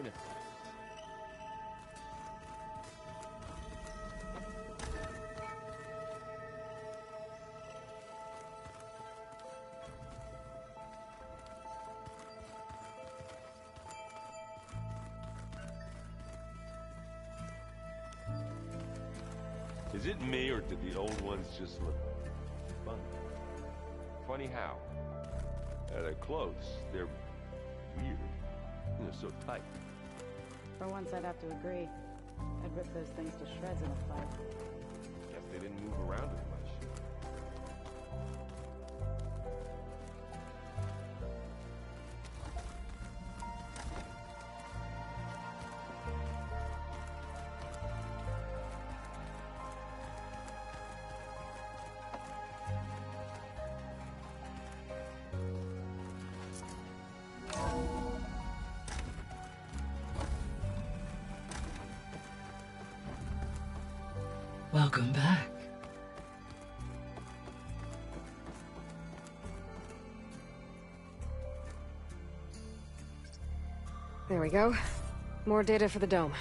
China. Is it me, or did the old ones just look funny? Funny how? They're close. They're weird. They're so tight. For once, I'd have to agree. I'd rip those things to shreds in a fight. Guess they didn't move around as much. Welcome back. There we go. More data for the dome.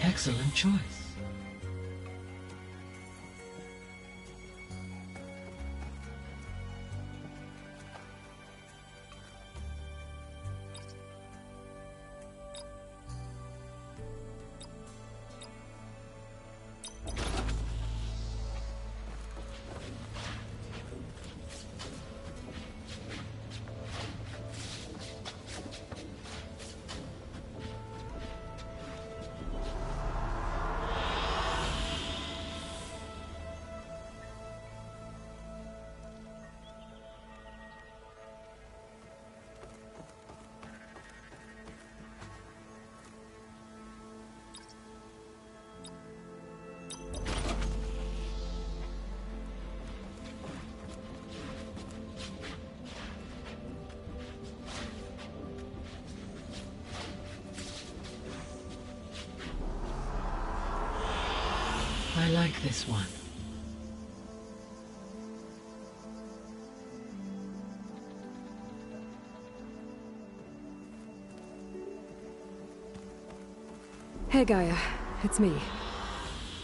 Excellent choice. I like this one. Hey Gaia, it's me.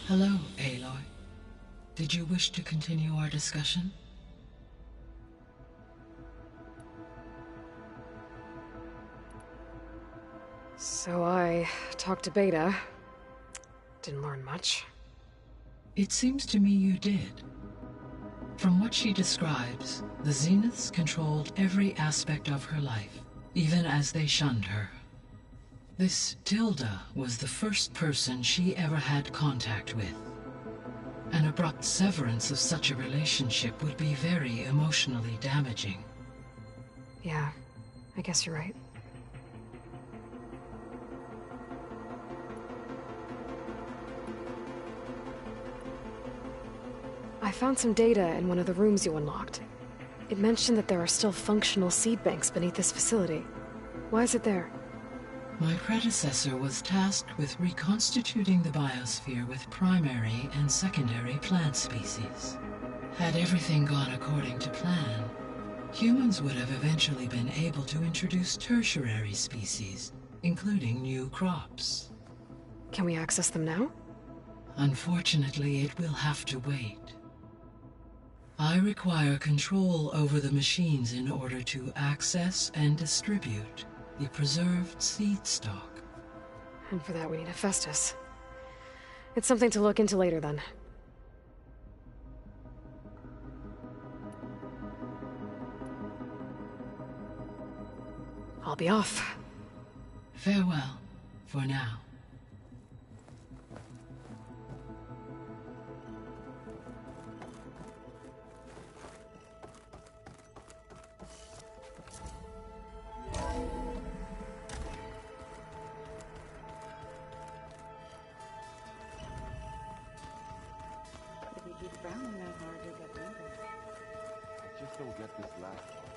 Hello, Aloy. Did you wish to continue our discussion? So I talked to Beta. Didn't learn much. It seems to me you did. From what she describes, the Zeniths controlled every aspect of her life, even as they shunned her. This Tilda was the first person she ever had contact with. An abrupt severance of such a relationship would be very emotionally damaging. Yeah, I guess you're right. I found some data in one of the rooms you unlocked. It mentioned that there are still functional seed banks beneath this facility. Why is it there? My predecessor was tasked with reconstituting the biosphere with primary and secondary plant species. Had everything gone according to plan, humans would have eventually been able to introduce tertiary species, including new crops. Can we access them now? Unfortunately, it will have to wait. I require control over the machines in order to access and distribute the preserved seed stock. And for that we need a Festus. It's something to look into later then. I'll be off. Farewell, for now. don't get this last part.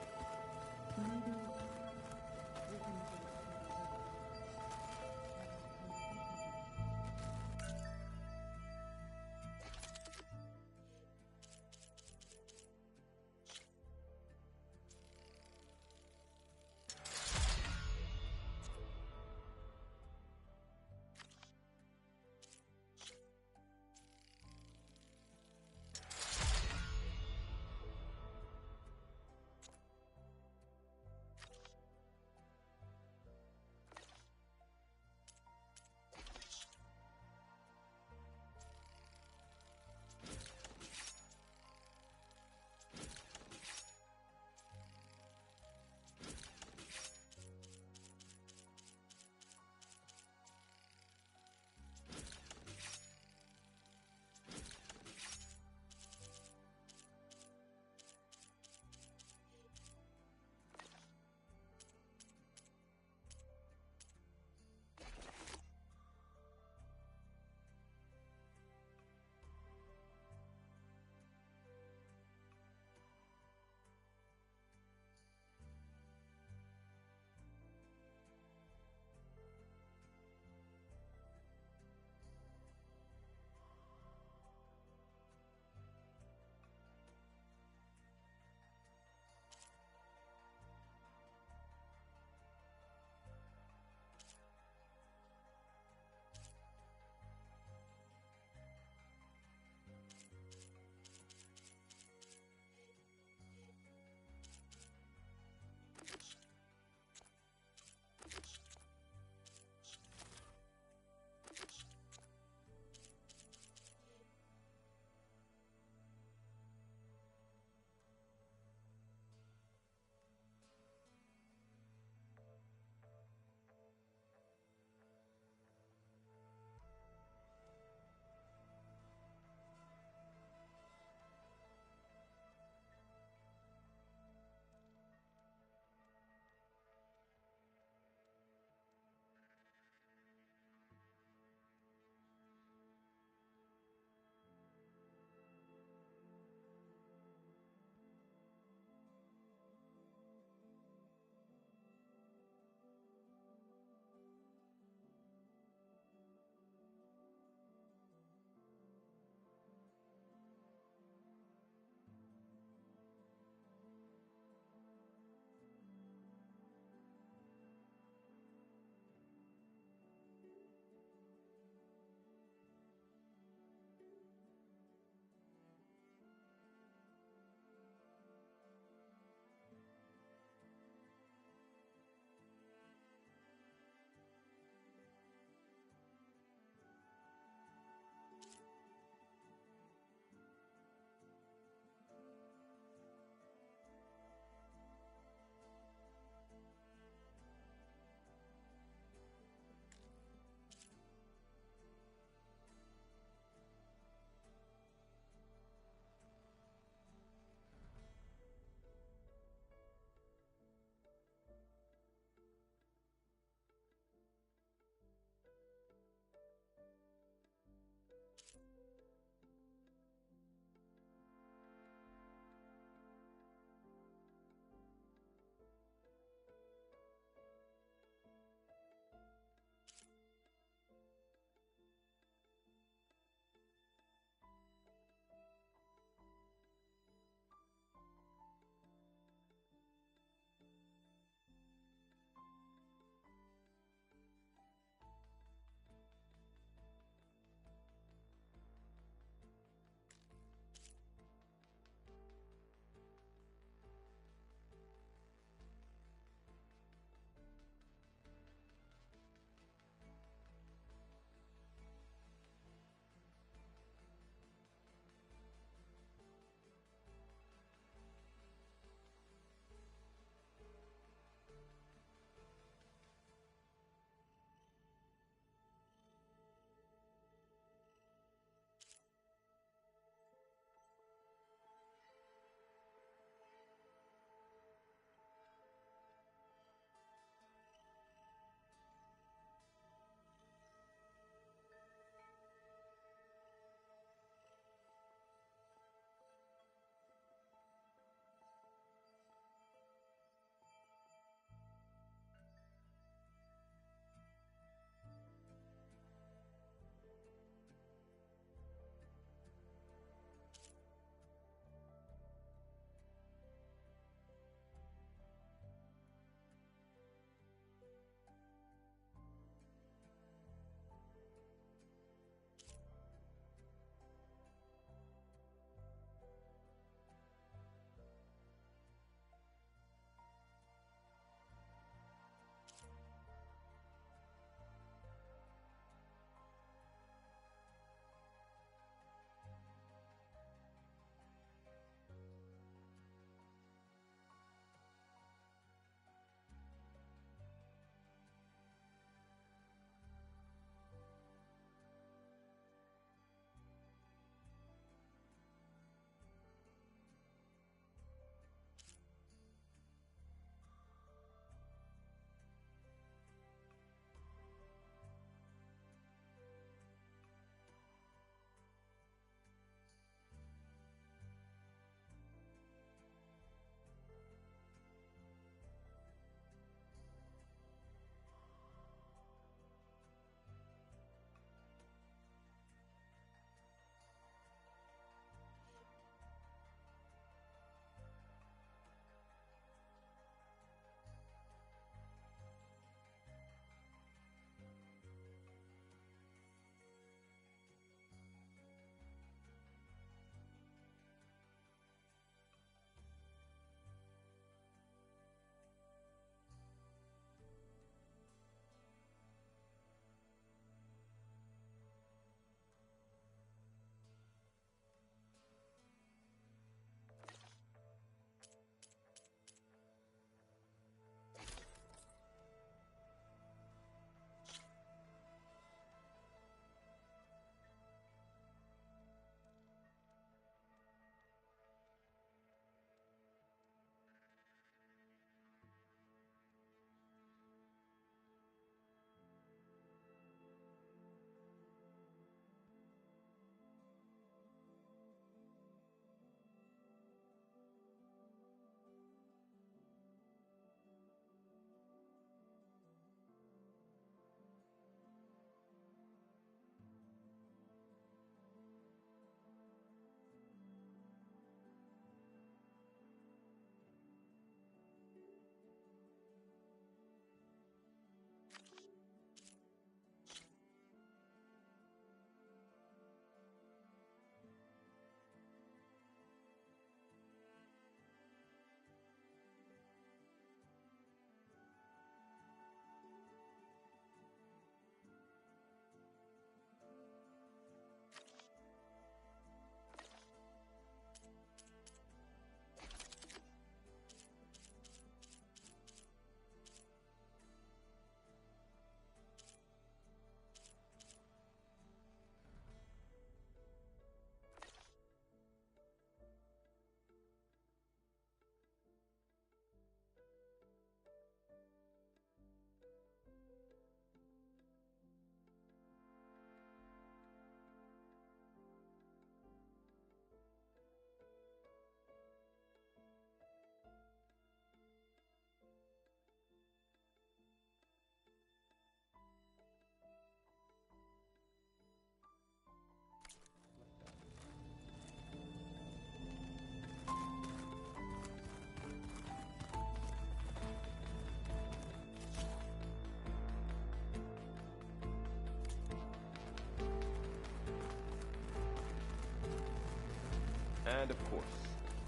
And of course,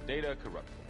data corruptible.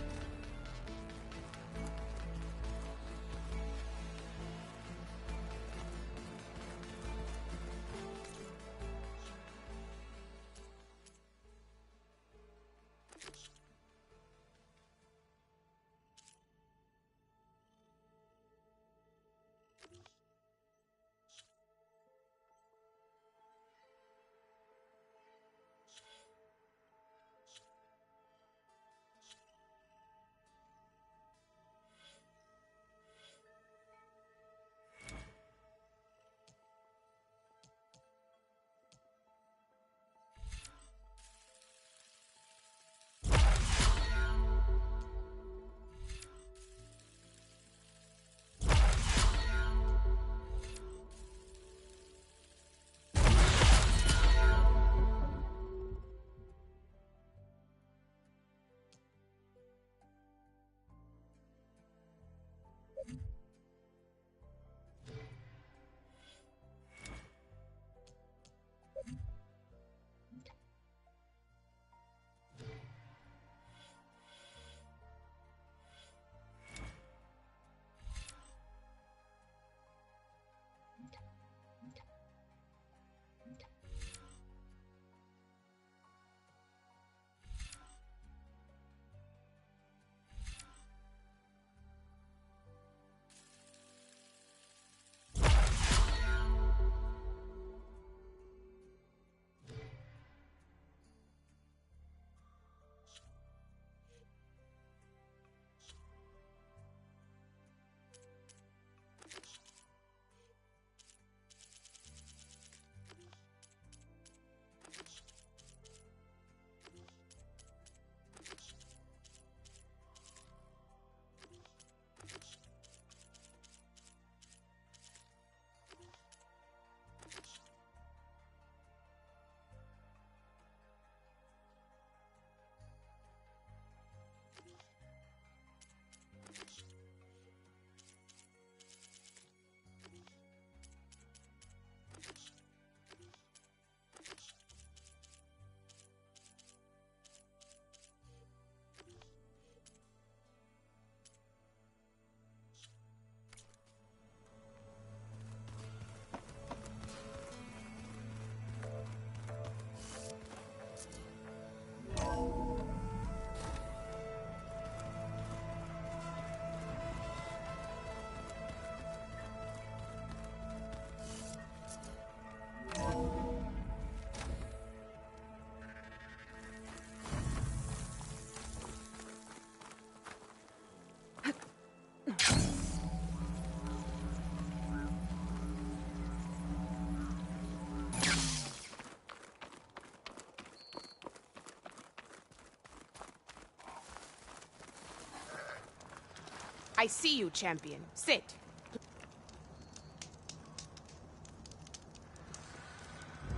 I see you, champion. Sit.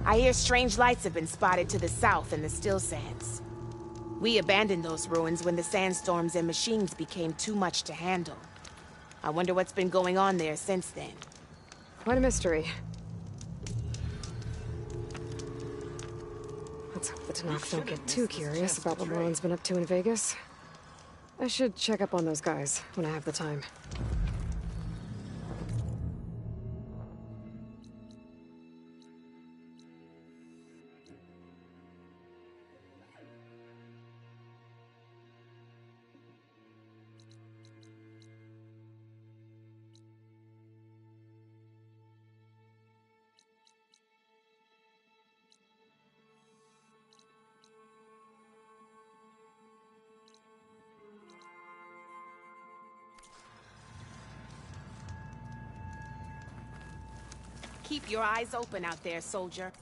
I hear strange lights have been spotted to the south in the still sands. We abandoned those ruins when the sandstorms and machines became too much to handle. I wonder what's been going on there since then. Quite a mystery. Let's hope the Tanaks don't get too curious about what Merlin's been up to in Vegas. I should check up on those guys when I have the time. Keep your eyes open out there, soldier.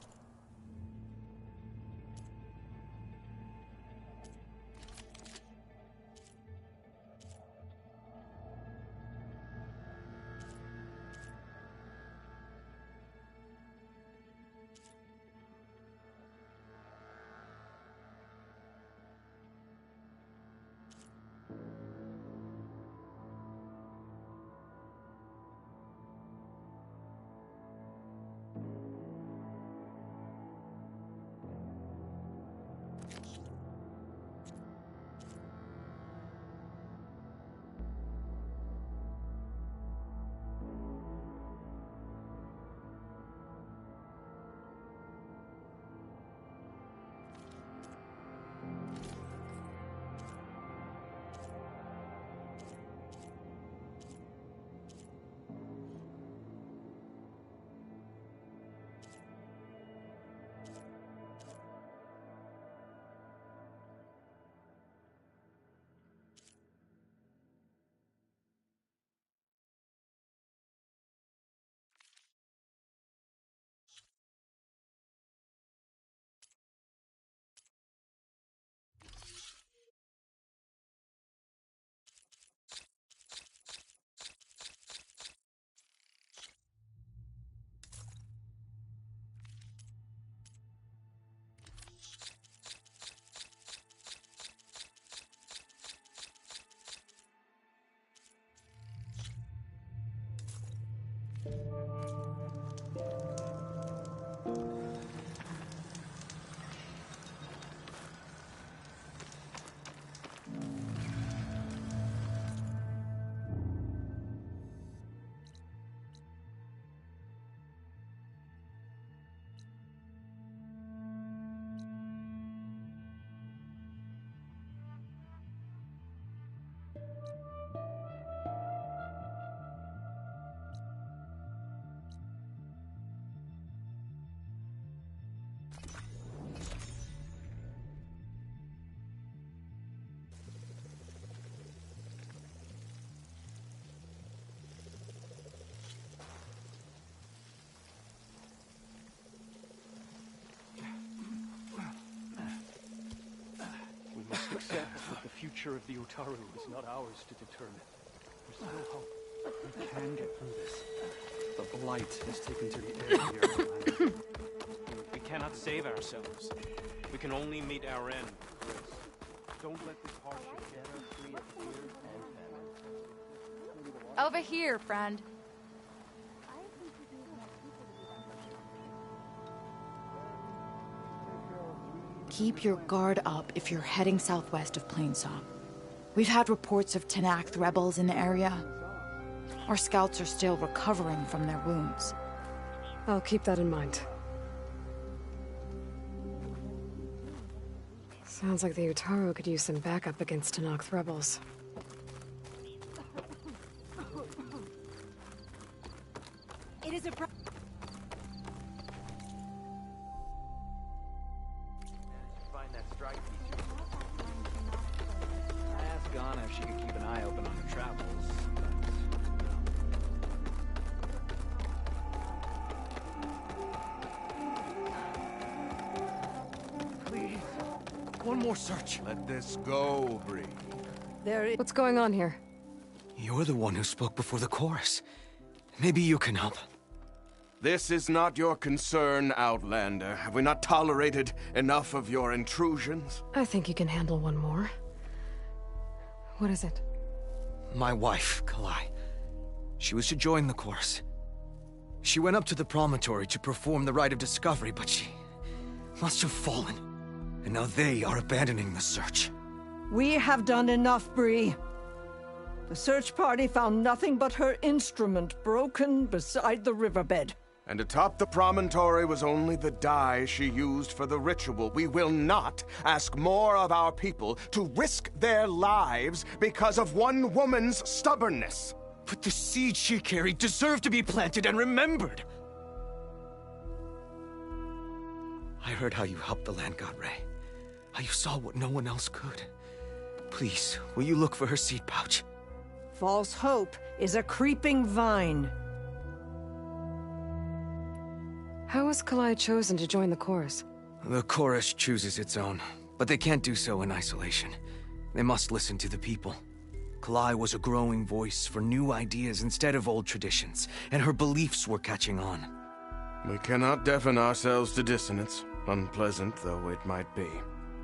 But the future of the Utaru is not ours to determine. There's still hope. We can get through this. The blight has taken to the air here. We cannot save ourselves. We can only meet our end. Don't let this hardship get us free of fear and famine. Over here, friend. Keep your guard up if you're heading southwest of Plainsong. We've had reports of Tenakth rebels in the area. Our scouts are still recovering from their wounds. I'll keep that in mind. Sounds like the Utaru could use some backup against Tenakth rebels. It is a Find that strike piece. I asked Ghana if she could keep an eye open on her travels. Please, one more search. Let this go, Bree. What's going on here? You're the one who spoke before the chorus. Maybe you can help. This is not your concern, Outlander. Have we not tolerated enough of your intrusions? I think you can handle one more. What is it? My wife, Kalai. She was to join the chorus. She went up to the promontory to perform the rite of discovery, but she must have fallen. And now they are abandoning the search. We have done enough, Bree. The search party found nothing but her instrument broken beside the riverbed. And atop the promontory was only the dye she used for the ritual. We will not ask more of our people to risk their lives because of one woman's stubbornness. But the seed she carried deserved to be planted and remembered. I heard how you helped the land god Ray. How you saw what no one else could. Please, will you look for her seed pouch? False hope is a creeping vine. How was Kalai chosen to join the chorus? The chorus chooses its own, but they can't do so in isolation. They must listen to the people. Kalai was a growing voice for new ideas instead of old traditions, and her beliefs were catching on. We cannot deafen ourselves to dissonance, unpleasant though it might be.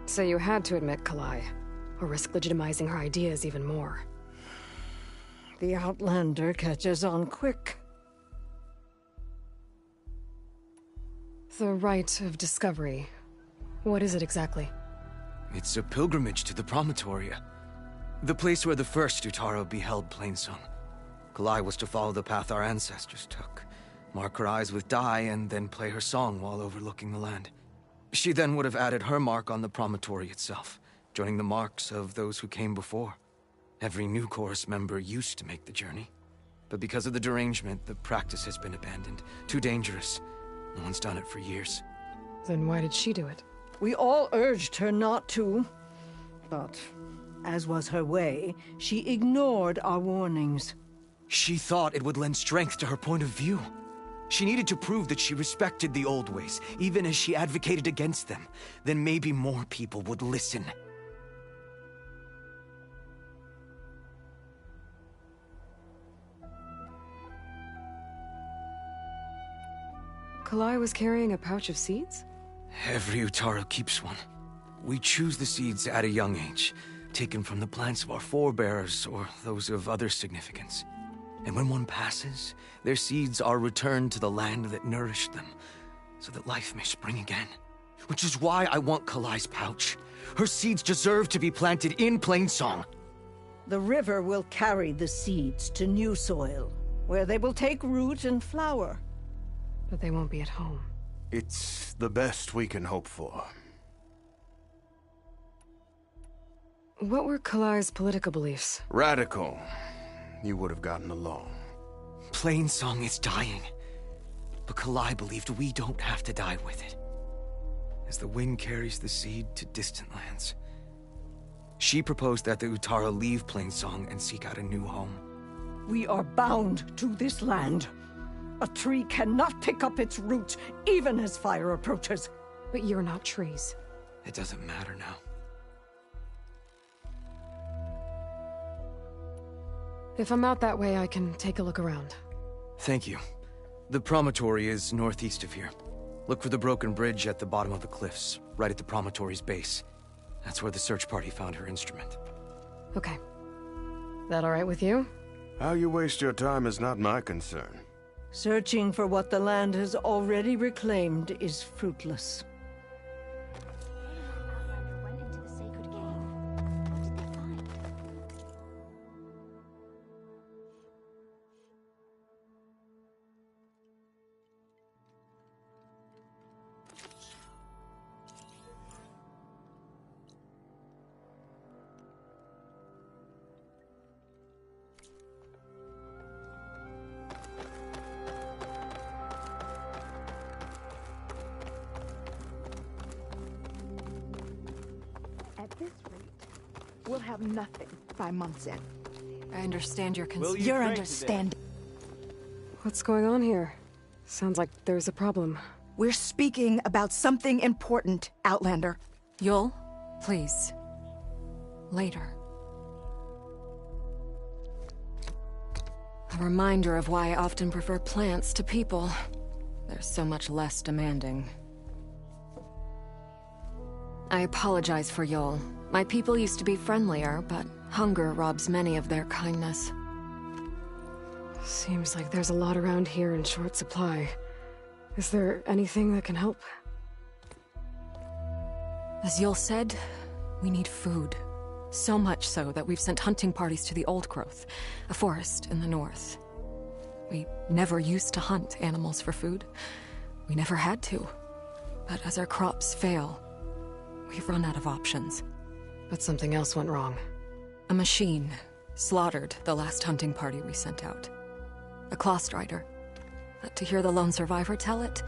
So you had to admit Kalai, or risk legitimizing her ideas even more. The Outlander catches on quick. The rite of discovery. What is it exactly? It's a pilgrimage to the promontory. The place where the first Utaru beheld Plainsong. Kalai was to follow the path our ancestors took. Mark her eyes with dye and then play her song while overlooking the land. She then would have added her mark on the promontory itself, joining the marks of those who came before. Every new chorus member used to make the journey. But because of the derangement, the practice has been abandoned. Too dangerous. No one's done it for years. Then why did she do it? We all urged her not to, but as was her way, she ignored our warnings. She thought it would lend strength to her point of view. She needed to prove that she respected the old ways, even as she advocated against them. Then maybe more people would listen. Kalai was carrying a pouch of seeds? Every Utaru keeps one. We choose the seeds at a young age, taken from the plants of our forebears or those of other significance. And when one passes, their seeds are returned to the land that nourished them, so that life may spring again. Which is why I want Kalai's pouch. Her seeds deserve to be planted in Plainsong. The river will carry the seeds to new soil, where they will take root and flower. But they won't be at home. It's the best we can hope for. What were Kalai's political beliefs? Radical. You would have gotten along. Plainsong is dying. But Kalai believed we don't have to die with it. As the wind carries the seed to distant lands. She proposed that the Utaru leave Plainsong and seek out a new home. We are bound to this land. A tree cannot pick up its roots, even as fire approaches. But you're not trees. It doesn't matter now. If I'm out that way, I can take a look around. Thank you. The promontory is northeast of here. Look for the broken bridge at the bottom of the cliffs, right at the promontory's base. That's where the search party found her instrument. Okay. That all right with you? How you waste your time is not my concern. Searching for what the land has already reclaimed is fruitless. Went into the sacred cave. What did they find? At this rate, we'll have nothing by month's end. I understand your concern. Will you Your drink understanding. What's going on here? Sounds like there's a problem. We're speaking about something important, Outlander. Yul, please. Later. A reminder of why I often prefer plants to people. They're so much less demanding. I apologize for Yul. My people used to be friendlier, but hunger robs many of their kindness. Seems like there's a lot around here in short supply. Is there anything that can help? As Yul said, we need food. So much so that we've sent hunting parties to the Old Growth, a forest in the north. We never used to hunt animals for food. We never had to. But as our crops fail, we've run out of options. But something else went wrong. A machine slaughtered the last hunting party we sent out. A Clawstrider. But to hear the lone survivor tell it,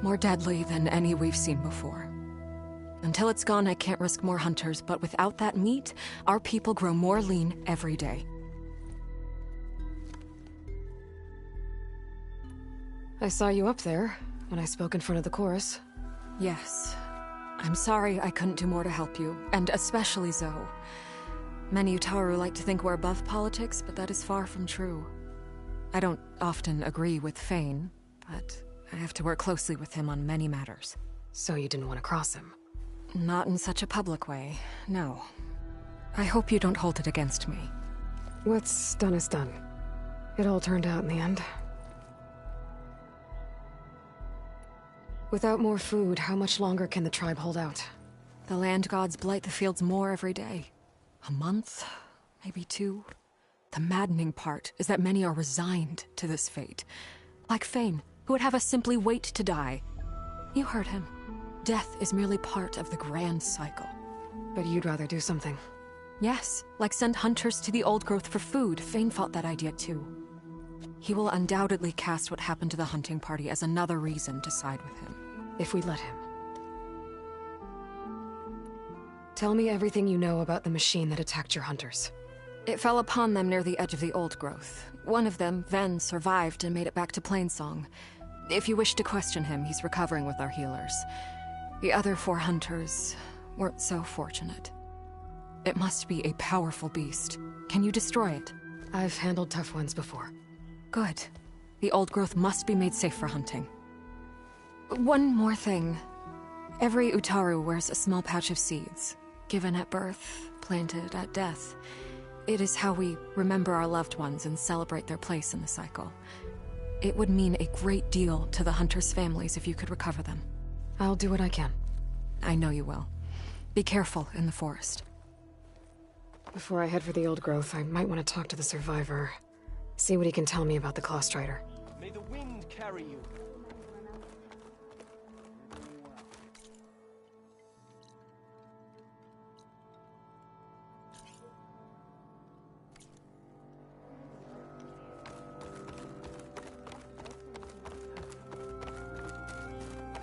more deadly than any we've seen before. Until it's gone, I can't risk more hunters, but without that meat, our people grow more lean every day. I saw you up there when I spoke in front of the chorus. Yes. I'm sorry I couldn't do more to help you, and especially Zoe. Many Utaru like to think we're above politics, but that is far from true. I don't often agree with Fane, but I have to work closely with him on many matters. So you didn't want to cross him? Not in such a public way, no. I hope you don't hold it against me. What's done is done. It all turned out in the end. Without more food, how much longer can the tribe hold out? The land gods blight the fields more every day. A month, maybe 2. The maddening part is that many are resigned to this fate. Like Fane, who would have us simply wait to die. You heard him. Death is merely part of the grand cycle. But you'd rather do something. Yes, like send hunters to the Old Growth for food. Fane fought that idea too. He will undoubtedly cast what happened to the hunting party as another reason to side with him. If we let him. Tell me everything you know about the machine that attacked your hunters. It fell upon them near the edge of the Old Growth. One of them, Ven, survived and made it back to Plainsong. If you wish to question him, he's recovering with our healers. The other 4 hunters weren't so fortunate. It must be a powerful beast. Can you destroy it? I've handled tough ones before. Good. The Old Growth must be made safe for hunting. One more thing. Every Utaru wears a small pouch of seeds, given at birth, planted at death. It is how we remember our loved ones and celebrate their place in the cycle. It would mean a great deal to the hunters' families if you could recover them. I'll do what I can. I know you will. Be careful in the forest. Before I head for the Old Growth, I might want to talk to the survivor. See what he can tell me about the Clawstrider. May the wind carry you.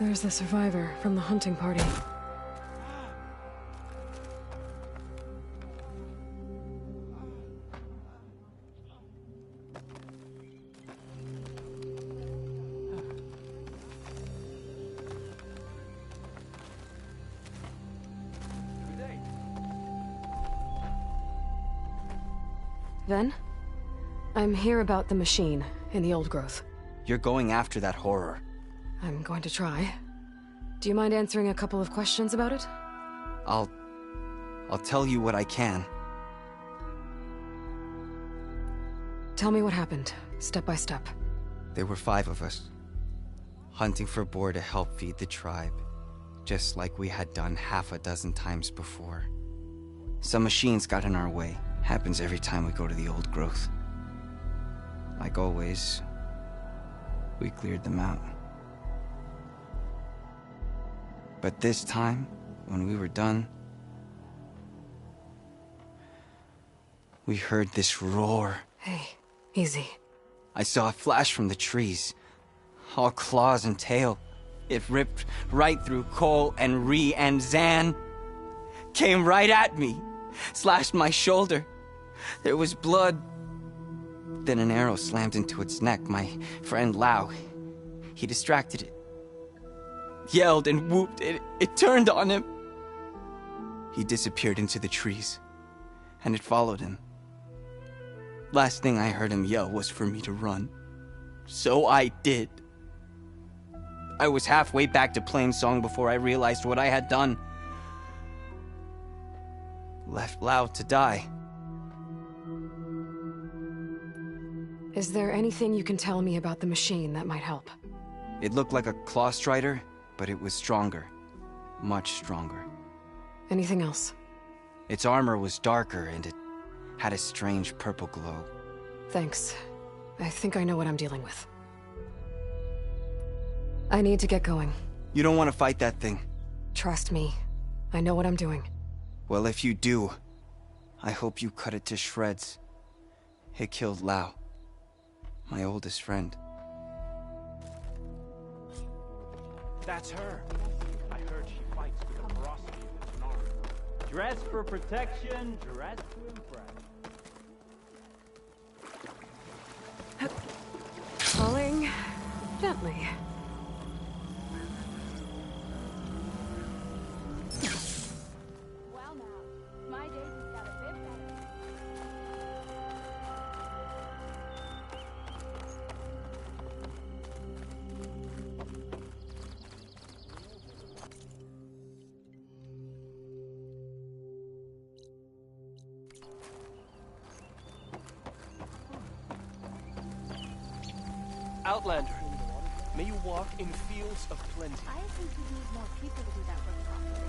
There's the survivor from the hunting party. Ven? I'm here about the machine in the old growth. You're going after that horror. I'm going to try. Do you mind answering a couple of questions about it? I'll tell you what I can. Tell me what happened, step by step. There were 5 of us, hunting for boar to help feed the tribe, just like we had done half a dozen times before. Some machines got in our way. Happens every time we go to the old growth. Like always, we cleared them out. But this time, when we were done, we heard this roar. Hey, easy. I saw a flash from the trees, all claws and tail. It ripped right through Cole and Ree, and Zan came right at me, slashed my shoulder. There was blood. Then an arrow slammed into its neck. My friend Lau, he distracted it. Yelled and whooped. It turned on him. He disappeared into the trees, and it followed him. Last thing I heard him yell was for me to run. So I did. I was halfway back to Plainsong before I realized what I had done. Left Lau to die. Is there anything you can tell me about the machine that might help? It looked like a claw strider, but it was stronger. Much stronger. Anything else? Its armor was darker, and it had a strange purple glow. Thanks. I think I know what I'm dealing with. I need to get going. You don't want to fight that thing. Trust me. I know what I'm doing. Well, if you do, I hope you cut it to shreds. It killed Lau, my oldest friend. That's her. I heard she fights with the ferocity of its arm. Dress for protection, dress to impress. Falling gently. Well now, my days has got a bit better. Outlander, may you walk in fields of plenty. I think we need more people to do that work properly.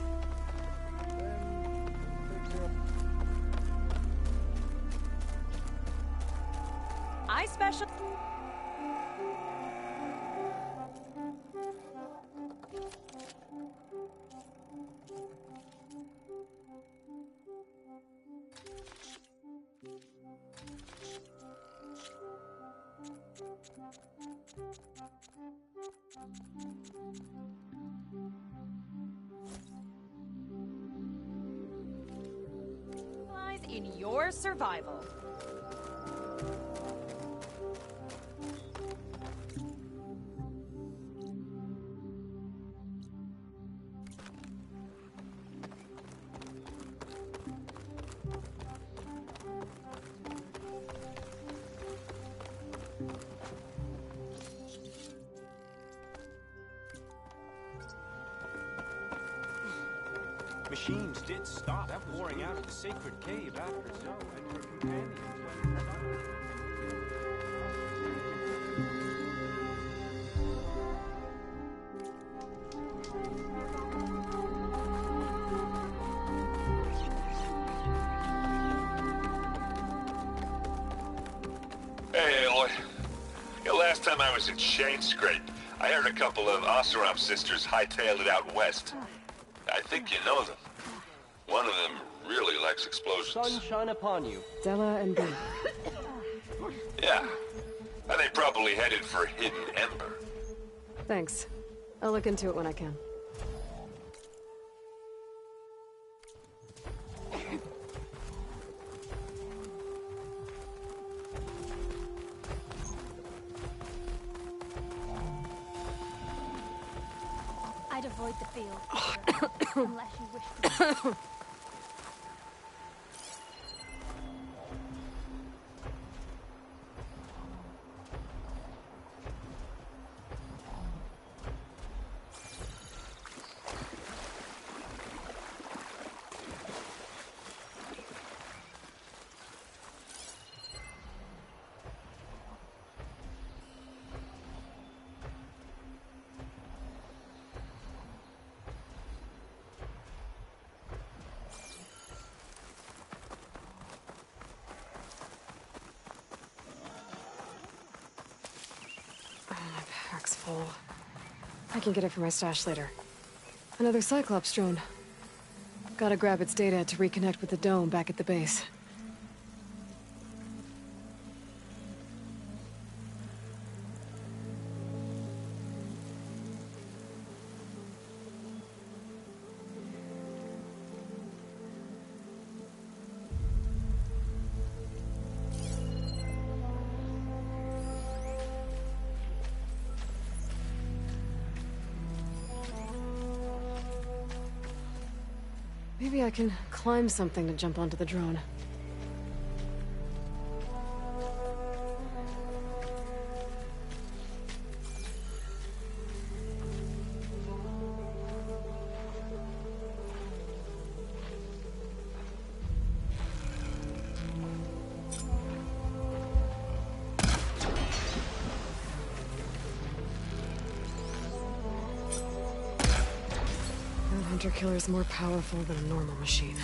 I special. Lies in your survival. Machines did stop pouring out of the sacred cave after Zoe and her companions went inside. Hey, Aloy. Last time I was in Shane Scrape, I heard a couple of Oseram sisters hightailed it out west. I think you know them. One of them really likes explosions. Sunshine upon you. Della and Bee. Yeah. And they probably headed for Hidden Ember. Thanks. I'll look into it when I can. I'd avoid the field, unless you wish to. full. I can get it from my stash later. Another Cyclops drone. Gotta grab its data to reconnect with the dome back at the base. Maybe I can climb something to jump onto the drone. That hunter-killer is more powerful than a normal machine.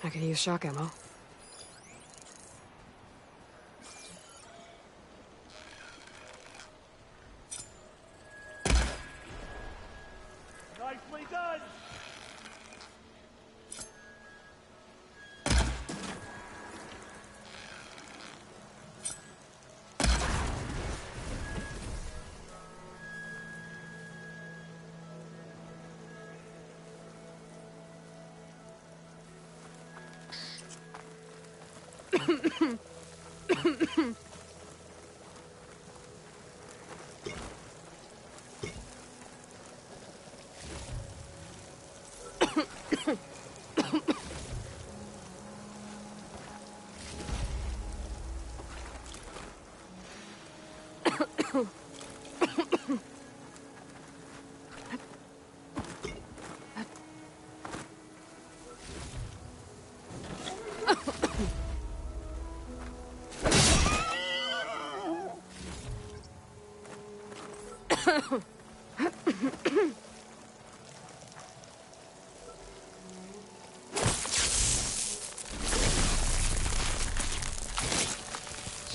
I can use shock ammo. Nicely done!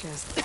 Just...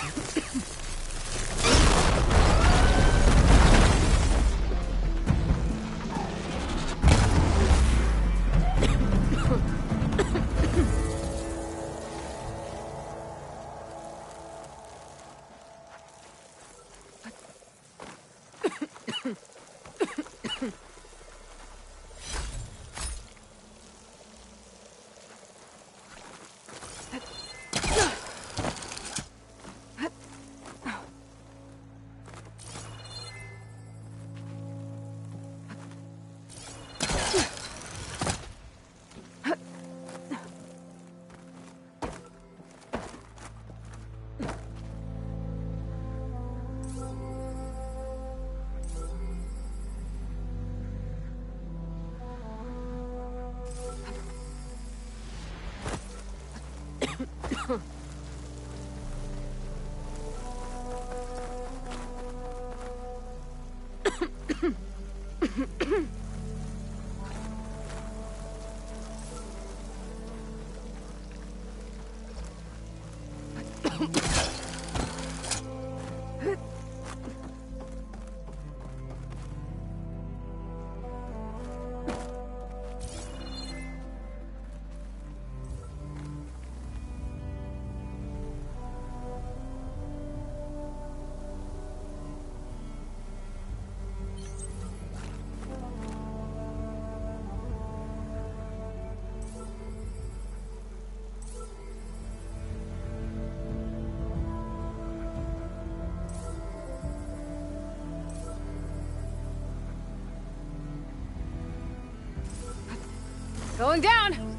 Going down!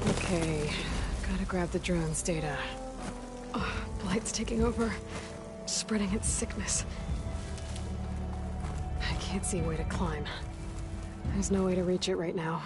Okay, gotta grab the drone's data. Oh, Blight's taking over, spreading its sickness. I can't see a way to climb. There's no way to reach it right now.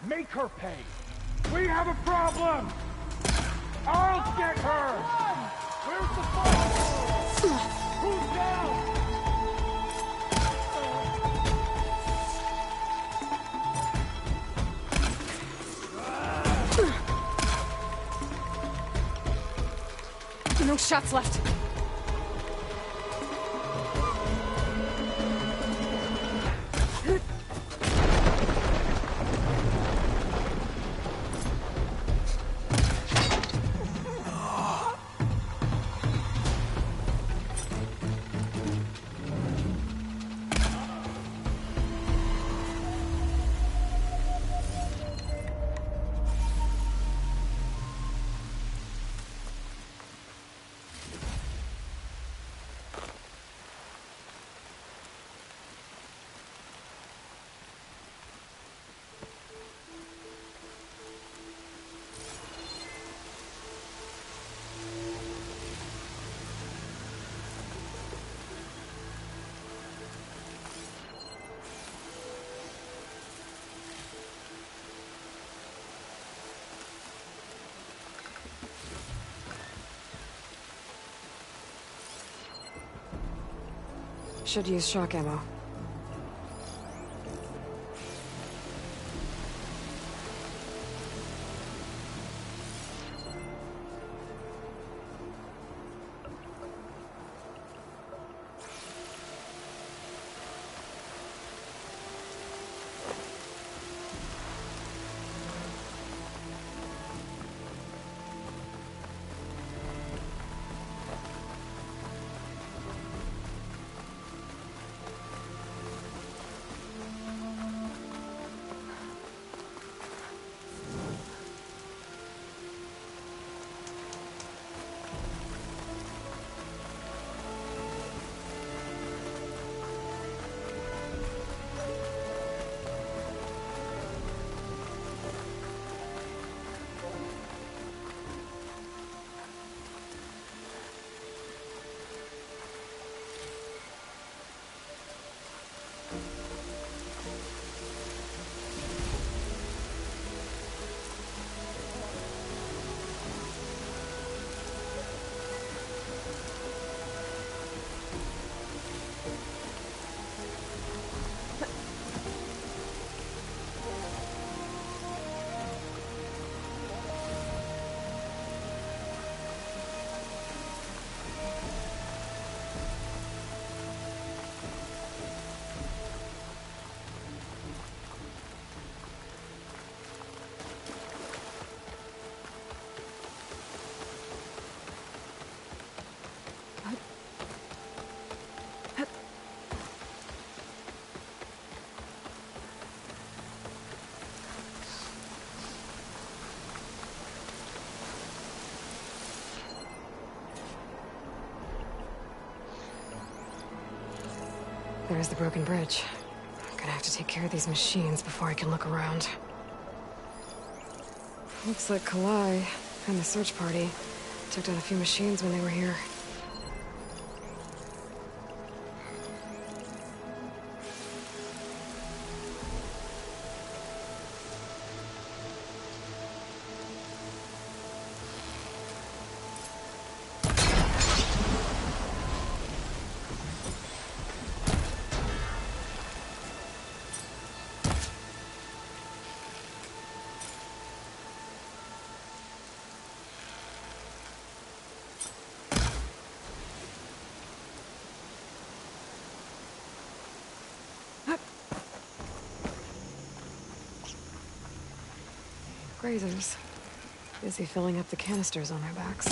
Make her pay. We have a problem. I'll get her. Where's the fight? Who's down? No shots left. Should use shock ammo. There's the broken bridge. I'm gonna have to take care of these machines before I can look around. Looks like Kalai and the search party took down a few machines when they were here. Grazers. Busy filling up the canisters on their backs.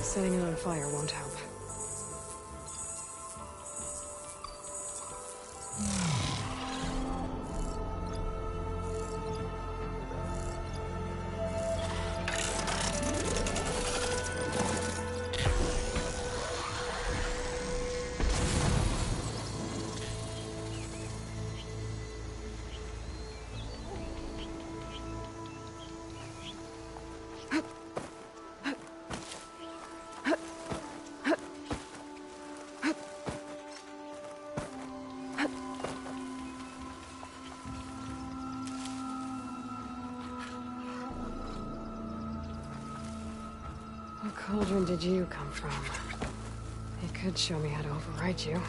Setting it on fire won't help. What cauldron did you come from? It could show me how to override you.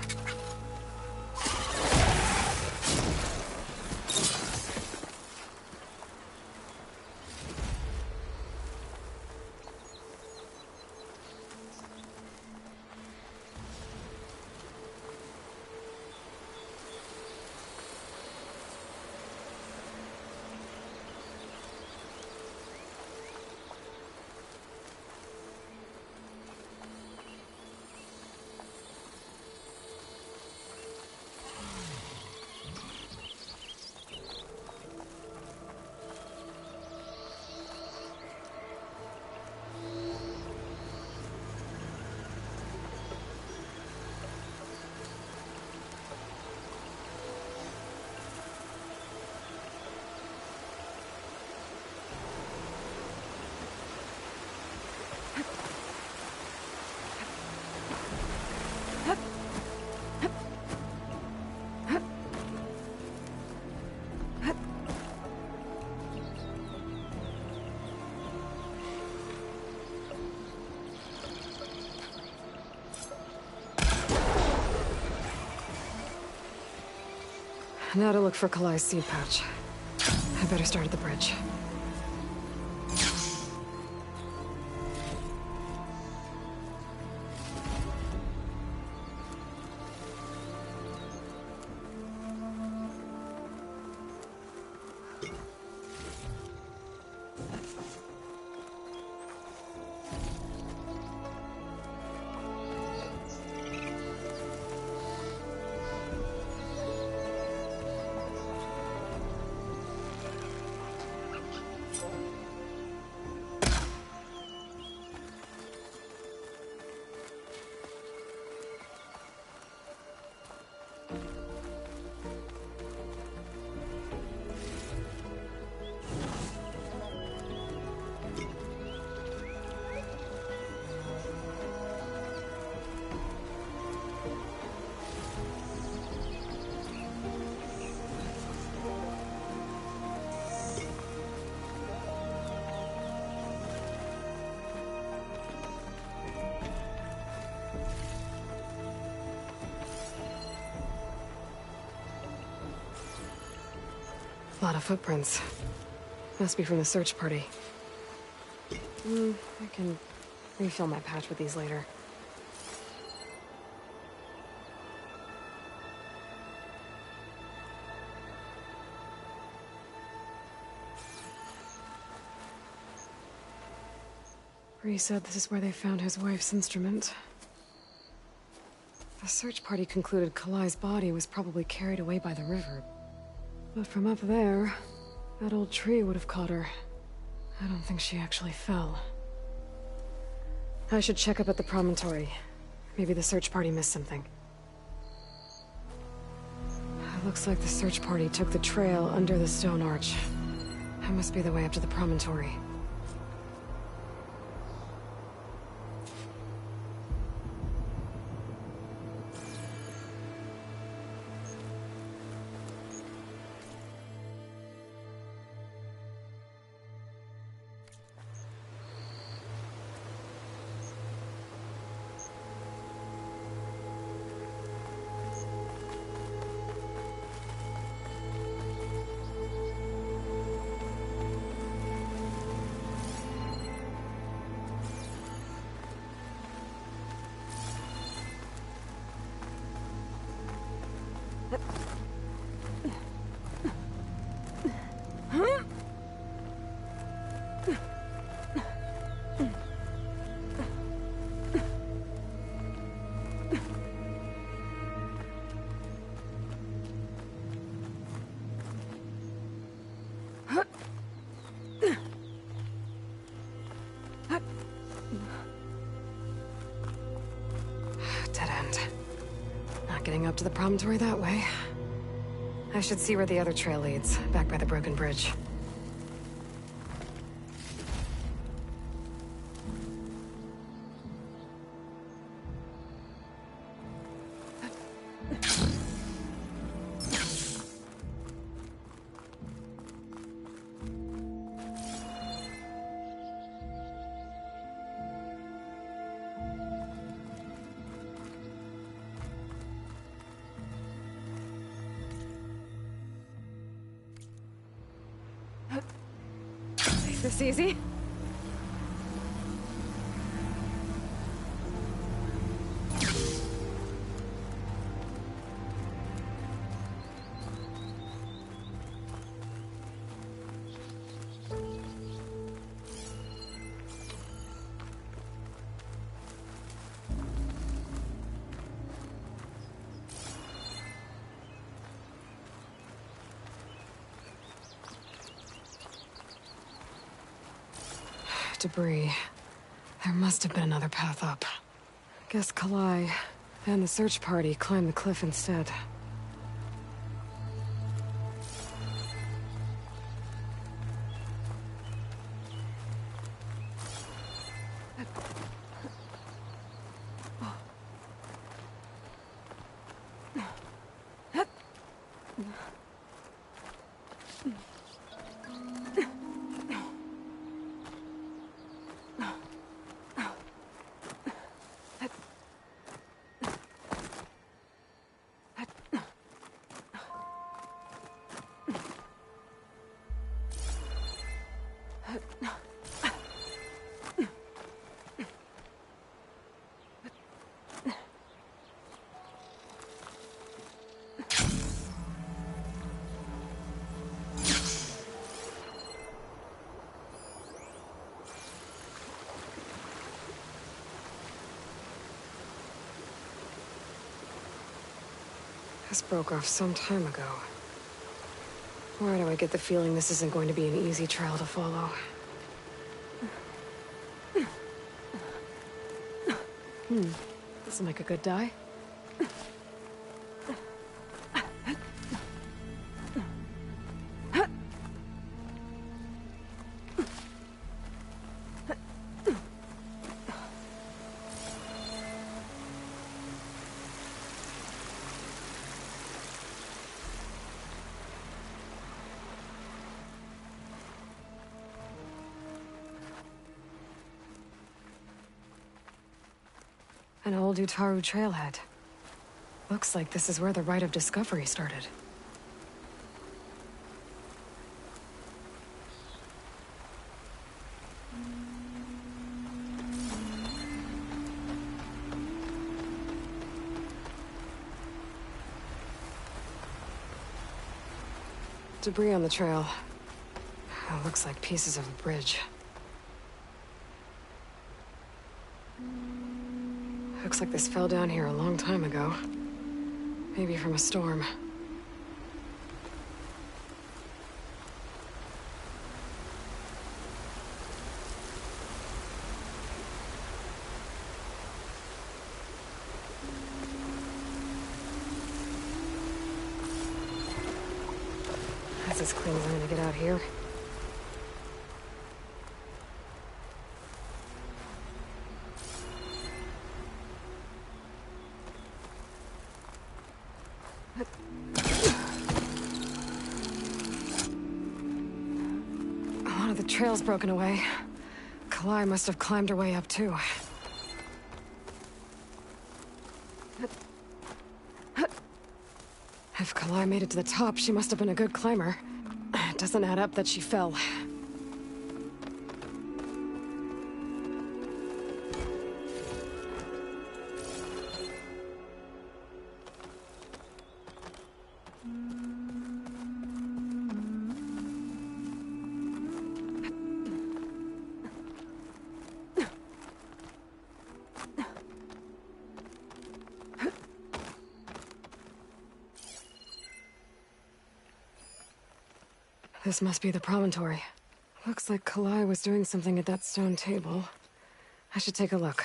Now to look for Kalai's seed pouch. I better start at the bridge. A lot of footprints. Must be from the search party. I can refill my pouch with these later. Bree said this is where they found his wife's instrument. The search party concluded Kalai's body was probably carried away by the river. But from up there, that old tree would have caught her. I don't think she actually fell. I should check up at the promontory. Maybe the search party missed something. It looks like the search party took the trail under the stone arch. That must be the way up to the promontory. Dead end. Not getting up to the promontory that way. I should see where the other trail leads, back by the broken bridge. Take this easy. Debris. There must have been another path up. Guess Kalai and the search party climbed the cliff instead. This broke off some time ago. Why do I get the feeling this isn't going to be an easy trail to follow? This will make a good dye. An old Utaru trailhead. Looks like this is where the Rite of Discovery started. Debris on the trail. It looks like pieces of a bridge. Looks like this fell down here a long time ago. Maybe from a storm. That's as clean as I'm gonna get out here. A lot of the trail's broken away. Kalai must have climbed her way up too. If Kalai made it to the top, she must have been a good climber. It doesn't add up that she fell. This must be the promontory. Looks like Kalai was doing something at that stone table. I should take a look.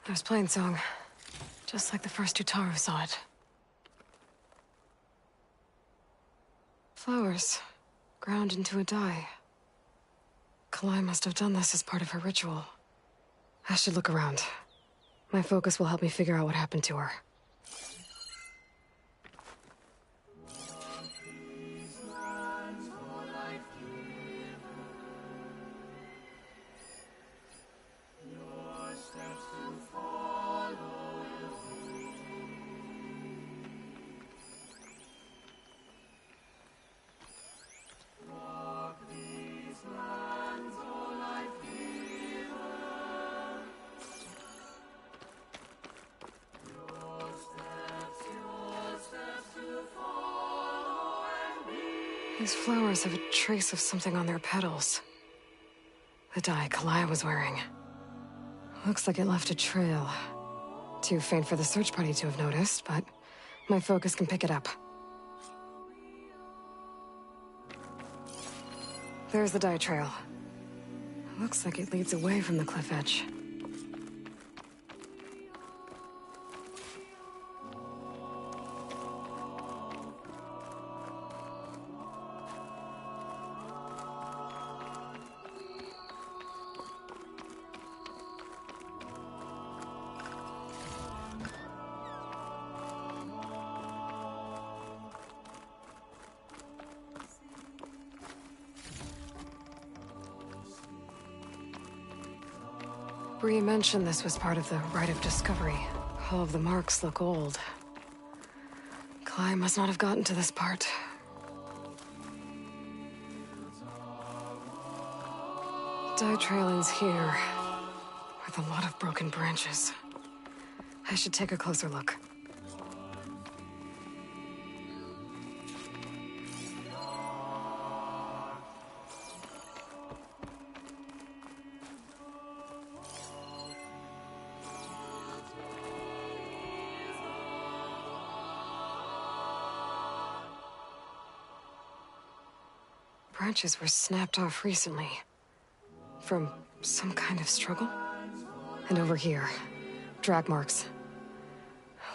There's Plainsong. Just like the first Utaru saw it. Flowers. Ground into a dye. Kalai must have done this as part of her ritual. I should look around. My focus will help me figure out what happened to her. These flowers have a trace of something on their petals. The dye Kalai was wearing. Looks like it left a trail. Too faint for the search party to have noticed, but my focus can pick it up. There's the dye trail. Looks like it leads away from the cliff edge. Bree mentioned this was part of the rite of discovery. All of the marks look old. Kalai must not have gotten to this part. Dye trail ends here, with a lot of broken branches. I should take a closer look. Branches were snapped off recently. From some kind of struggle? And over here, drag marks.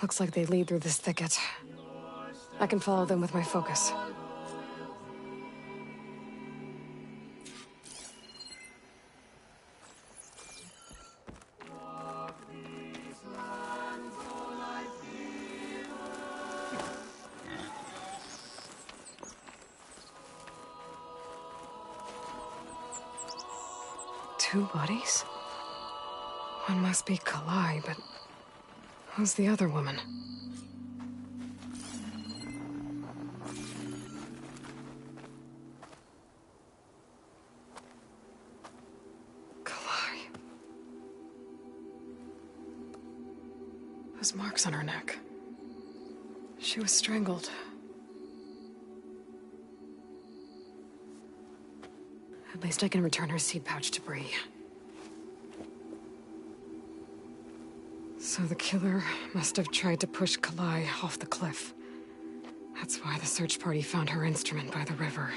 Looks like they lead through this thicket. I can follow them with my focus. Two bodies? One must be Kalai, but who's the other woman? Those marks on her neck. She was strangled. At least I can return her seed pouch to Bree. So the killer must have tried to push Kalai off the cliff. That's why the search party found her instrument by the river.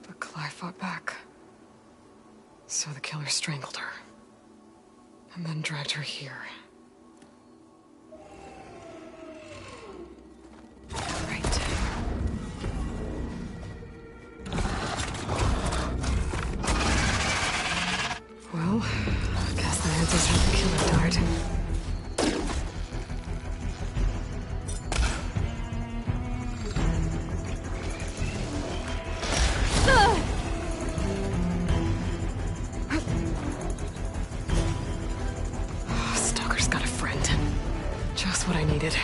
But Kalai fought back. So the killer strangled her. And then dragged her here. Right. Well, I guess that answers how the killer died. Stalker's got a friend. Just what I needed.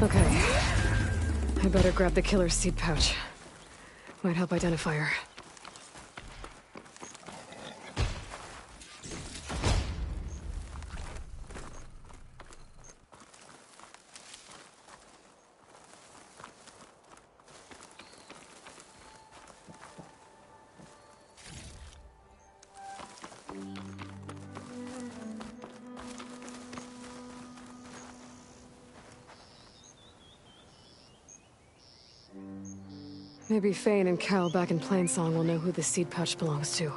Okay. I better grab the killer's seed pouch. Might help identify her. Maybe Fane and Cal back in Plainsong will know who the seed pouch belongs to.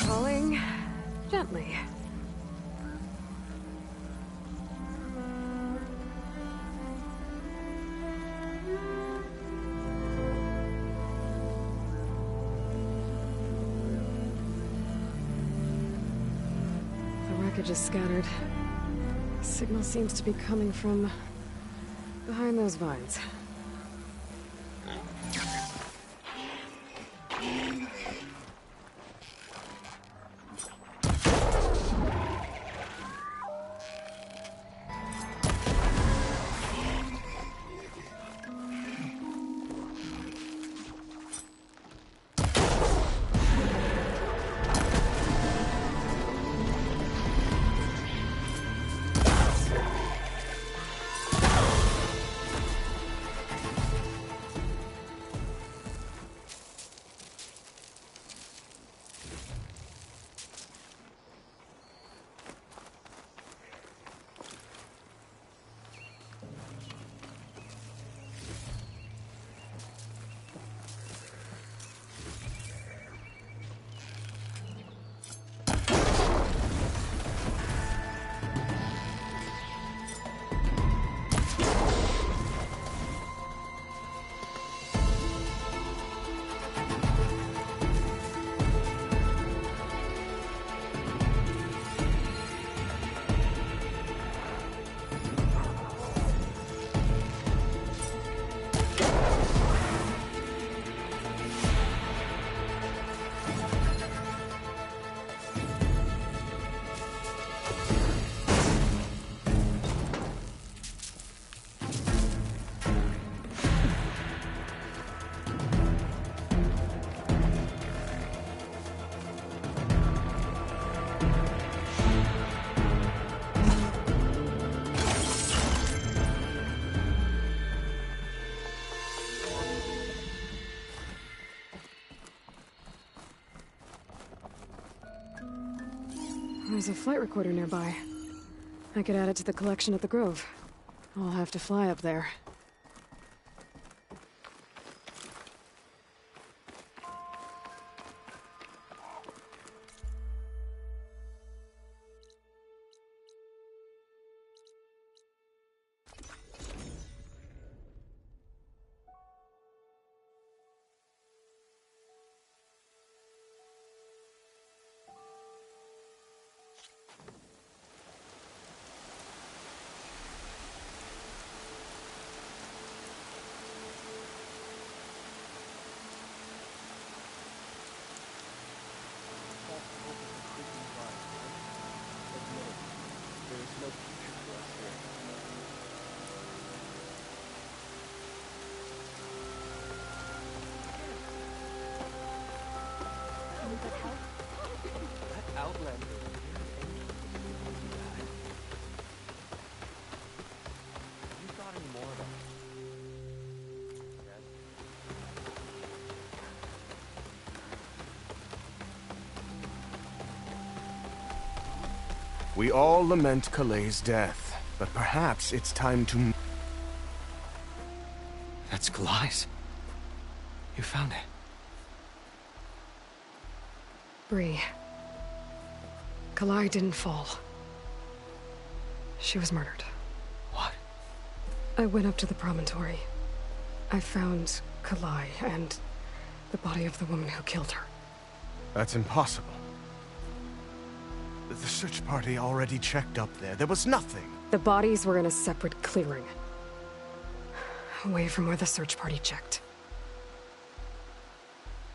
Falling gently. The wreckage is scattered. The signal seems to be coming from behind those vines. There's a flight recorder nearby. I could add it to the collection at the Grove. I'll have to fly up there. We all lament Kalae's death, but perhaps it's time to... That's Kalae's. You found it. Bree. Kalae didn't fall. She was murdered. What? I went up to the promontory. I found Kalae and the body of the woman who killed her. That's impossible. The search party already checked up there. There was nothing. The bodies were in a separate clearing. Away from where the search party checked.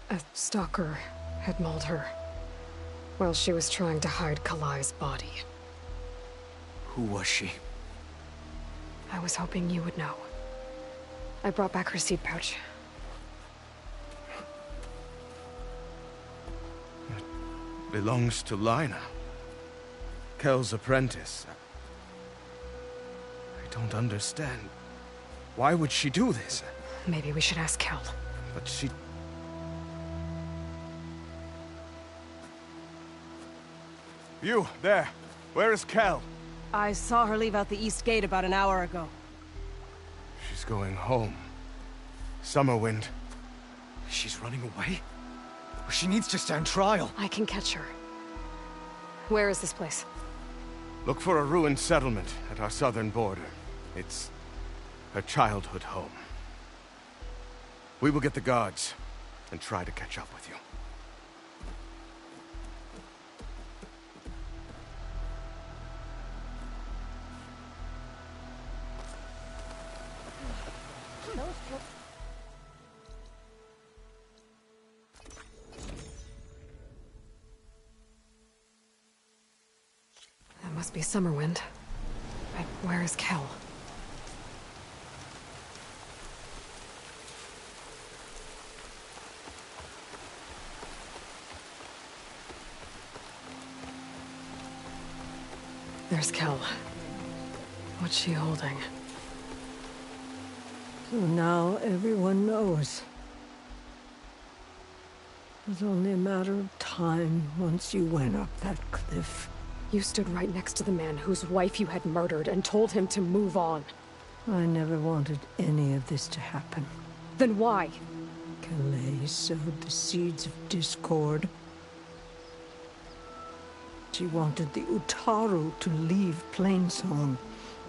A stalker had mauled her while she was trying to hide Kalae's body. Who was she? I was hoping you would know. I brought back her seed pouch. It belongs to Lina. Kel's apprentice. I don't understand. Why would she do this? Maybe we should ask Kel. But she... You, there. Where is Kel? I saw her leave out the east gate about an hour ago. She's going home. Summerwind. She's running away? She needs to stand trial. I can catch her. Where is this place? Look for a ruined settlement at our southern border. It's her childhood home. We will get the guards and try to catch up with you. That must be Summerwind. But where is Kel? There's Kel. What's she holding? So now everyone knows. It was only a matter of time once you went up that cliff. You stood right next to the man whose wife you had murdered and told him to move on. I never wanted any of this to happen. Then why? Kalae sowed the seeds of discord. She wanted the Utaru to leave Plainsong,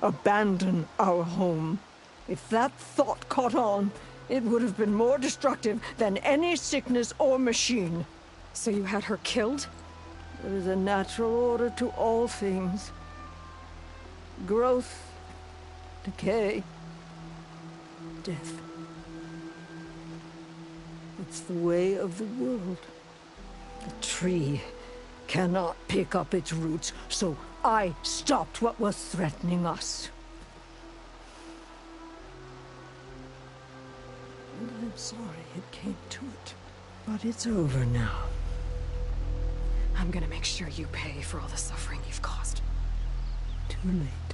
abandon our home. If that thought caught on, it would have been more destructive than any sickness or machine. So you had her killed? There is a natural order to all things. Growth, decay, death. It's the way of the world. The tree cannot pick up its roots, so I stopped what was threatening us. And I'm sorry it came to it. But it's over now. I'm gonna make sure you pay for all the suffering you've caused. Too late.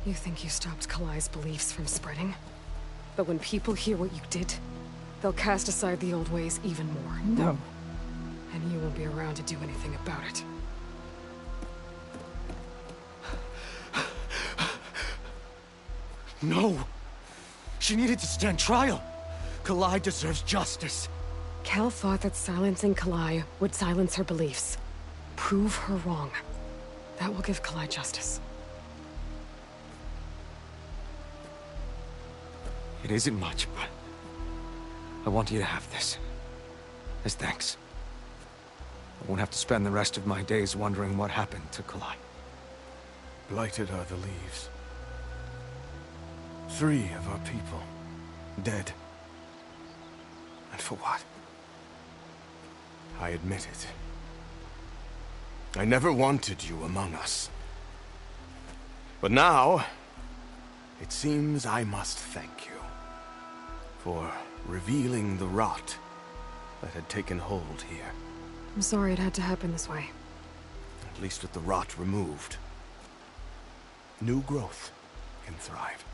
You think you stopped Kalai's beliefs from spreading? But when people hear what you did, they'll cast aside the old ways even more. No. And you won't be around to do anything about it. No! She needed to stand trial! Kalai deserves justice. Kel thought that silencing Kalai would silence her beliefs. Prove her wrong. That will give Kalai justice. It isn't much, but I want you to have this. As thanks. I won't have to spend the rest of my days wondering what happened to Kalai. Blighted are the leaves. 3 of our people, dead. And for what? I admit it. I never wanted you among us. But now, it seems I must thank you for revealing the rot that had taken hold here. I'm sorry it had to happen this way. At least with the rot removed, new growth can thrive.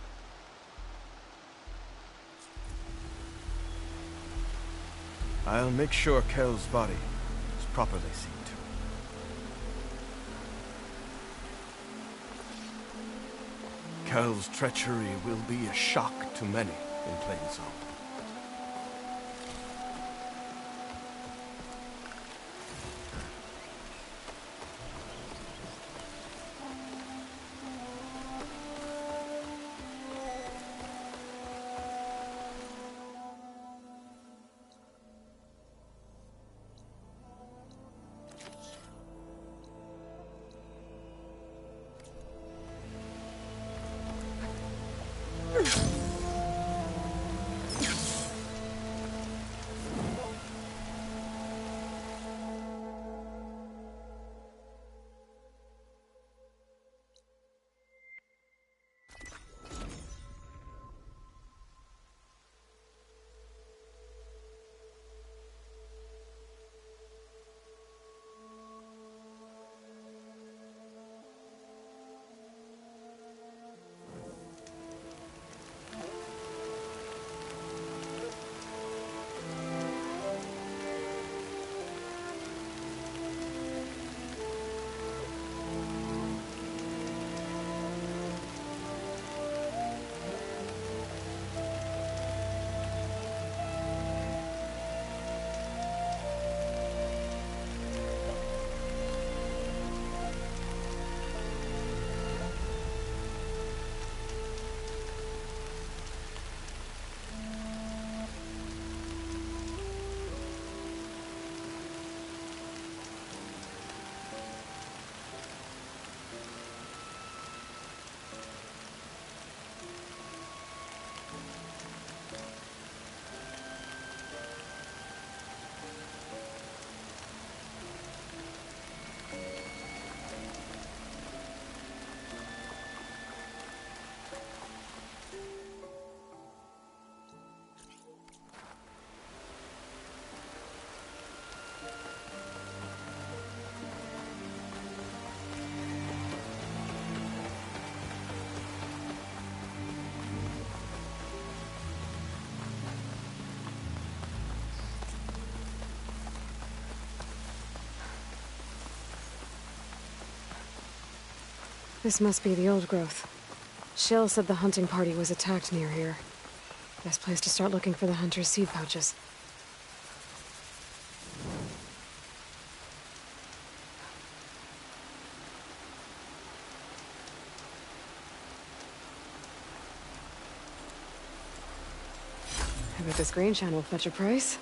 I'll make sure Kel's body is properly seen to. Kel's treachery will be a shock to many in Plainsong. This must be the old growth. Shell said the hunting party was attacked near here. Best place to start looking for the hunter's seed pouches. I bet this green shine will fetch a price.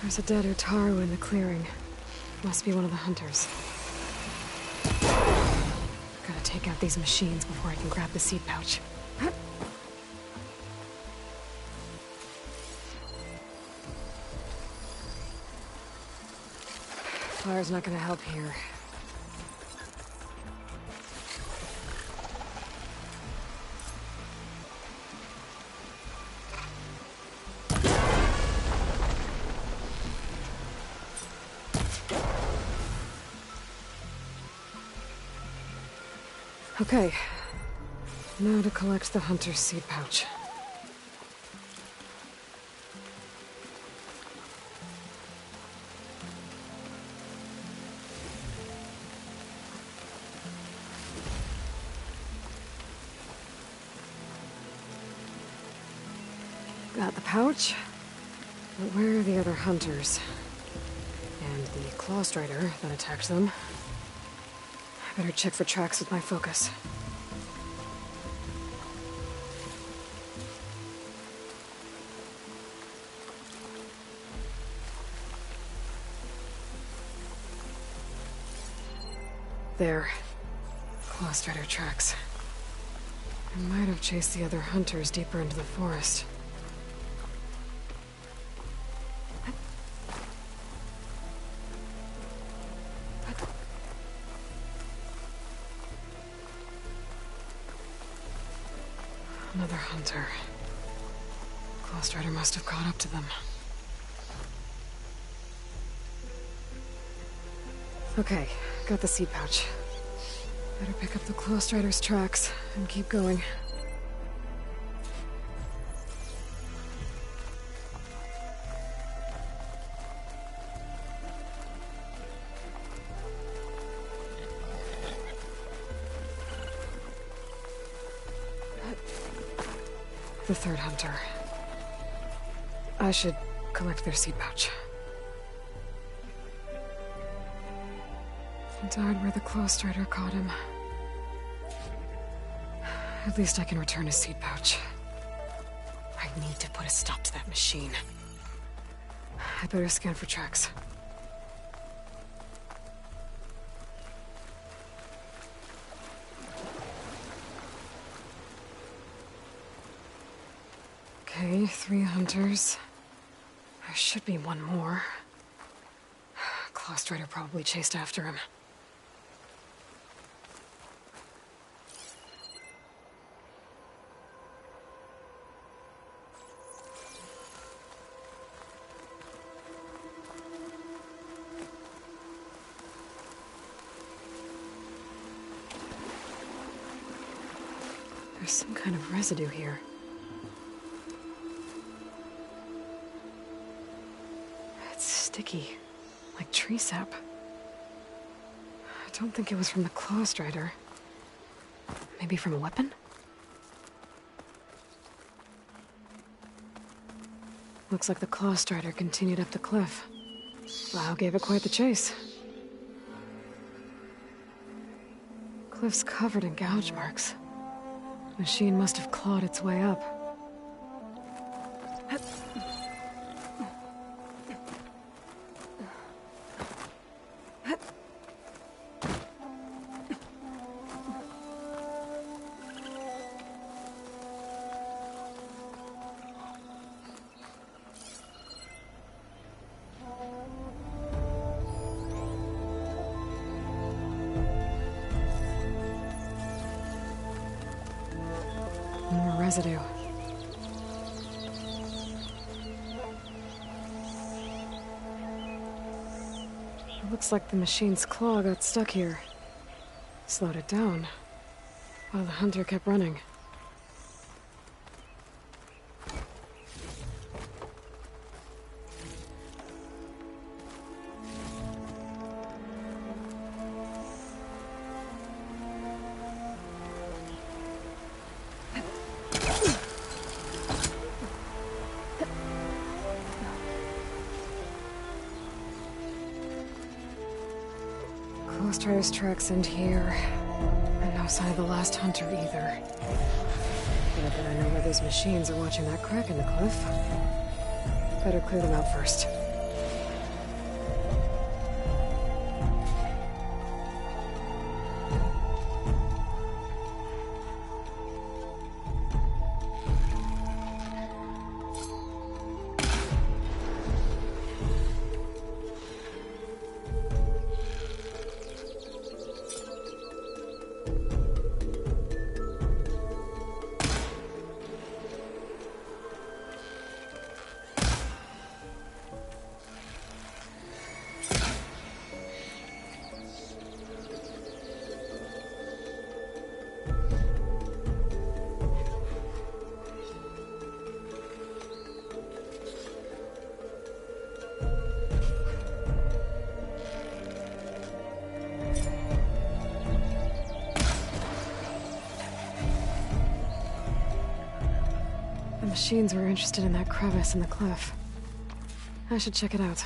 There's a dead Utaru in the clearing. Must be one of the hunters. Gotta take out these machines before I can grab the seed pouch. Fire's not gonna help here. Okay. Now to collect the hunter's seed pouch. Got the pouch. But where are the other hunters? And the claw strider that attacked them? I better check for tracks with my focus. There. Claw strider tracks. I might have chased the other hunters deeper into the forest. Another hunter. Claw strider must have caught up to them. Okay, got the seed pouch. Better pick up the claw strider's tracks and keep going. The third hunter. I should collect their seed pouch. He died where the claw strider caught him. At least I can return his seed pouch. I need to put a stop to that machine. I better scan for tracks. Okay, 3 hunters. There should be one more. Claw strider probably chased after him. There's some kind of residue here. It's sticky, like tree sap. I don't think it was from the claw strider. Maybe from a weapon? Looks like the claw strider continued up the cliff. Wow, gave it quite the chase. Cliff's covered in gouge marks. Machine must have clawed its way up. More residue. It looks like the machine's claw got stuck here. Slowed it down, while the hunter kept running. Strider's tracks end here, and no sign of the last hunter either. Not that I know where those machines are watching that crack in the cliff. Better clear them out first. machines were interested in that crevice in the cliff. I should check it out.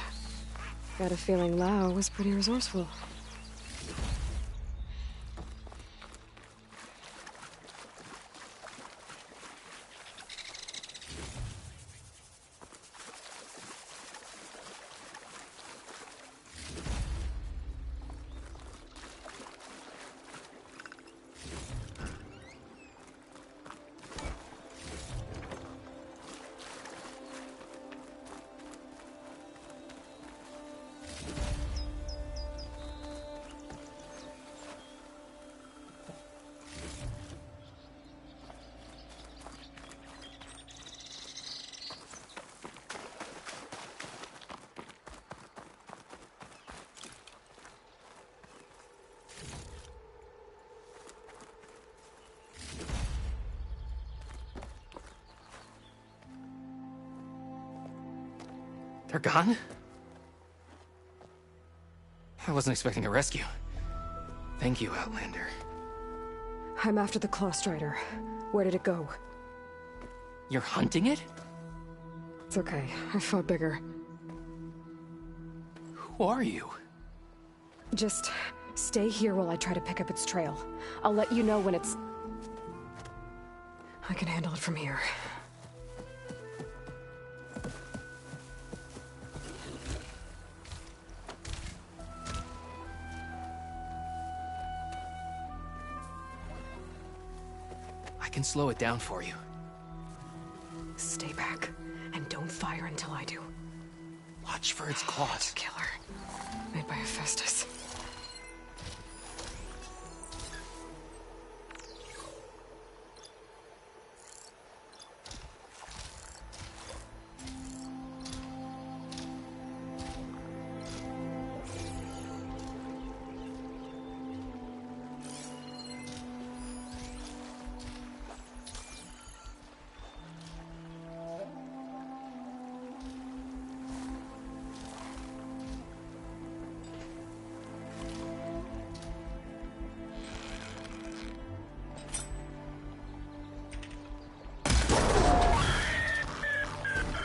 Got a feeling Lao was pretty resourceful. They're gone? I wasn't expecting a rescue. Thank you, Outlander. I'm after the Claw Strider. Where did it go? You're hunting it? It's okay. I fought bigger. Who are you? Just stay here while I try to pick up its trail. I'll let you know when it's... I can handle it from here. I can slow it down for you. Stay back, and don't fire until I do. Watch for its claws. It's a killer. Made by Hephaestus.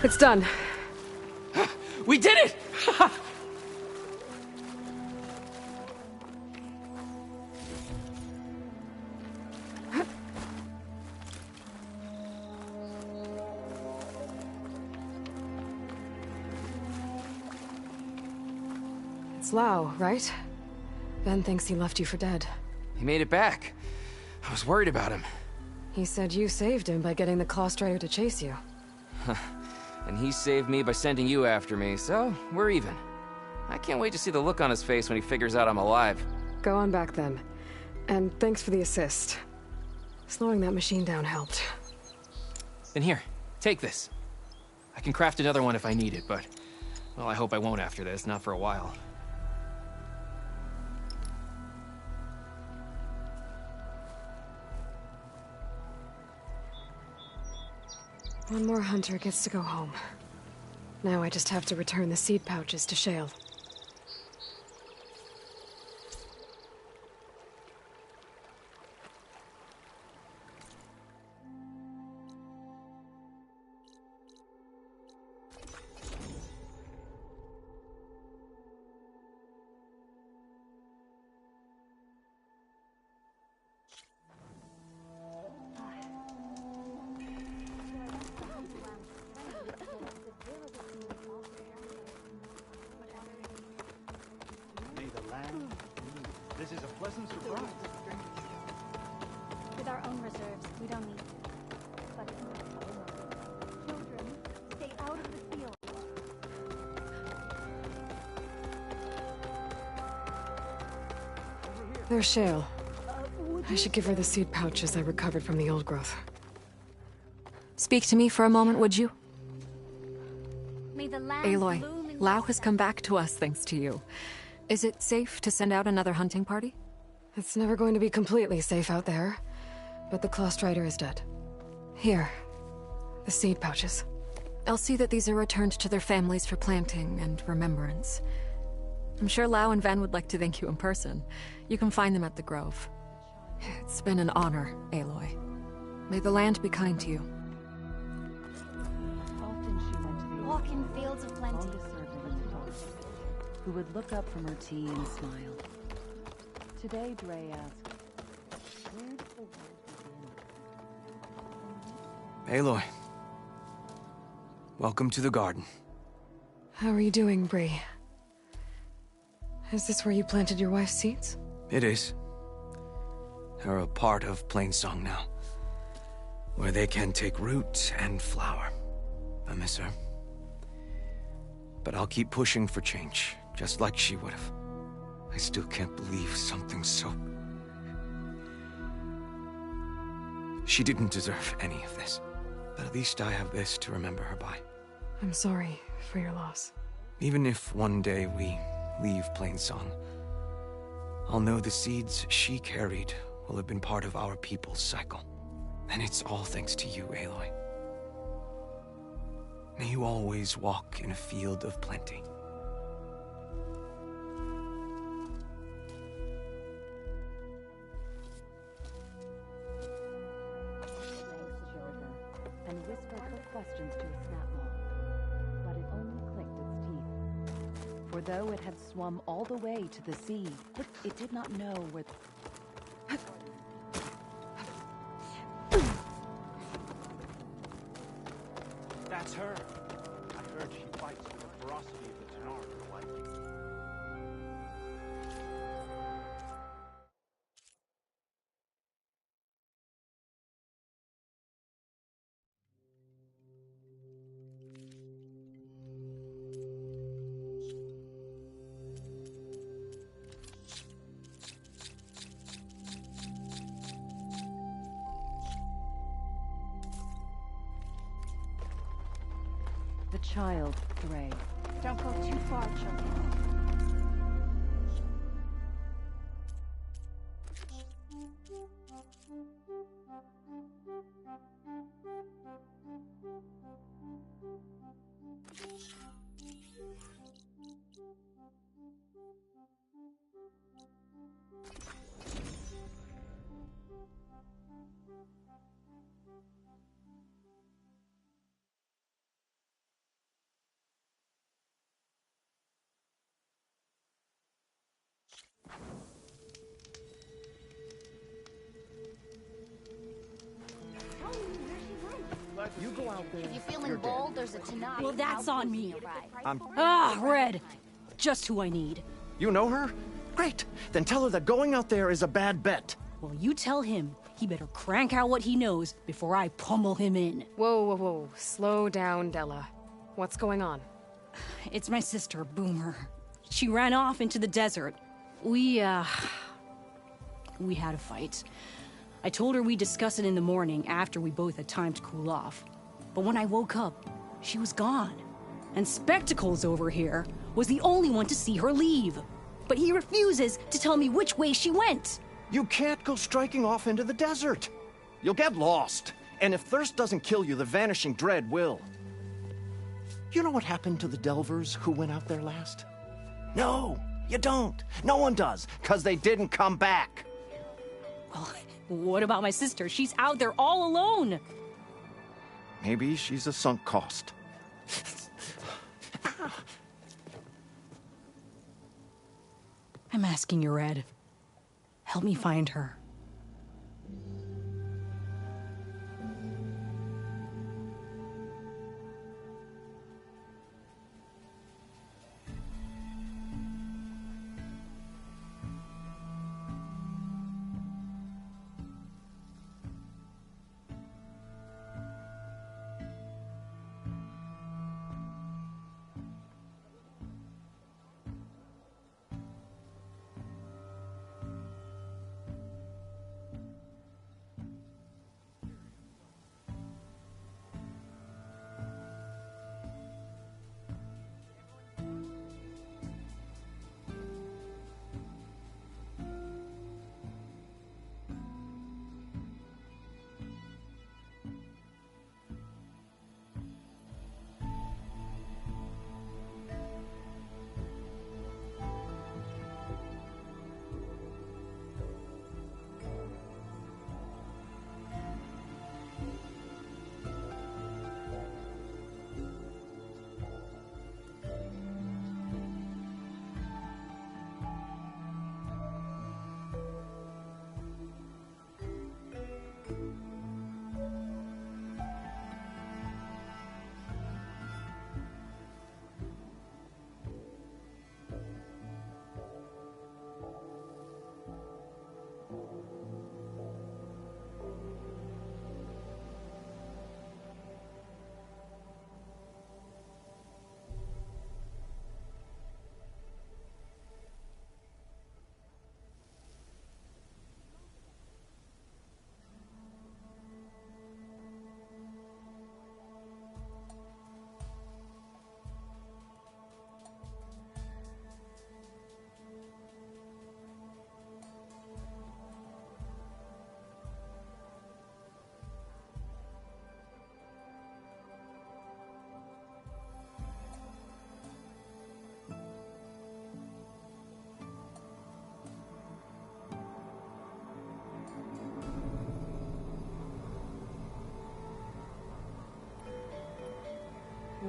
It's done. We did it! It's Lao, right? Ben thinks he left you for dead. He made it back. I was worried about him. He said you saved him by getting the Claw Strider to chase you. And he saved me by sending you after me, so we're even. I can't wait to see the look on his face when he figures out I'm alive. Go on back then. And thanks for the assist. Slowing that machine down helped. Then here, take this. I can craft another one if I need it, but... well, I hope I won't after this, not for a while. One more hunter gets to go home. Now I just have to return the seed pouches to Shale. This is a pleasant surprise. With our own reserves, we don't need it. But children, stay out of the field. There's Shale. I should give her the seed pouches I recovered from the old growth. Speak to me for a moment, would you? May the land Aloy, bloom in Lao has come back to us thanks to you. Is it safe to send out another hunting party? It's never going to be completely safe out there, but the Claw Strider is dead. Here, the seed pouches. I'll see that these are returned to their families for planting and remembrance. I'm sure Lao and Van would like to thank you in person. You can find them at the Grove. It's been an honor, Aloy. May the land be kind to you. nourishing fields of plenty. Longest serving who would look up from her tea and smile. Today, Dre asked, where's the world begin? Aloy. Welcome to the garden. How are you doing, Bree? Is this where you planted your wife's seeds? It is. They're a part of Plainsong now, where they can take root and flower. I miss her. But I'll keep pushing for change, just like she would have. I still can't believe something so... She didn't deserve any of this. But at least I have this to remember her by. I'm sorry for your loss. Even if one day we leave Plainsong, I'll know the seeds she carried will have been part of our people's cycle. And it's all thanks to you, Aloy. May you always walk in a field of plenty. And whispered her questions to a snapmaw, but it only clicked its teeth. For though it had swum all the way to the sea, it did not know where... That's her. I heard she fights with the ferocity of the Tanar for life. The child, Dre. Don't go too far, children. You go out there. If you're feeling bold, there's a Tanakh. Well, that's on me. I'm... Red. Just who I need. You know her? Great. Then tell her that going out there is a bad bet. Well, you tell him he better crank out what he knows before I pummel him in. Whoa. Slow down, Della. What's going on? It's my sister, Boomer. She ran off into the desert. We had a fight. I told her we'd discuss it in the morning after we both had time to cool off. But when I woke up, she was gone. And Spectacles over here was the only one to see her leave. But he refuses to tell me which way she went. You can't go striking off into the desert. You'll get lost. And if thirst doesn't kill you, the vanishing dread will. You know what happened to the Delvers who went out there last? No, you don't. No one does, because they didn't come back. Well, what about my sister? She's out there all alone. Maybe she's a sunk cost. I'm asking you, Red. Help me find her.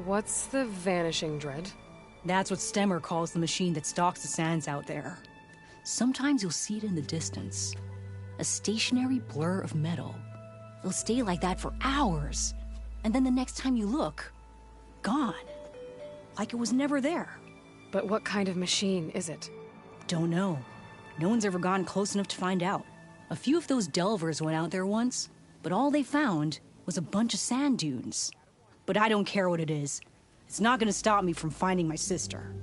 What's the Vanishing Dread? That's what Stemmer calls the machine that stalks the sands out there. Sometimes you'll see it in the distance. A stationary blur of metal. It'll stay like that for hours. And then the next time you look, gone. Like it was never there. But what kind of machine is it? Don't know. No one's ever gotten close enough to find out. A few of those delvers went out there once, but all they found was a bunch of sand dunes. But I don't care what it is. It's not gonna stop me from finding my sister.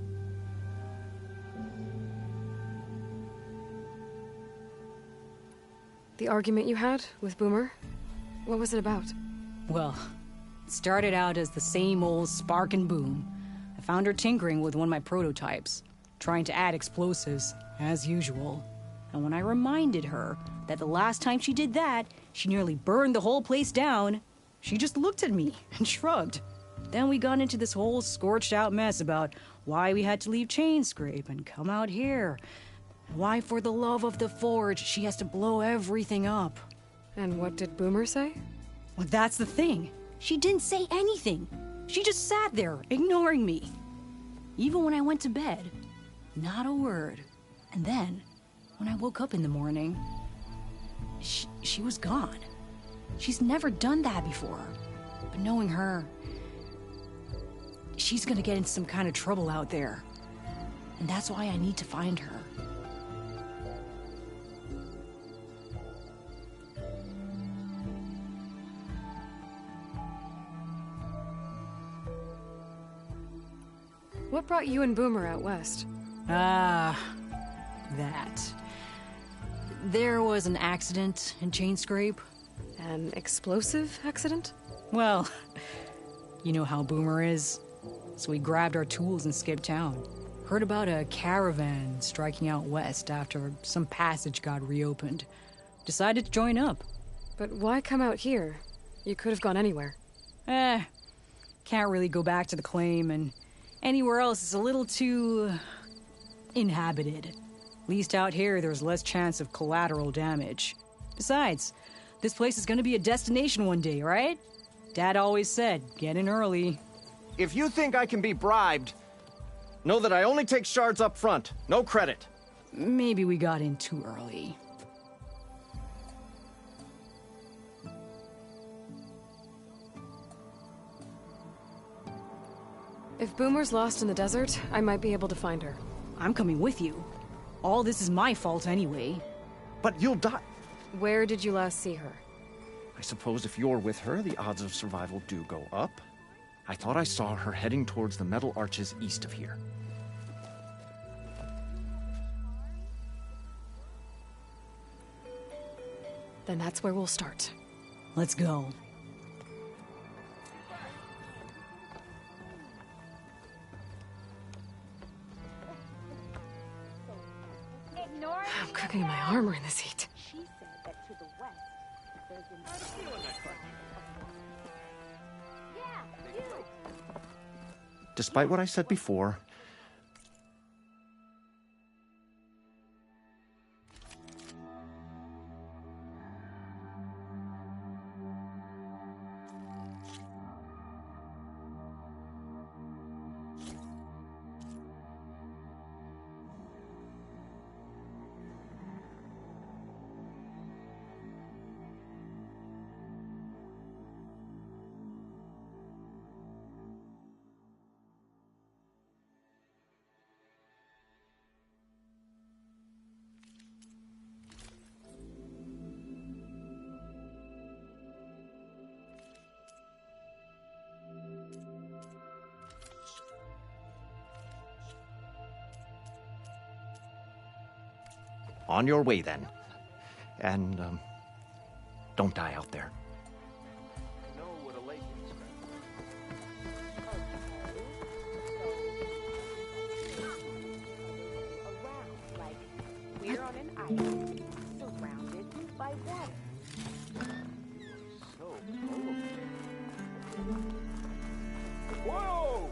The argument you had with Boomer? What was it about? Well, it started out as the same old spark and boom. I found her tinkering with one of my prototypes, trying to add explosives, as usual. And when I reminded her that the last time she did that, she nearly burned the whole place down, she just looked at me and shrugged. Then we got into this whole scorched out mess about why we had to leave Chainscrape and come out here. And why, for the love of the Forge, she has to blow everything up. And what did Boomer say? Well, that's the thing. She didn't say anything. She just sat there, ignoring me. Even when I went to bed, not a word. And then, when I woke up in the morning, she was gone. She's never done that before. But knowing her, she's gonna get in some kind of trouble out there. And that's why I need to find her. What brought you and Boomer out west? That. There was an accident in Chainscrape. An explosive accident? Well, you know how Boomer is. So we grabbed our tools and skipped town. Heard about a caravan striking out west after some passage got reopened. Decided to join up. But why come out here? You could have gone anywhere. Can't really go back to the claim, and anywhere else is a little too inhabited. At least out here, there's less chance of collateral damage. Besides, this place is gonna be a destination one day, right? Dad always said, get in early. If you think I can be bribed, know that I only take shards up front, no credit. Maybe we got in too early. If Boomer's lost in the desert, I might be able to find her. I'm coming with you. All this is my fault anyway. But you'll die. Where did you last see her? I suppose if you're with her, the odds of survival do go up. I thought I saw her heading towards the metal arches east of here. Then that's where we'll start. Let's go. I'm cooking my armor in this heat. She said that to the west, there's Despite what I said before, on your way then. And, don't die out there. We're on an island surrounded by water. Whoa!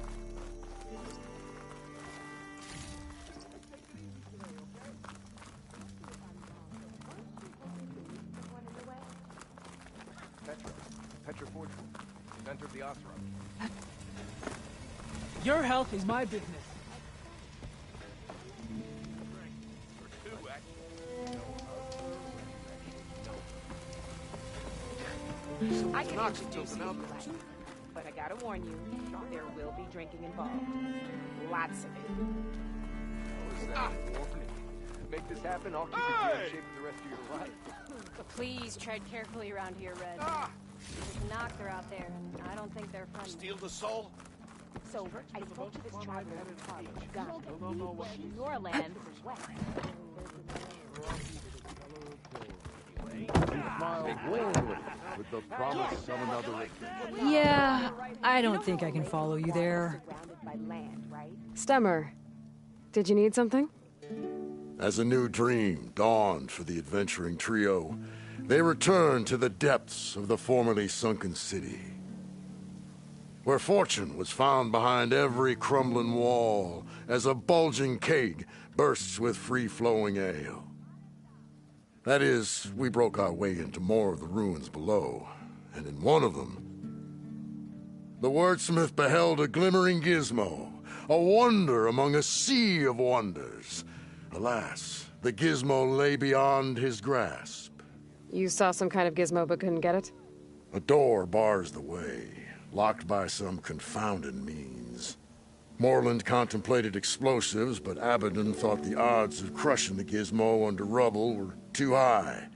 Petra Fortune. You've entered the Oseram. Your health is my business. I can introduce you if you like, but I gotta warn you, there will be drinking involved. Lots of it. Make this happen, I'll keep you in shape for the rest of your life. Please tread carefully around here, Red. There's a Nox out there, and I don't think they're friendly. Steal the soul? So, I spoke to this traveler who got Your land is west. Smile warmly with the promise of another adventure. Yeah, I don't think I can follow you there. Stemmer, did you need something? As a new dream dawned for the adventuring trio, they returned to the depths of the formerly sunken city, where fortune was found behind every crumbling wall as a bulging keg bursts with free-flowing ale. That is, we broke our way into more of the ruins below, and in one of them, the wordsmith beheld a glimmering gizmo, a wonder among a sea of wonders. Alas, the gizmo lay beyond his grasp. You saw some kind of gizmo but couldn't get it? A door bars the way, locked by some confounded means. Moreland contemplated explosives, but Abaddon thought the odds of crushing the gizmo under rubble were too high.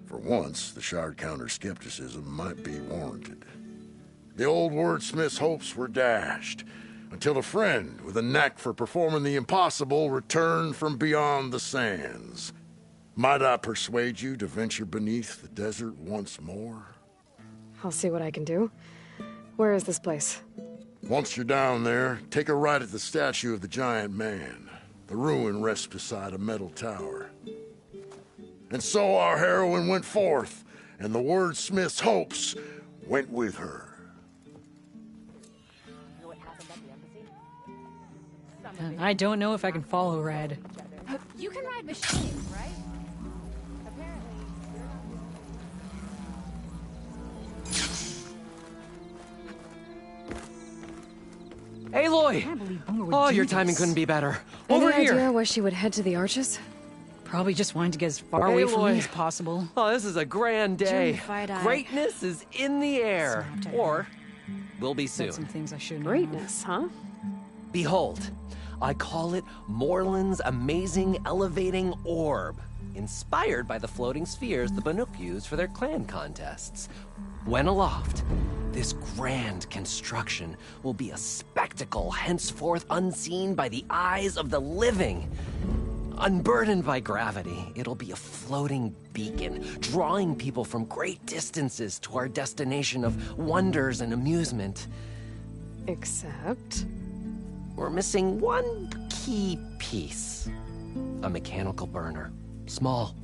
For once, the shard counter's skepticism might be warranted. The old wordsmith's hopes were dashed, until a friend with a knack for performing the impossible returned from beyond the sands. Might I persuade you to venture beneath the desert once more? I'll see what I can do. Where is this place? Once you're down there, take a right at the statue of the giant man. The ruin rests beside a metal tower. And so our heroine went forth, and the wordsmith's hopes went with her. I don't know if I can follow Red. You can ride machines, right? Aloy! Oh, your timing couldn't be better. Over Any here! idea why she would head to the arches? Probably just wanting to get as far away from Aloy. me as possible. Oh, this is a grand day. Fight-Eye. Greatness is in the air. Or will be soon. Said some things I shouldn't. Greatness, huh? Behold, I call it Moreland's amazing elevating orb, inspired by the floating spheres the Banuk used for their clan contests. When aloft, this grand construction will be a spectacle henceforth unseen by the eyes of the living. Unburdened by gravity, it'll be a floating beacon, drawing people from great distances to our destination of wonders and amusement. Except? We're missing one key piece. A mechanical burner. Small,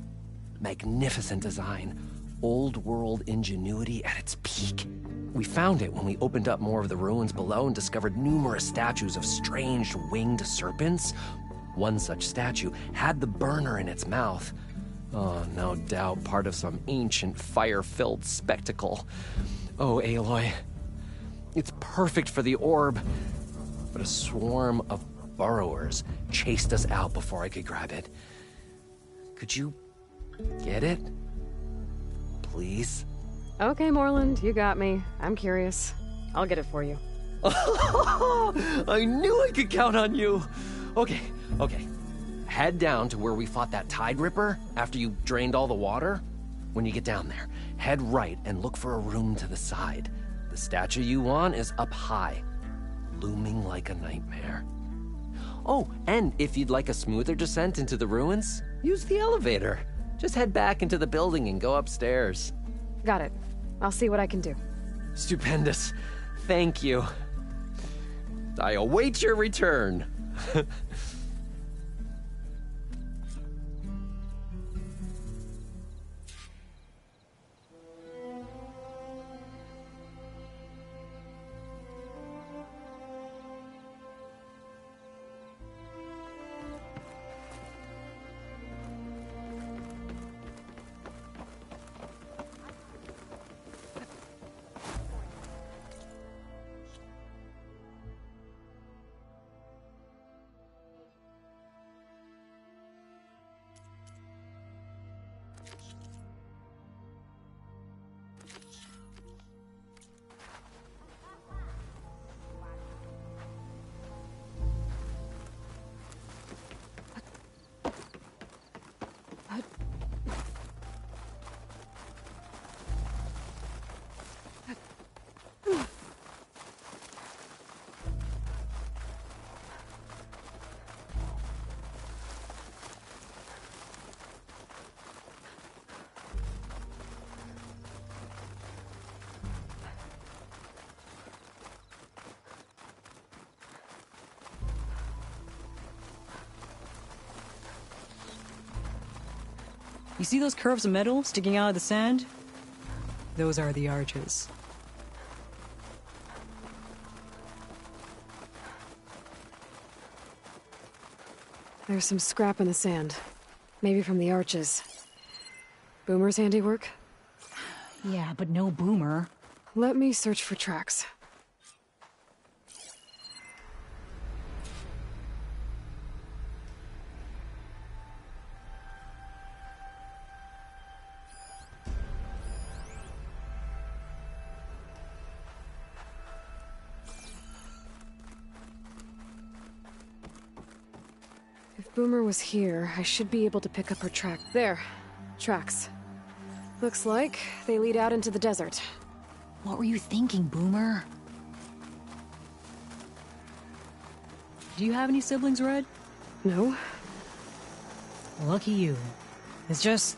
magnificent design. Old world ingenuity at its peak. We found it when we opened up more of the ruins below and discovered numerous statues of strange winged serpents. One such statue had the burner in its mouth. Oh, no doubt part of some ancient fire-filled spectacle. Oh, Aloy. It's perfect for the orb. But a swarm of burrowers chased us out before I could grab it. Could you get it? Please? Okay, Moreland, you got me. I'm curious. I'll get it for you. I knew I could count on you. Okay. Head down to where we fought that Tide Ripper after you drained all the water. When you get down there, head right and look for a room to the side. The statue you want is up high, looming like a nightmare. Oh, and if you'd like a smoother descent into the ruins, use the elevator. Just head back into the building and go upstairs. Got it. I'll see what I can do. Stupendous. Thank you. I await your return. You see those curves of metal sticking out of the sand? Those are the arches. There's some scrap in the sand. Maybe from the arches. Boomer's handiwork? Yeah, but no Boomer. Let me search for tracks. If Boomer was here, I should be able to pick up her track. There. Tracks. Looks like they lead out into the desert. What were you thinking, Boomer? Do you have any siblings, Red? No. Lucky you. It's just...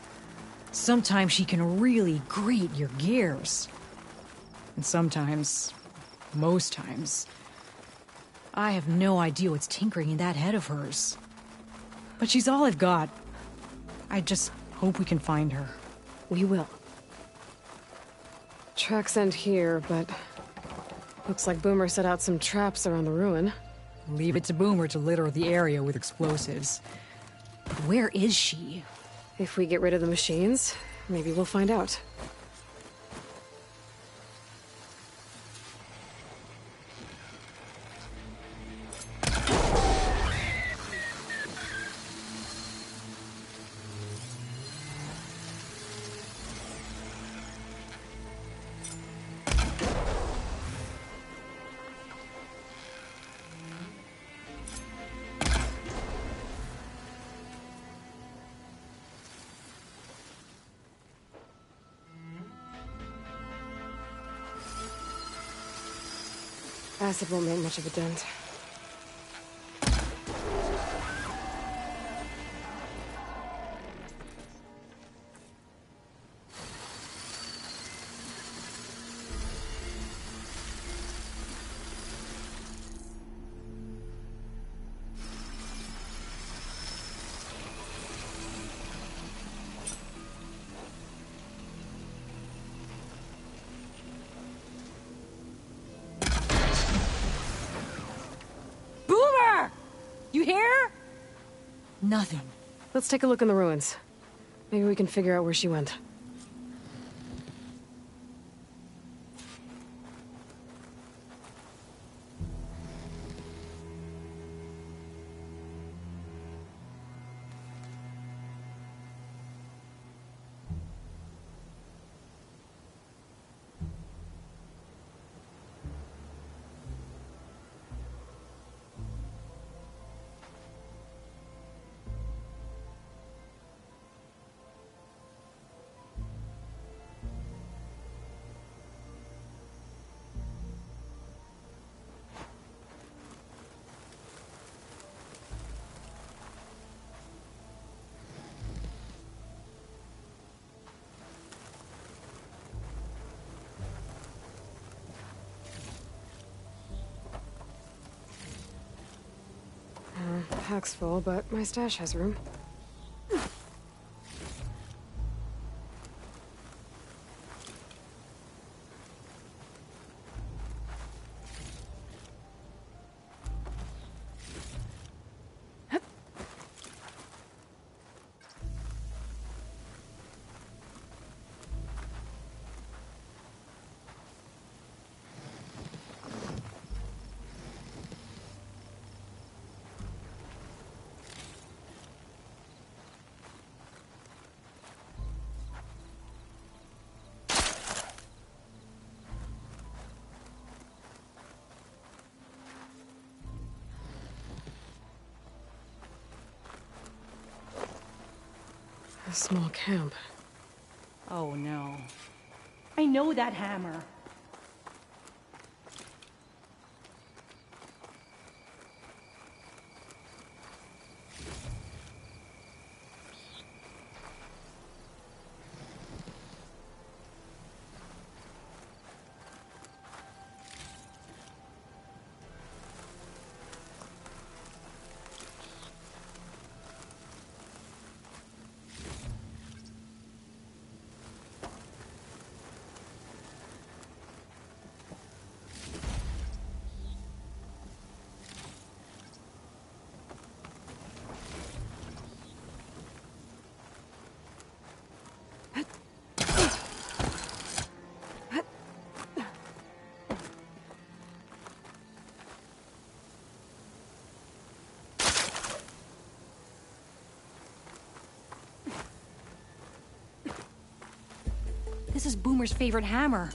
sometimes she can really grate your gears. And sometimes... most times... I have no idea what's tinkering in that head of hers. But she's all I've got. I just hope we can find her. We will. Tracks end here, but... looks like Boomer set out some traps around the ruin. Leave it to Boomer to litter the area with explosives. Where is she? If we get rid of the machines, maybe we'll find out. Acid won't make much of a dent. You hear? Nothing. Let's take a look in the ruins. Maybe we can figure out where she went. Pack's full, but my stash has room. A small camp. Oh no. I know that hammer. This is Boomer's favorite hammer.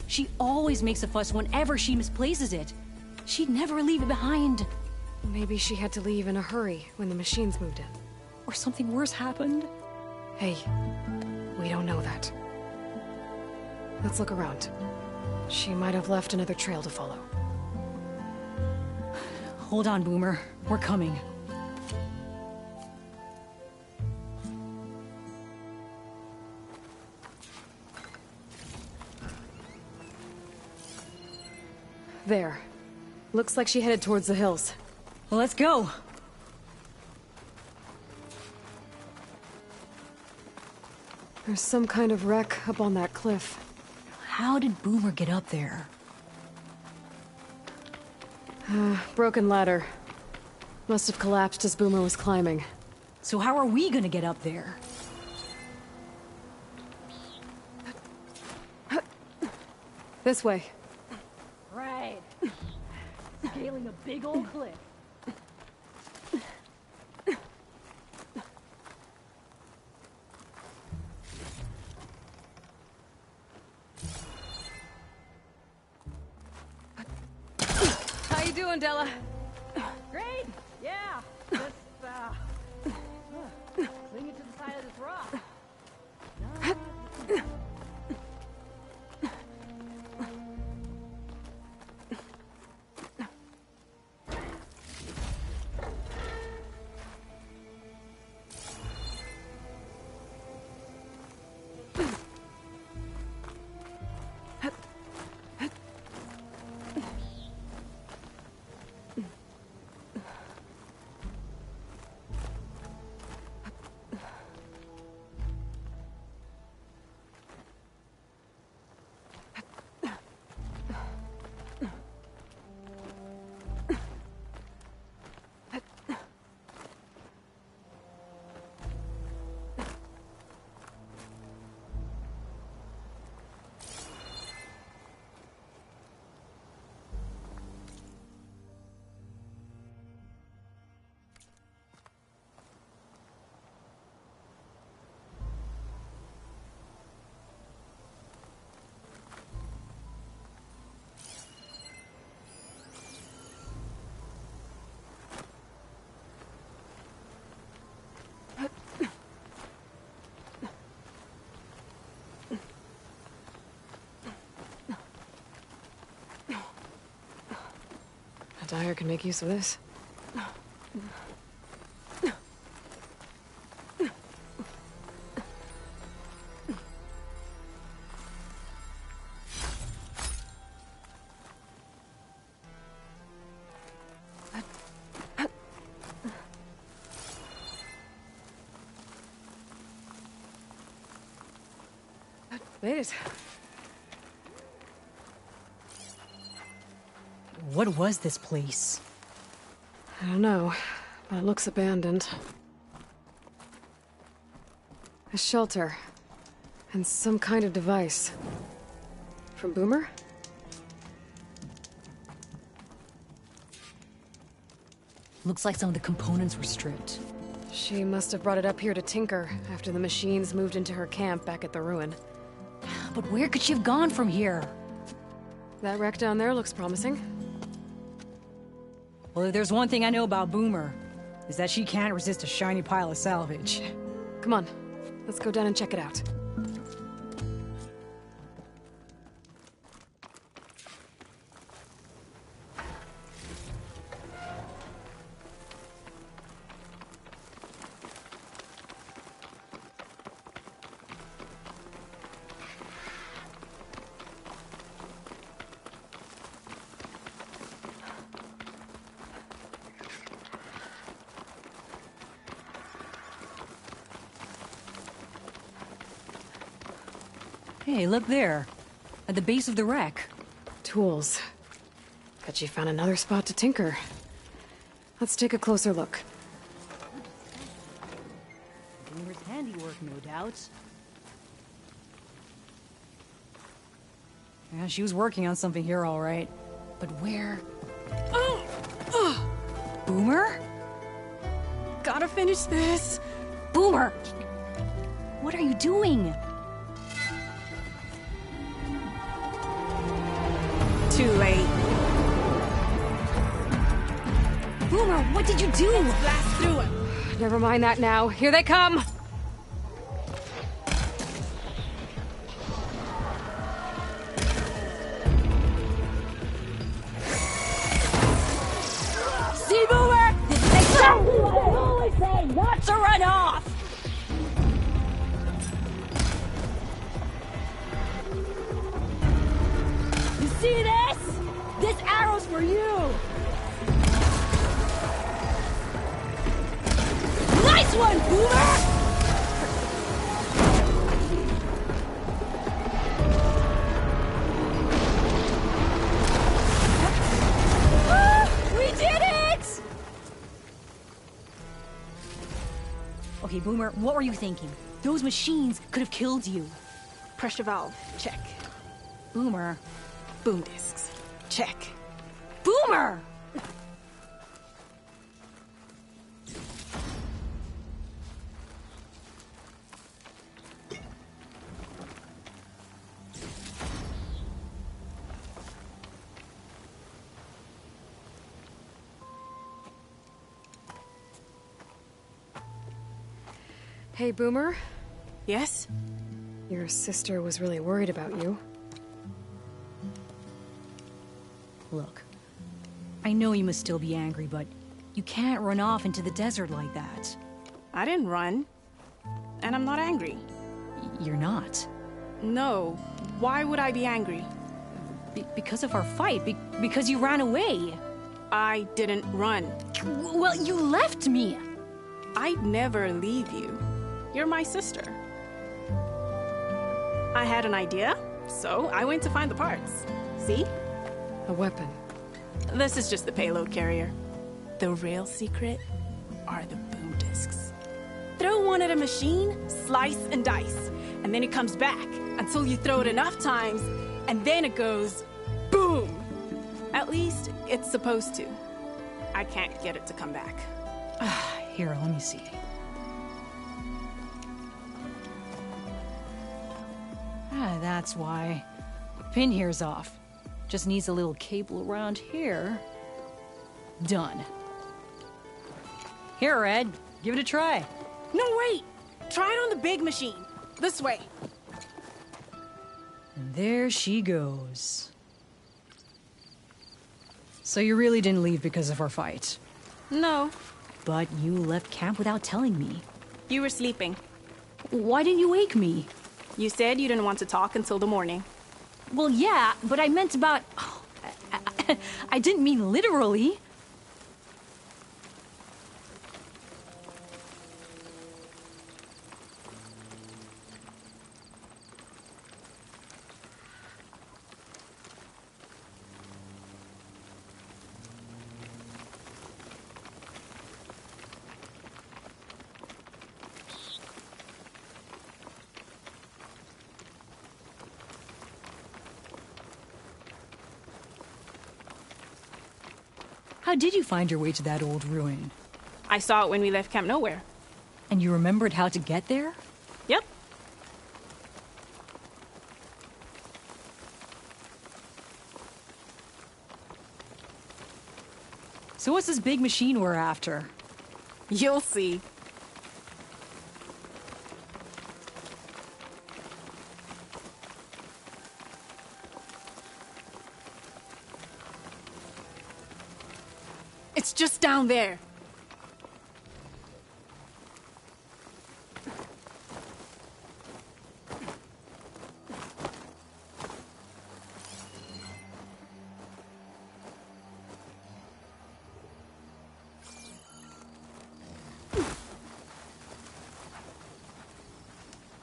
She always makes a fuss whenever she misplaces it. She'd never leave it behind. Maybe she had to leave in a hurry when the machines moved in. Or something worse happened. Hey, we don't know that. Let's look around. She might have left another trail to follow. Hold on, Boomer. We're coming. There. Looks like she headed towards the hills. Well, let's go. There's some kind of wreck up on that cliff. How did Boomer get up there? Broken ladder. Must have collapsed as Boomer was climbing. So how are we gonna get up there? This way. Right. Scaling a big old cliff. How you doing, Della? Great! Yeah! Just, swing it to the side of this rock. Dyer can make use of this. Made it. What was this place? I don't know, but it looks abandoned. A shelter. And some kind of device. From Boomer? Looks like some of the components were stripped. She must have brought it up here to tinker after the machines moved into her camp back at the ruin. But where could she have gone from here? That wreck down there looks promising. Well, if there's one thing I know about Boomer, is that she can't resist a shiny pile of salvage. Come on, let's go down and check it out. Hey, look there. At the base of the wreck. Tools. Bet she found another spot to tinker. Let's take a closer look. Boomer's handiwork, no doubt. Yeah, she was working on something here, all right. But where? Boomer? Gotta finish this! Boomer! What are you doing? What did you do? Blast through him. Never mind that now. Here they come! See, Boomer? Exactly what I always say, not to run off! You see this? This arrow's for you! Nice one, Boomer! We did it! Okay, Boomer, what were you thinking? Those machines could have killed you. Pressure valve, check. Boomer. Boom discs, check. Boomer! Hey, Boomer? Yes? Your sister was really worried about you. Look, I know you must still be angry, but you can't run off into the desert like that. I didn't run. And I'm not angry. You're not? No. Why would I be angry? Because of our fight. Because you ran away. I didn't run. Well, you left me. I'd never leave you. You're my sister. I had an idea, so I went to find the parts. See? A weapon. This is just the payload carrier. The real secret are the boom discs. Throw one at a machine, slice and dice, and then it comes back until you throw it enough times, and then it goes boom. At least it's supposed to. I can't get it to come back. Here, let me see. That's why. Pin here's off. Just needs a little cable around here. Done. Here, Red. Give it a try. No, wait! Try it on the big machine. This way. And there she goes. So you really didn't leave because of our fight? No. But you left camp without telling me. You were sleeping. Why didn't you wake me? You said you didn't want to talk until the morning. Well, yeah, but I meant about... Oh, I didn't mean literally. How did you find your way to that old ruin? I saw it when we left Camp Nowhere. And you remembered how to get there? Yep. So what's this big machine we're after? You'll see. It's just down there.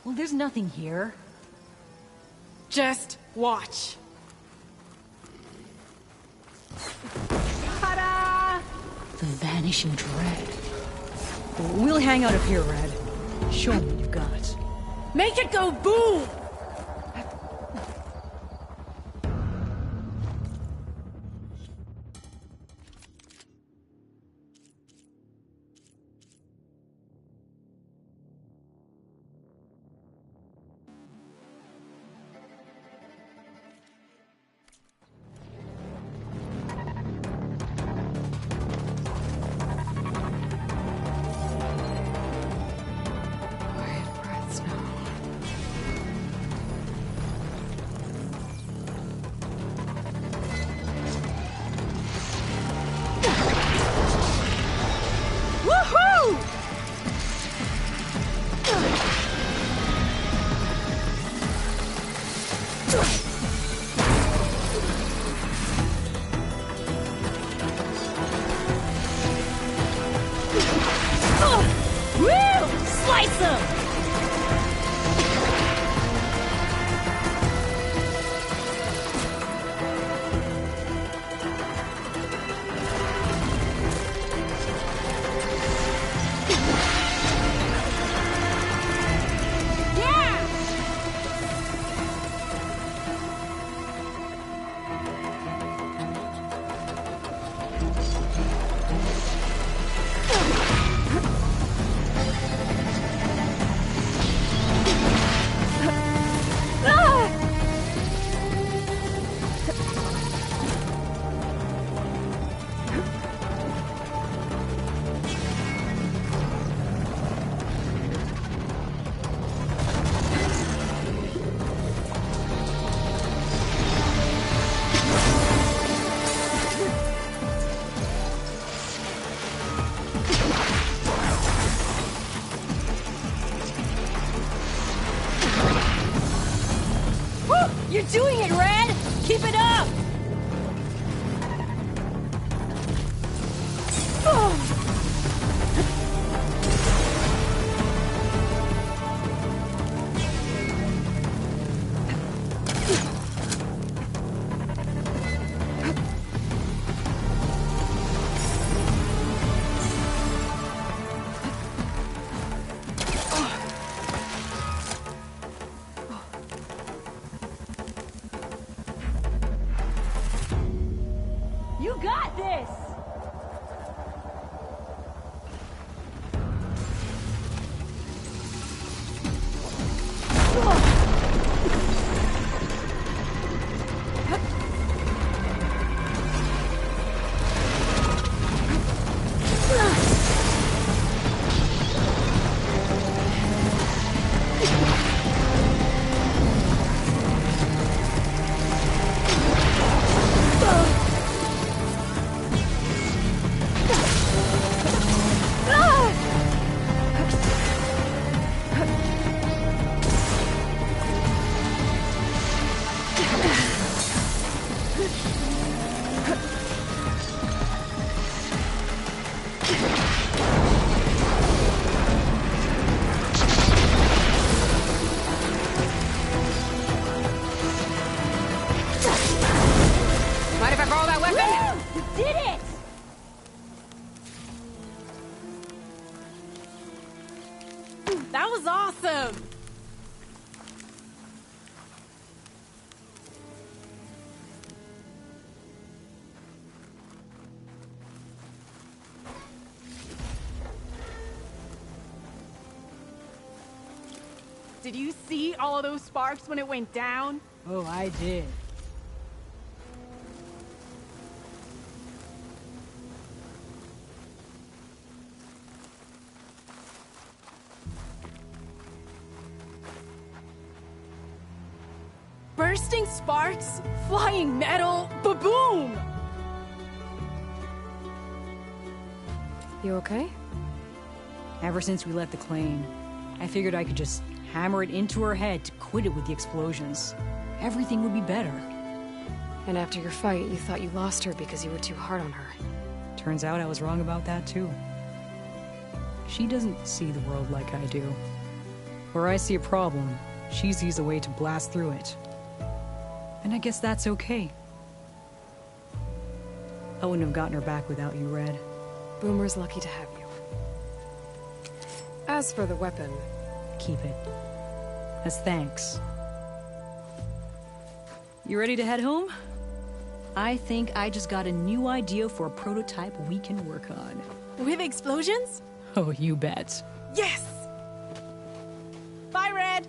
Well, there's nothing here. Just watch. The Vanishing Dread. We'll hang out up here, Red. Show me what you've got. Make it go boom! Woo! Slice him! You're doing it, Red! Keep it up! You got this! Mind if I borrow that weapon? You did it! That was awesome! Did you see all of those sparks when it went down? Oh, I did. Bursting sparks, flying metal, ba-boom! You okay? Ever since we left the claim, I figured I could just hammer it into her head to quit it with the explosions. Everything would be better. And after your fight, you thought you lost her because you were too hard on her. Turns out I was wrong about that too. She doesn't see the world like I do. Where I see a problem, she sees a way to blast through it. And I guess that's okay. I wouldn't have gotten her back without you, Red. Boomer's lucky to have you. As for the weapon... Keep it. As thanks. You ready to head home? I think I just got a new idea for a prototype we can work on. With explosions? Oh, you bet. Yes! Bye, Red!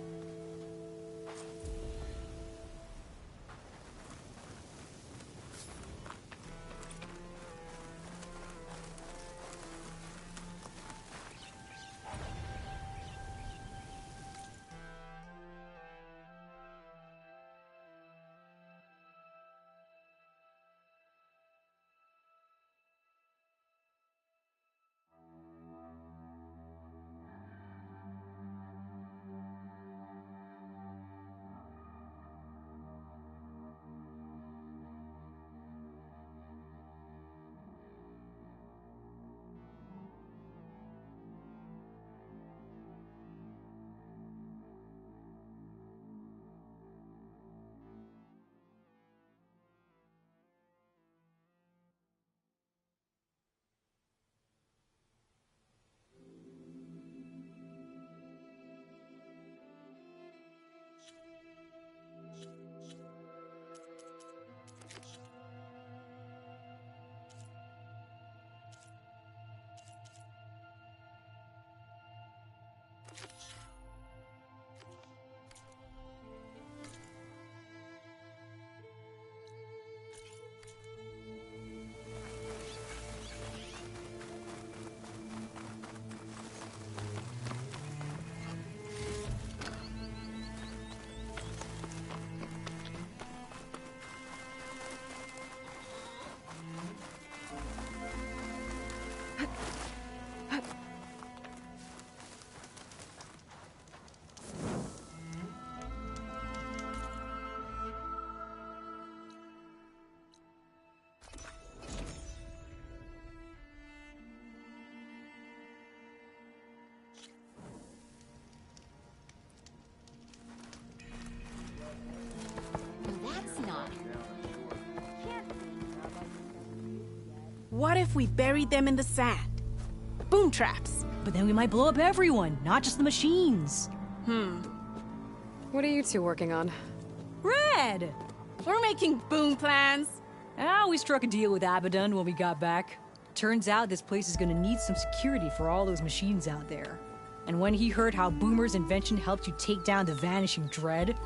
That's not. What if we buried them in the sand? Boom traps. But then we might blow up everyone, not just the machines. What are you two working on? Red! We're making boom plans. We struck a deal with Abaddon when we got back. Turns out this place is gonna need some security for all those machines out there. And when he heard how Boomer's invention helped you take down the Vanishing Dread,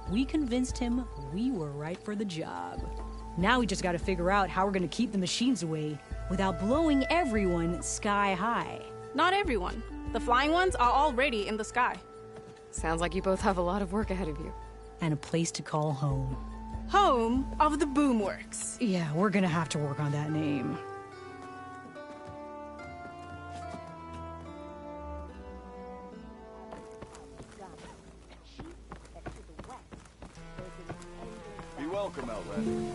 we convinced him we were right for the job. Now we just gotta figure out how we're gonna keep the machines away without blowing everyone sky high. Not everyone. The flying ones are already in the sky. Sounds like you both have a lot of work ahead of you. And a place to call home. Home of the Boomworks. Yeah, we're gonna have to work on that name. Be welcome, Outlander.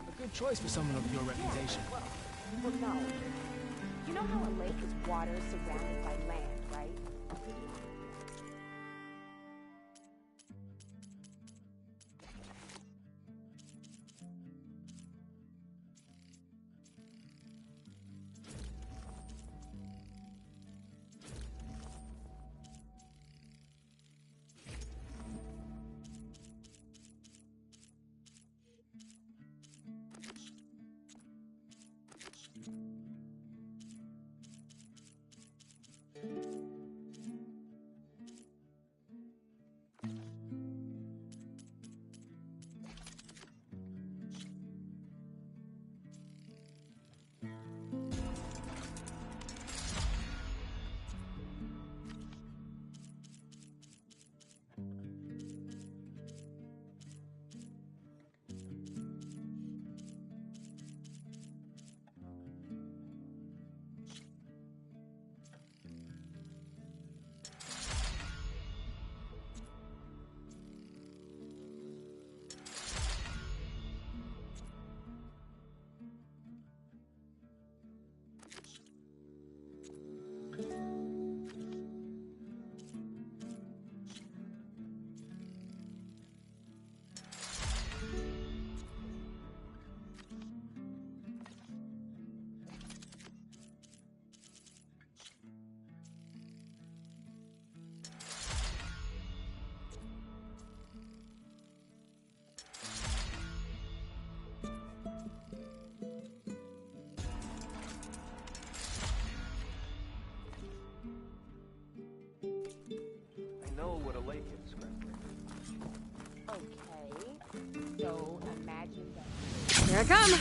A good choice for someone of your reputation. Well, no. You know how a lake is water surrounded by land, right? Know what a lake is, right? Okay. So imagine that. Here I come.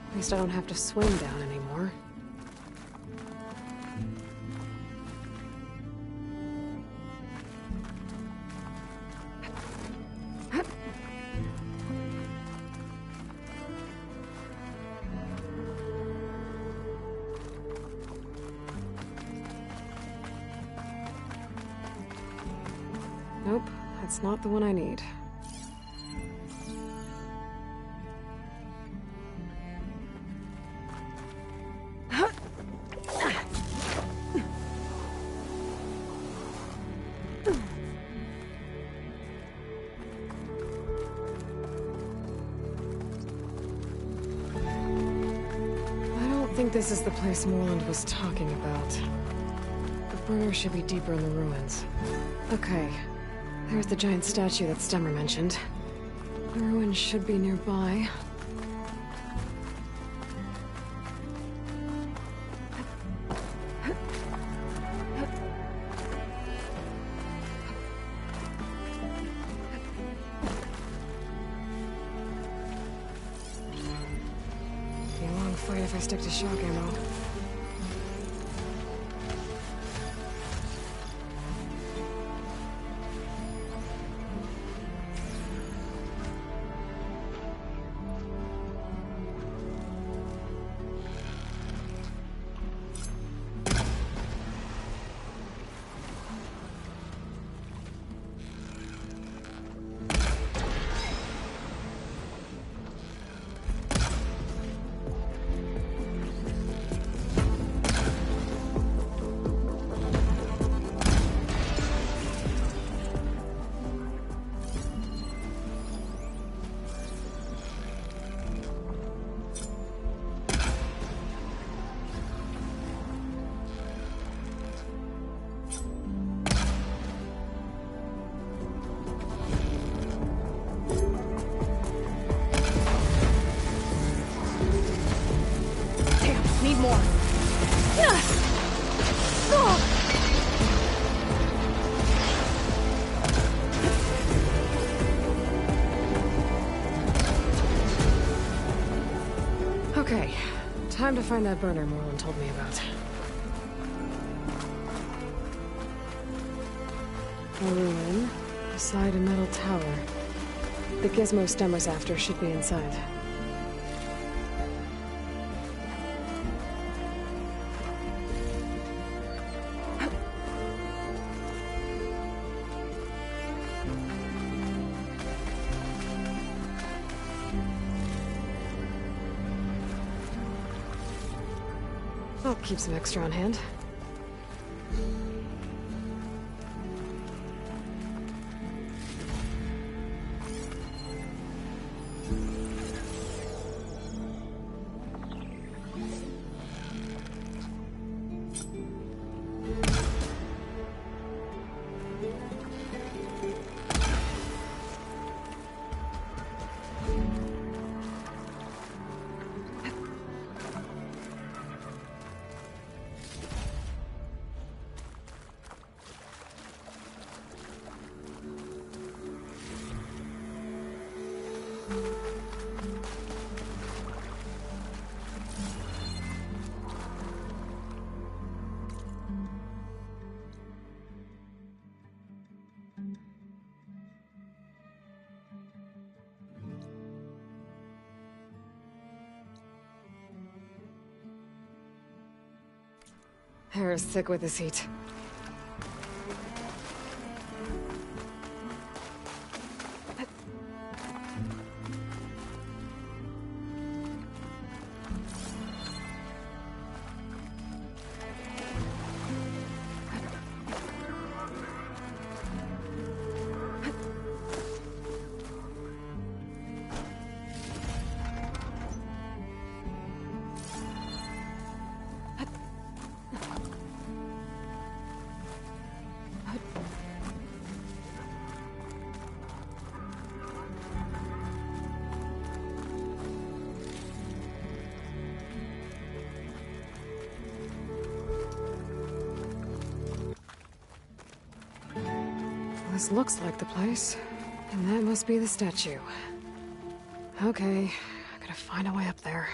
At least I don't have to swing down anymore. Nope, that's not the one I need. I think this is the place Moreland was talking about. The burner should be deeper in the ruins. Okay, there's the giant statue that Stemmer mentioned. The ruins should be nearby. Fight if I stick to shock ammo. Okay, time to find that burner Moreland told me about. A ruin, beside a metal tower. The gizmo Stemmer's after should be inside. I'll keep some extra on hand. Hair is thick with this heat. This looks like the place. And that must be the statue. Okay, I gotta find a way up there.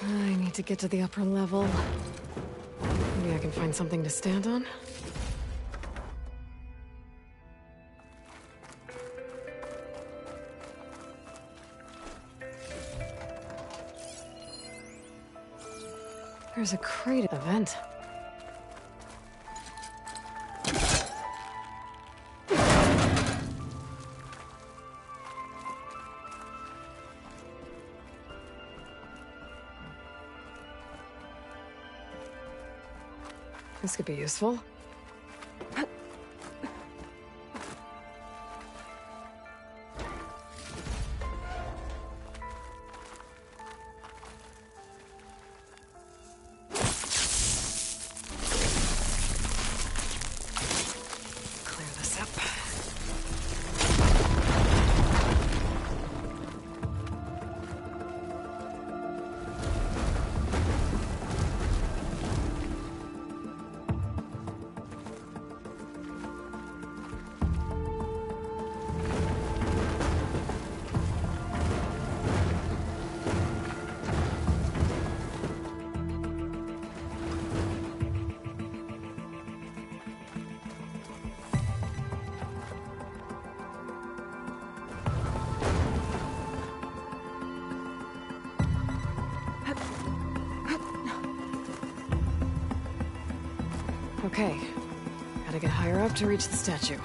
I need to get to the upper level. Maybe I can find something to stand on? There's a crate event. This could be useful. Clear this up. Okay. Gotta get higher up to reach the statue.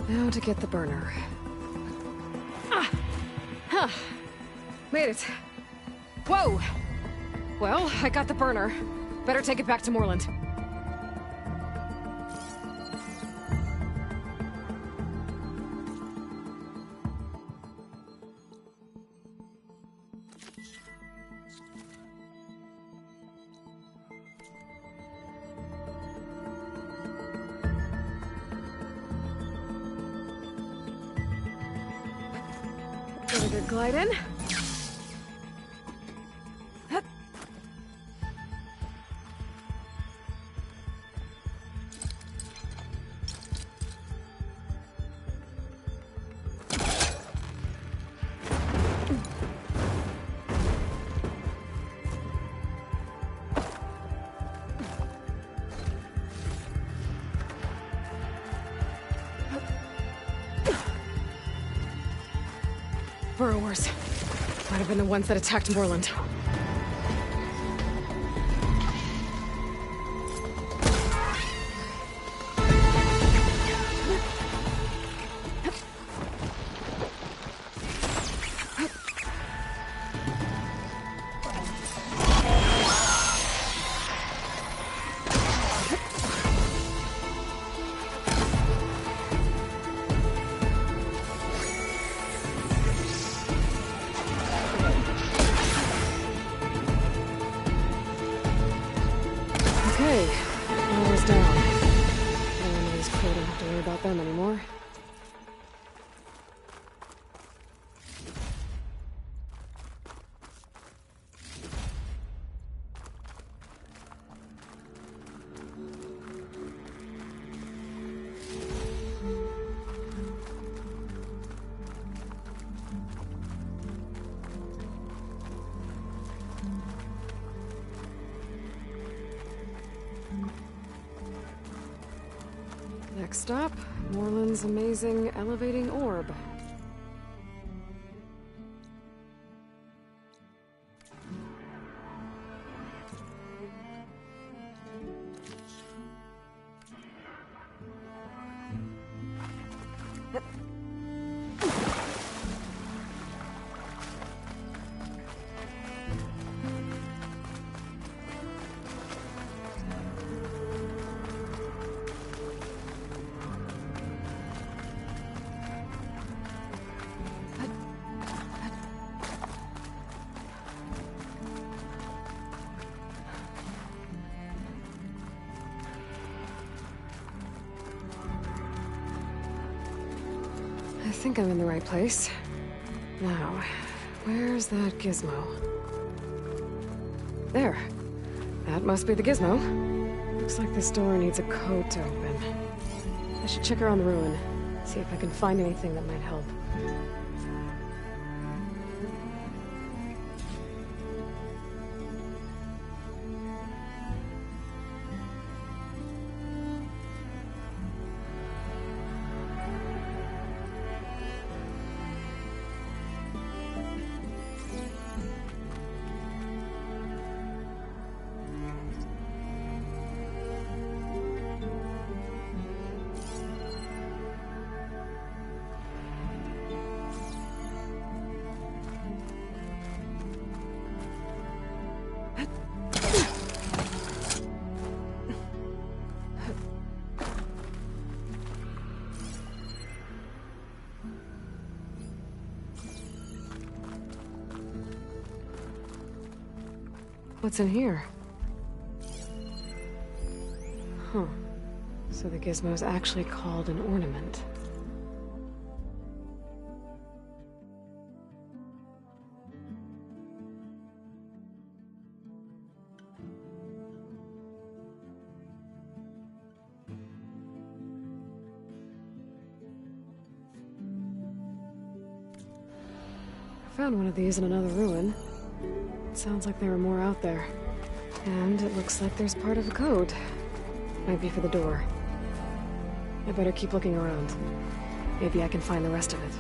Now to get the burner. Huh. Made it. Whoa! Well, I got the burner. Better take it back to Moreland. Get a good glide in. Burrowers. Might have been the ones that attacked Moreland. Okay, almost down. No one knows Crow don't have to worry about them anymore. Next stop, Moreland's amazing elevating orb. I think I'm in the right place. Now, where's that gizmo? There. That must be the gizmo. Looks like this door needs a code to open. I should check around the ruin, see if I can find anything that might help. What's in here? Huh. So the gizmo's actually called an ornament. I found one of these in another ruin. It sounds like there are more out there. And it looks like there's part of a code. Might be for the door. I better keep looking around. Maybe I can find the rest of it.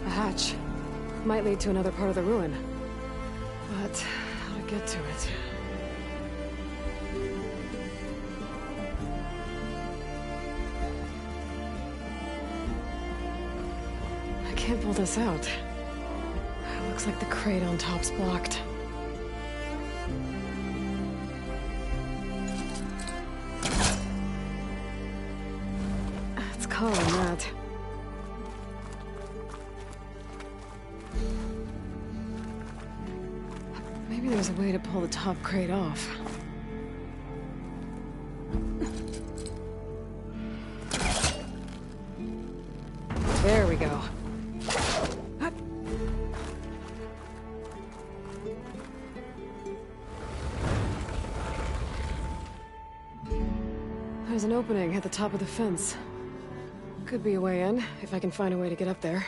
A hatch. Might lead to another part of the ruin. But how to get to it? I can't pull this out. It looks like the crate on top's blocked. It's calling that. Maybe there's a way to pull the top crate off. There we go. There's an opening at the top of the fence. Could be a way in, if I can find a way to get up there.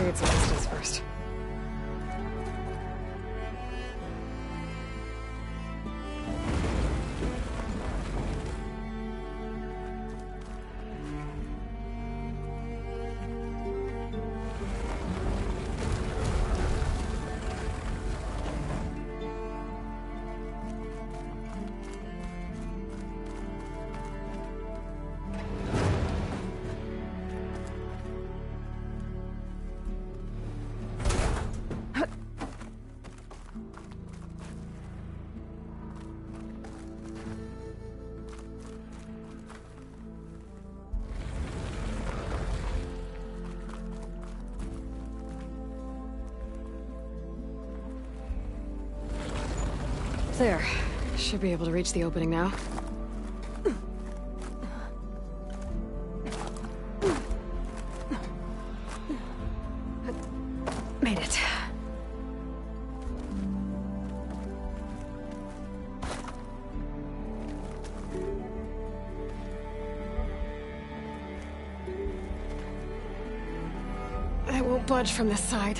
Need some distance first. There. Should be able to reach the opening now. Made it. I won't budge from this side.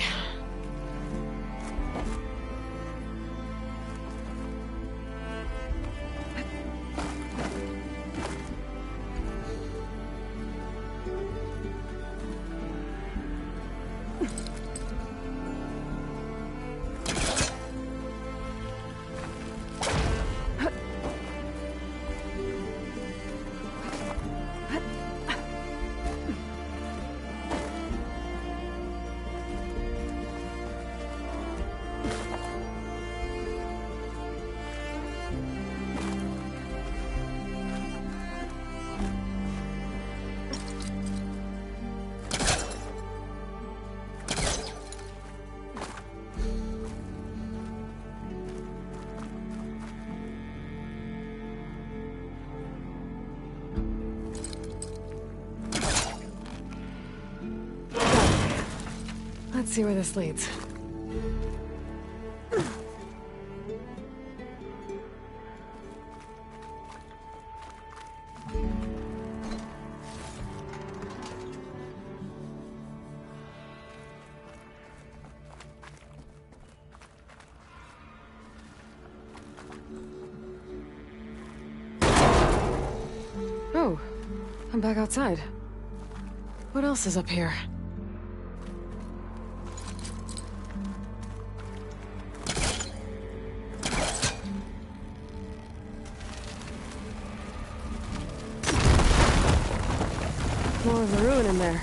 Let's see where this leads. I'm back outside. What else is up here? More of the ruin in there.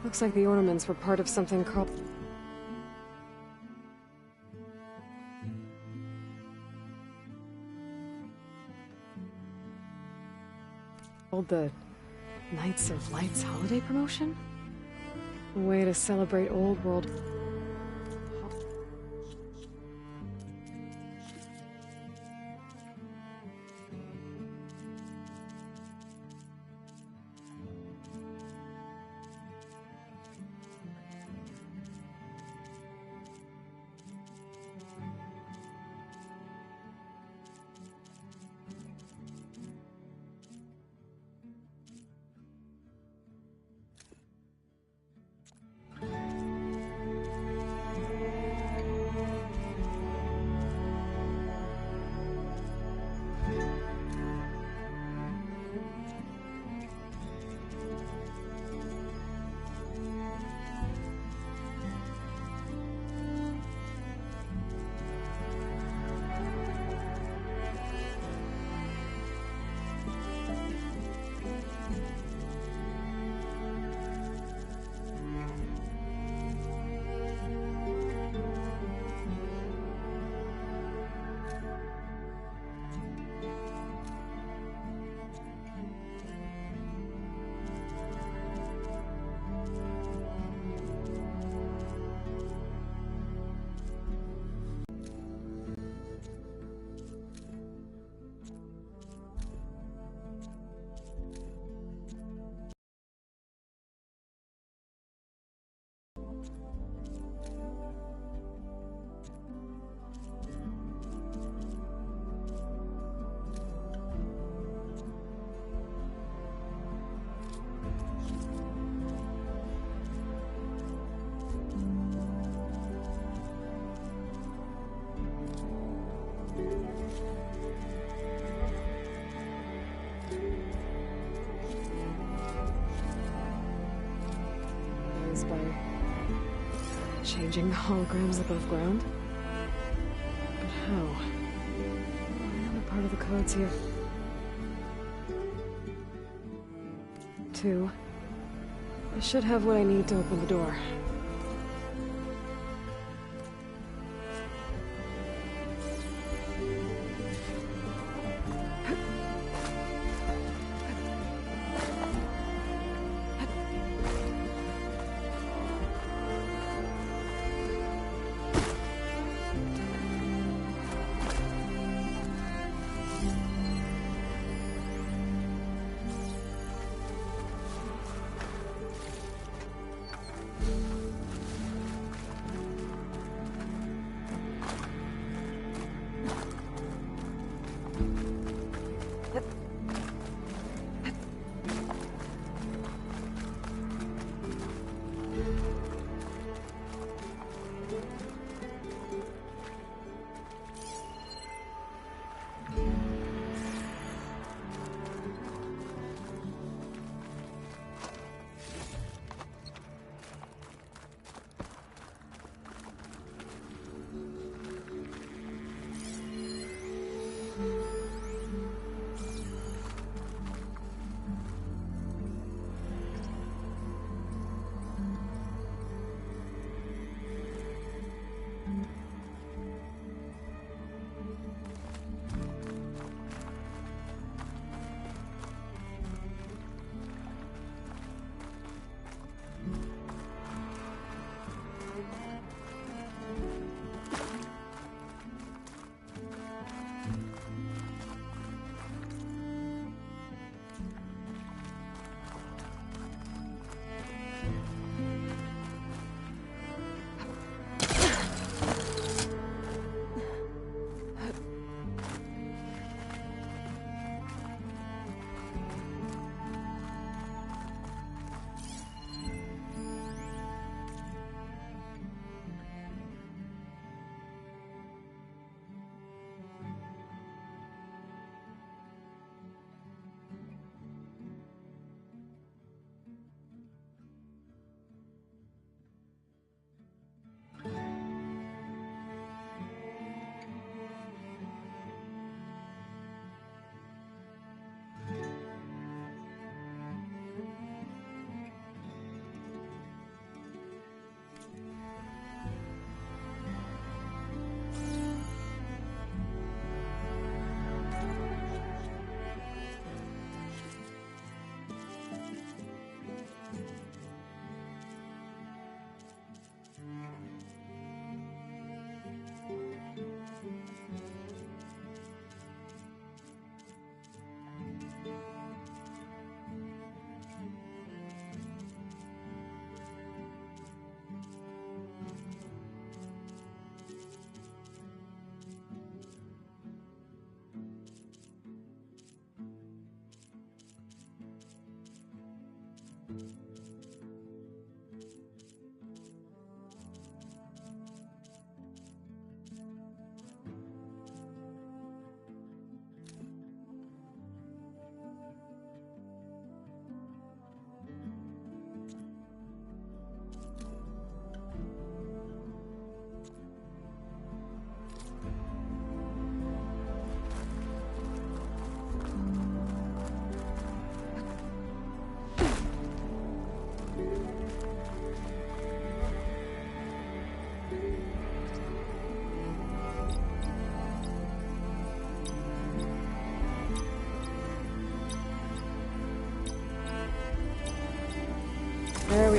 Looks like the ornaments were part of something called the Knights of Light's holiday promotion? A way to celebrate old world. By changing the holograms above ground? But how? What other part of the code's here? 2. I should have what I need to open the door.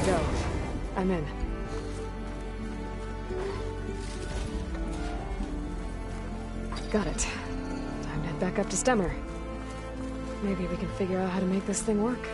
go. I'm in. Got it. Time to head back up to Stemmer. Maybe we can figure out how to make this thing work.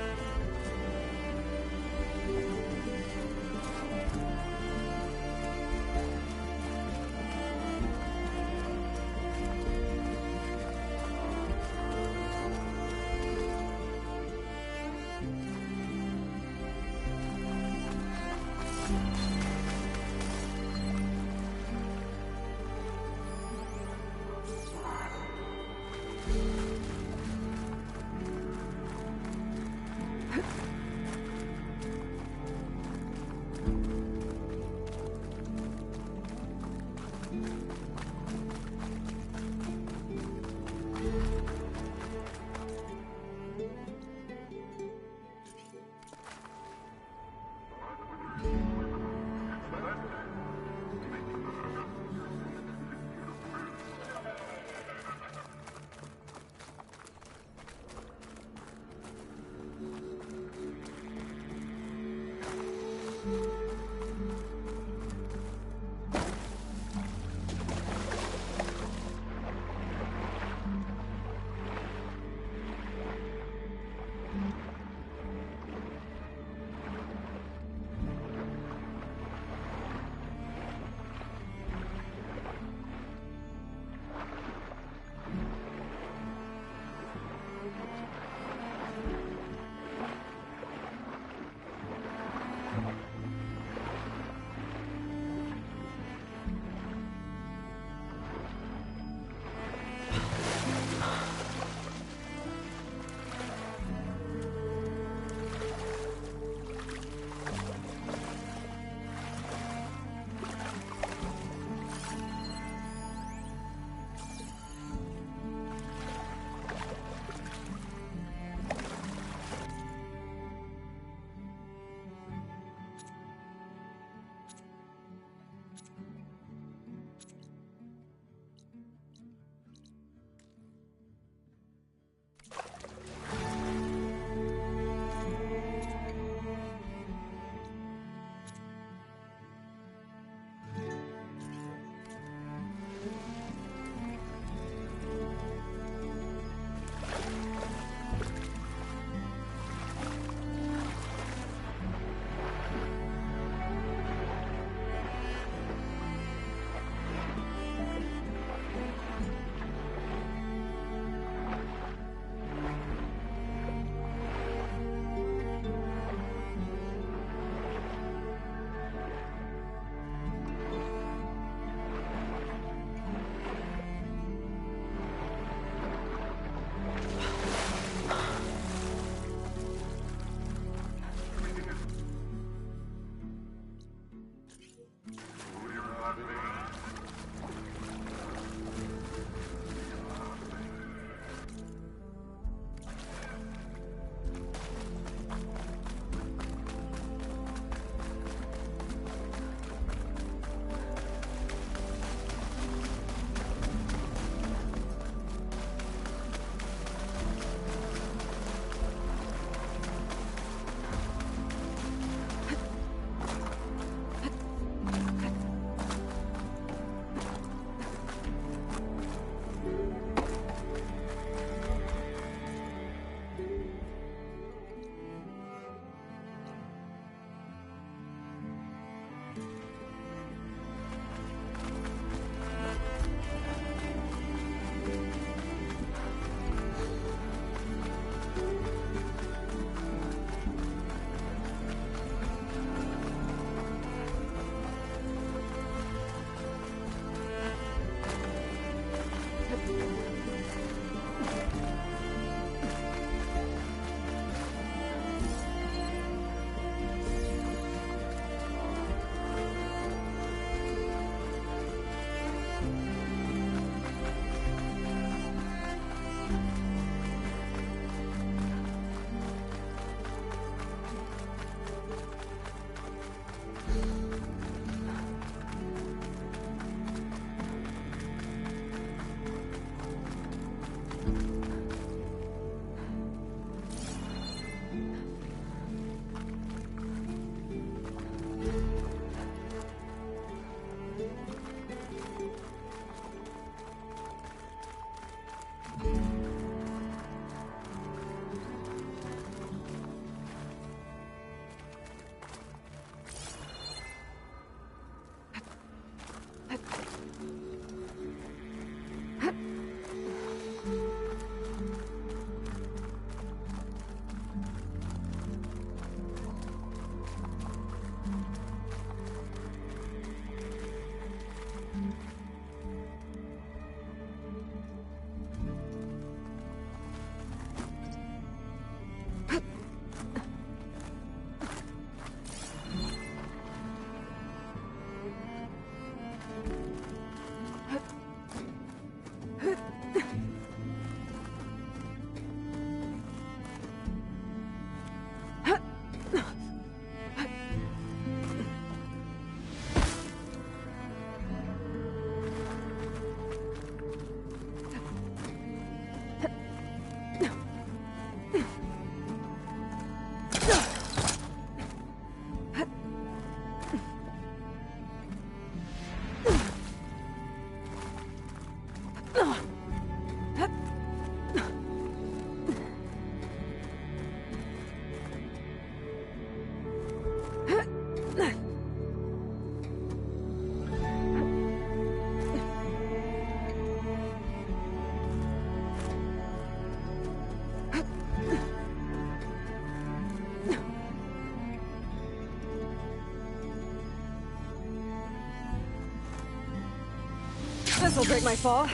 This'll break my fall.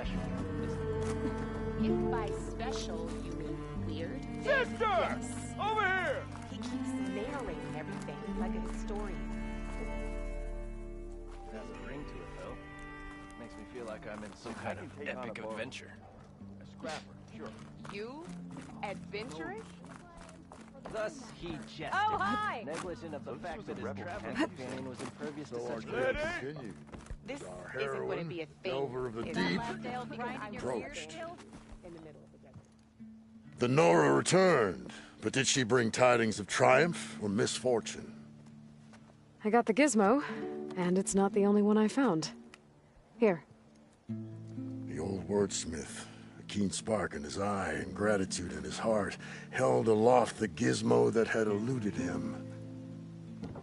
special. If by special you mean weird, then Sister! yes. Over here! He keeps narrating everything like a historian. It has a ring to it, though. Makes me feel like I'm in some kind of epic adventure. A scrapper, sure. You? Adventurous? Thus he jested, Oh, hi! negligent of the fact that his traveling companion was impervious to such Lady! risks. Continued. This Our isn't going to be a thing. Delver of the is deep, it? approached. In the middle of the desert. The Nora returned, but did she bring tidings of triumph or misfortune? I got the gizmo, and it's not the only one I found. Here. The old wordsmith, a keen spark in his eye and gratitude in his heart, held aloft the gizmo that had eluded him.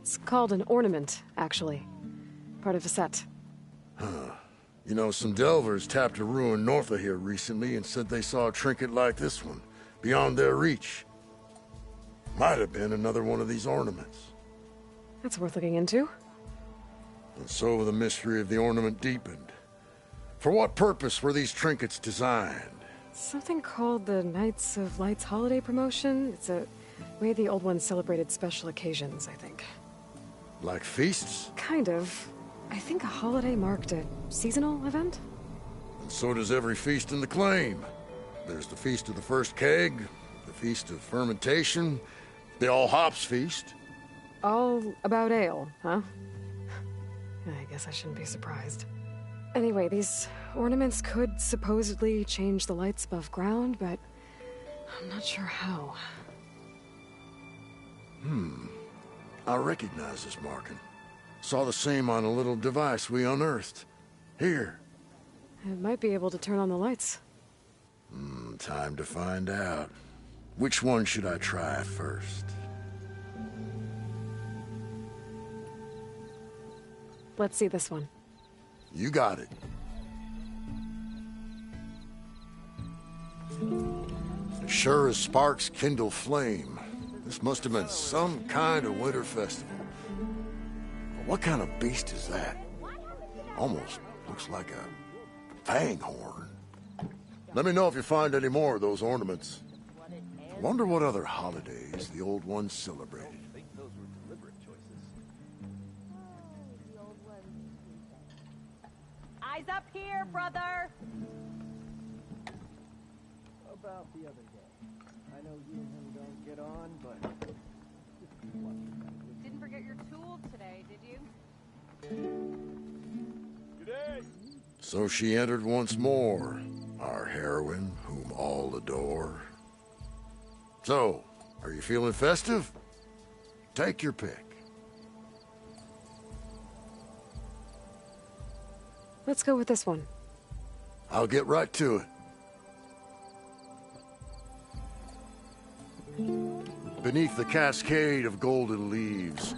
It's called an ornament, actually. Part of a set. Huh. You know, some delvers tapped a ruin north of here recently and said they saw a trinket like this one, beyond their reach. Might have been another one of these ornaments. That's worth looking into. And so the mystery of the ornament deepened. For what purpose were these trinkets designed? Something called the Knights of Light's holiday promotion. It's a way the old ones celebrated special occasions, I think. Like feasts? Kind of. I think a holiday marked a seasonal event? And so does every feast in the claim. There's the Feast of the First Keg, the Feast of Fermentation, the All Hops Feast. All about ale, huh? I guess I shouldn't be surprised. Anyway, these ornaments could supposedly change the lights above ground, but I'm not sure how. I recognize this marking. Saw the same on a little device we unearthed. Here. It might be able to turn on the lights. Time to find out. Which one should I try first? Let's see this one. You got it. As sure as sparks kindle flame, this must have been some kind of winter festival. But what kind of beast is that? Almost looks like a fang horn. Let me know if you find any more of those ornaments. Wonder what other holidays the old ones celebrated. I think those were deliberate choices. Eyes up here, brother! About the other day. I know you and him don't get on, but... Didn't forget your tools today, did you? G'day! So she entered once more, our heroine, whom all adore. So, are you feeling festive? Take your pick. Let's go with this one. I'll get right to it. Beneath the cascade of golden leaves,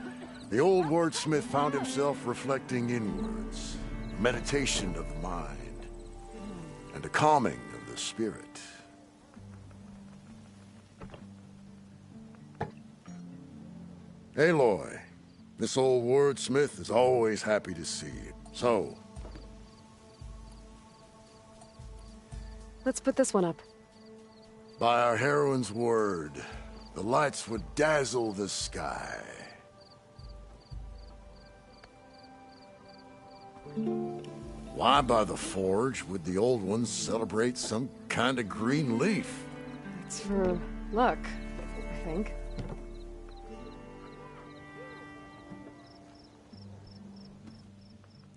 the old wordsmith found himself reflecting inwards, a meditation of the mind, and a calming of the spirit. Aloy, this old wordsmith is always happy to see you. So, Let's put this one up. by our heroine's word, the lights would dazzle the sky. Why by the forge would the old ones celebrate some kind of green leaf? It's for luck, I think.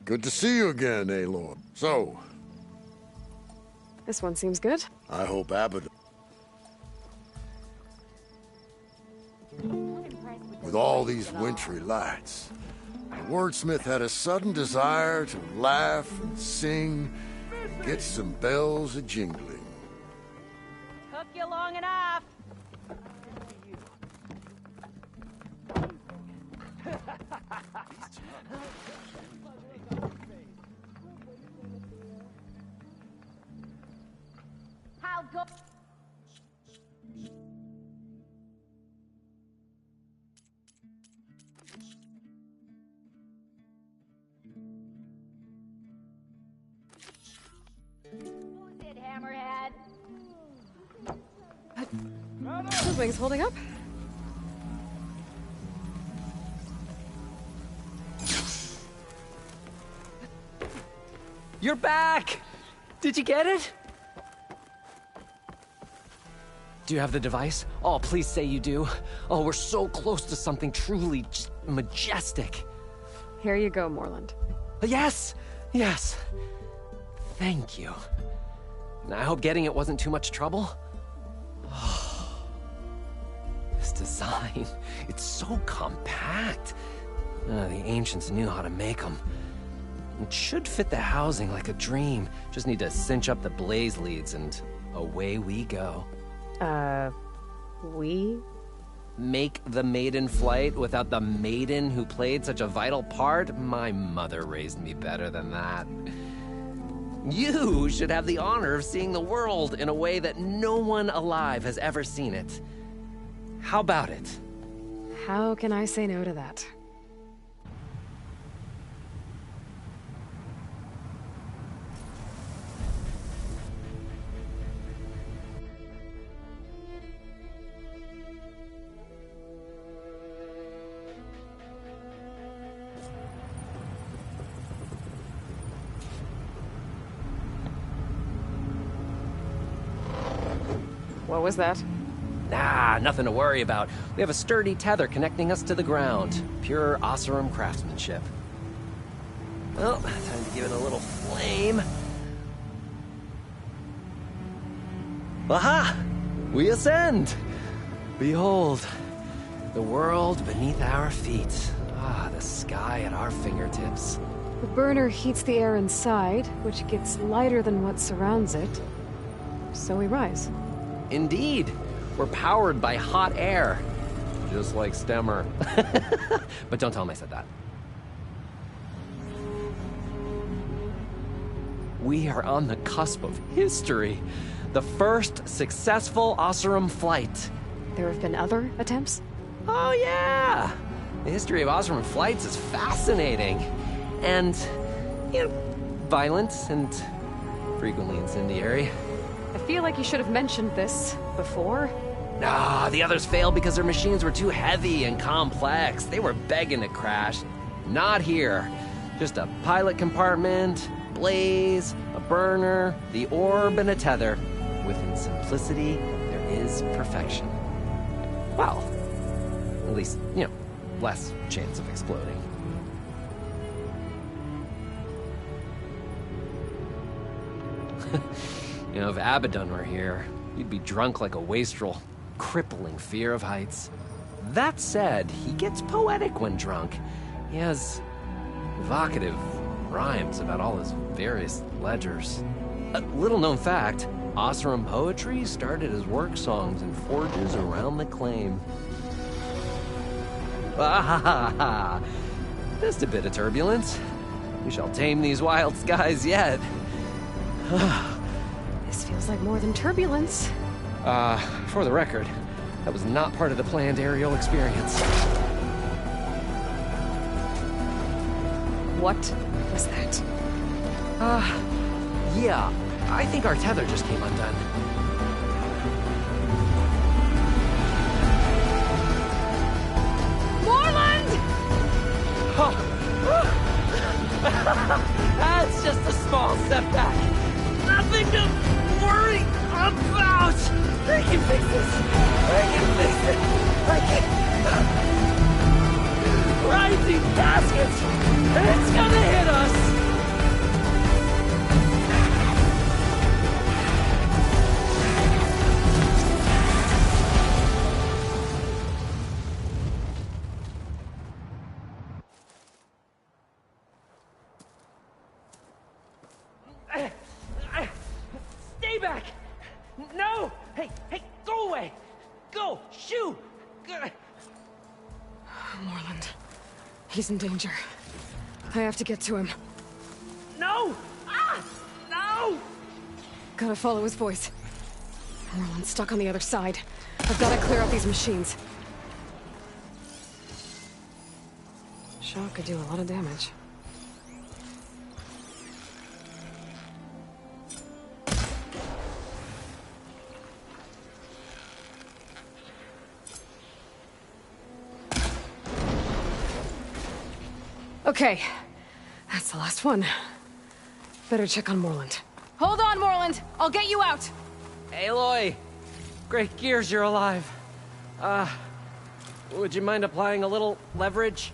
Good to see you again, Aloy. So, This one seems good. I hope Abaddon... With all these wintry lights, the wordsmith had a sudden desire to laugh and sing and get some bells a-jingling. Took you long enough! I'll go. hammerhead. Those wings holding up? You're back! Did you get it? Do you have the device? Oh, please say you do. Oh, we're so close to something truly just majestic. Here you go, Morland. Yes! Yes! Thank you. I hope getting it wasn't too much trouble. Oh, this design, it's so compact. The ancients knew how to make them. It should fit the housing like a dream. Just need to cinch up the blaze leads and away we go. We? Make the maiden flight without the maiden who played such a vital part? My mother raised me better than that. You should have the honor of seeing the world in a way that no one alive has ever seen it. How about it? How can I say no to that? What was that? Ah, nothing to worry about. We have a sturdy tether connecting us to the ground. Pure Oseram craftsmanship. Well, time to give it a little flame. Aha! We ascend! Behold, the world beneath our feet. Ah, the sky at our fingertips. The burner heats the air inside, which gets lighter than what surrounds it. So we rise. Indeed. We're powered by hot air. Just like Stemmer. But don't tell him I said that. We are on the cusp of history. The first successful Oseram flight. There have been other attempts? Oh yeah! The history of Oseram flights is fascinating. And, violent and frequently incendiary. I feel like you should have mentioned this before. Nah, the others failed because their machines were too heavy and complex. They were begging to crash. Not here. Just a pilot compartment, blaze, a burner, the orb, and a tether. Within simplicity, there is perfection. Well, at least, less chance of exploding. If Abaddon were here, you'd be drunk like a wastrel. Crippling fear of heights. That said, he gets poetic when drunk. He has evocative rhymes about all his various ledgers. A little-known fact, Oseram poetry started as work songs in forges around the claim. Ah, just a bit of turbulence. We shall tame these wild skies yet. This feels like more than turbulence. For the record, that was not part of the planned aerial experience. What was that? Yeah, I think our tether just came undone. Morland! That's just a small setback. Nothing to worry about. I can fix this. I can fix it. I can. Rising caskets. It's gonna hit us. Stay back! No! Hey, go away! Go! Shoo! Morland. He's in danger. I have to get to him. No! No! Gotta follow his voice. Morland's stuck on the other side. I've gotta clear out these machines. Shock could do a lot of damage. Okay. That's the last one. Better check on Moreland. Hold on, Moreland. I'll get you out. Aloy! Great gears you're alive. Would you mind applying a little leverage?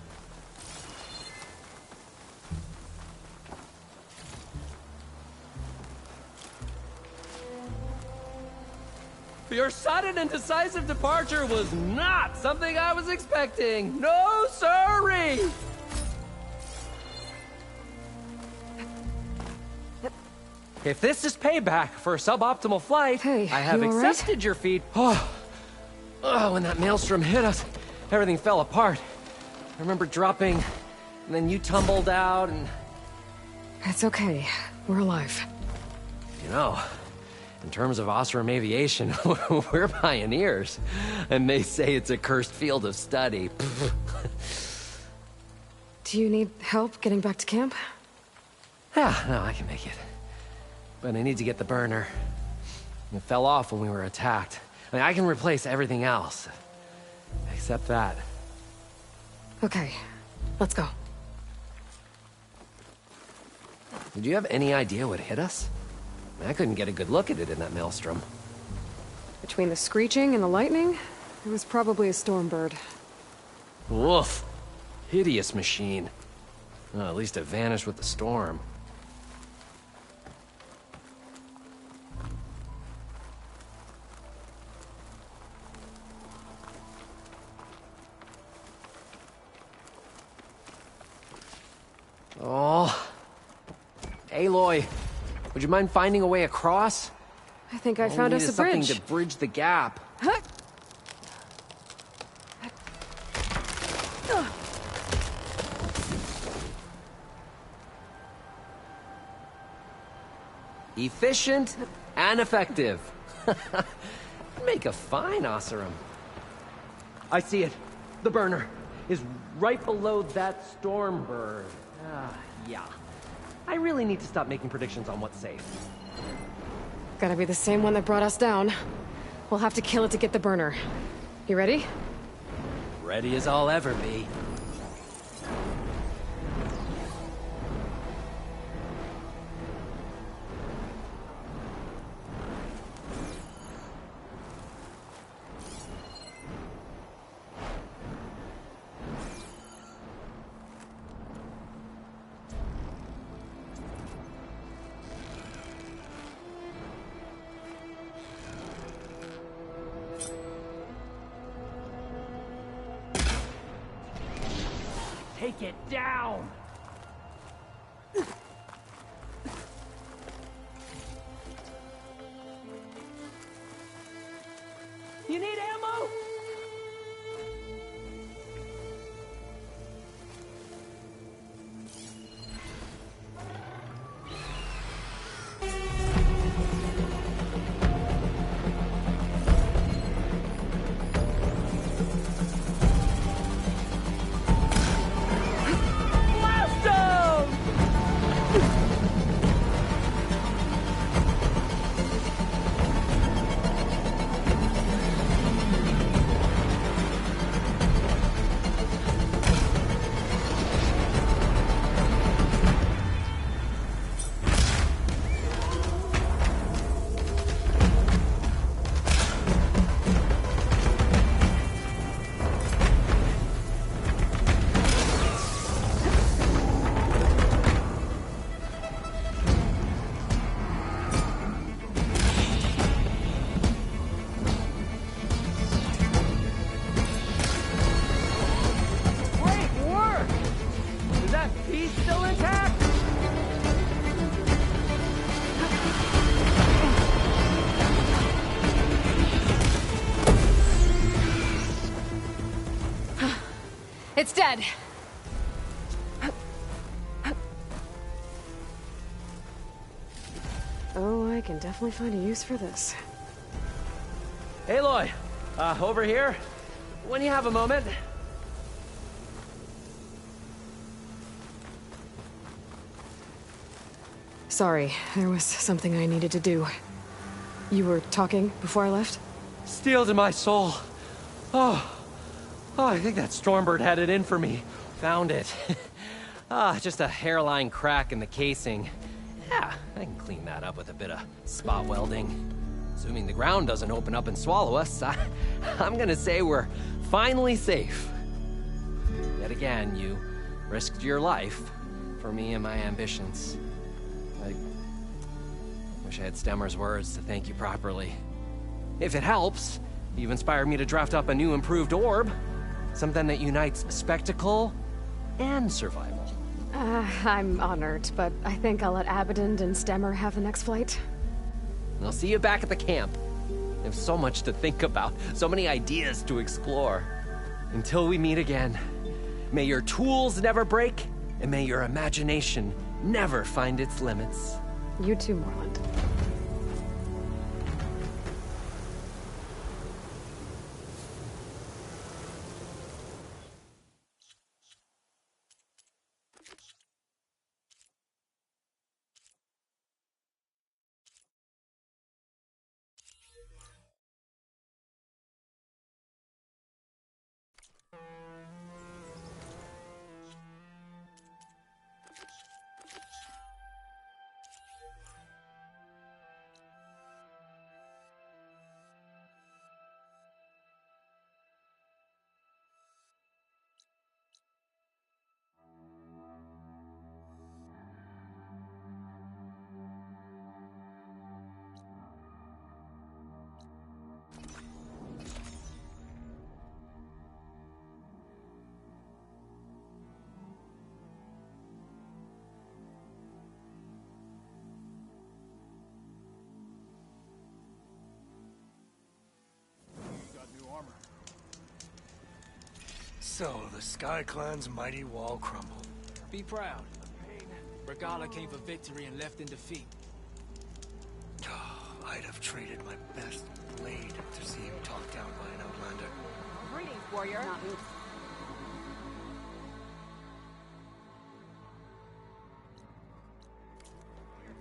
Your sudden and decisive departure was not something I was expecting. No, sirree! If this is payback for a suboptimal flight, I have you all right? accepted your feat. Oh, when that maelstrom hit us, everything fell apart. I remember dropping, and then you tumbled out, and... It's okay. We're alive. You know, in terms of Osram aviation, we're pioneers. And they say it's a cursed field of study. Do you need help getting back to camp? Yeah, no, I can make it. But I need to get the burner. It fell off when we were attacked. I mean, I can replace everything else. Except that. Okay, let's go. Did you have any idea what hit us? I couldn't get a good look at it in that maelstrom. Between the screeching and the lightning, it was probably a storm bird. Woof. Hideous machine. Well, at least it vanished with the storm. Oh. Aloy, would you mind finding a way across? I think I All found we us need a is something bridge. to bridge the gap. Efficient and effective. Make a fine Oseram. I see it. The burner is right below that storm bird. Yeah. I really need to stop making predictions on what's safe. Gotta be the same one that brought us down. We'll have to kill it to get the burner. You ready? Ready as I'll ever be. Take it down! You need ammo? It's dead. Oh, I can definitely find a use for this. Aloy, over here. When you have a moment. Sorry, there was something I needed to do. You were talking before I left? Steel to my soul. Oh, I think that Stormbird had it in for me. Found it. Just a hairline crack in the casing. Yeah, I can clean that up with a bit of spot welding. Assuming the ground doesn't open up and swallow us, I'm gonna say we're finally safe. Yet again, you risked your life for me and my ambitions. I wish I had Stemmer's words to thank you properly. If it helps, you've inspired me to draft up a new improved orb. Something that unites spectacle and survival. I'm honored, but I think I'll let Abaddon and Stemmer have the next flight. I'll see you back at the camp. There's so much to think about, so many ideas to explore. Until we meet again, may your tools never break, and may your imagination never find its limits. You too, Morland. So, the Sky Clan's mighty wall crumbled. Be proud. Regala came for victory and left in defeat. I'd have traded my best blade to see him talked down by an outlander. Greetings, warrior. Not me.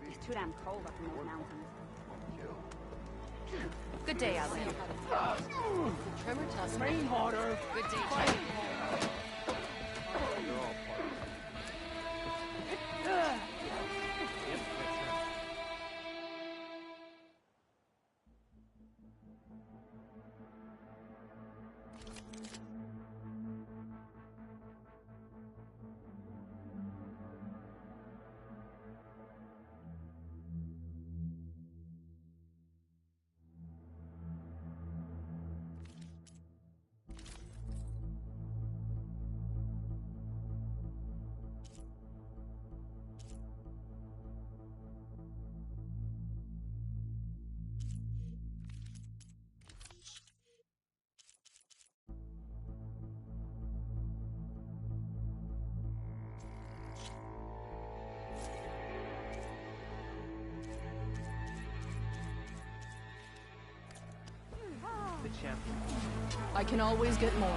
It's too damn cold up in those mountains. Good day, Outlander. Tremor tells me. Rain harder. Good day, Tremor. I can always get more.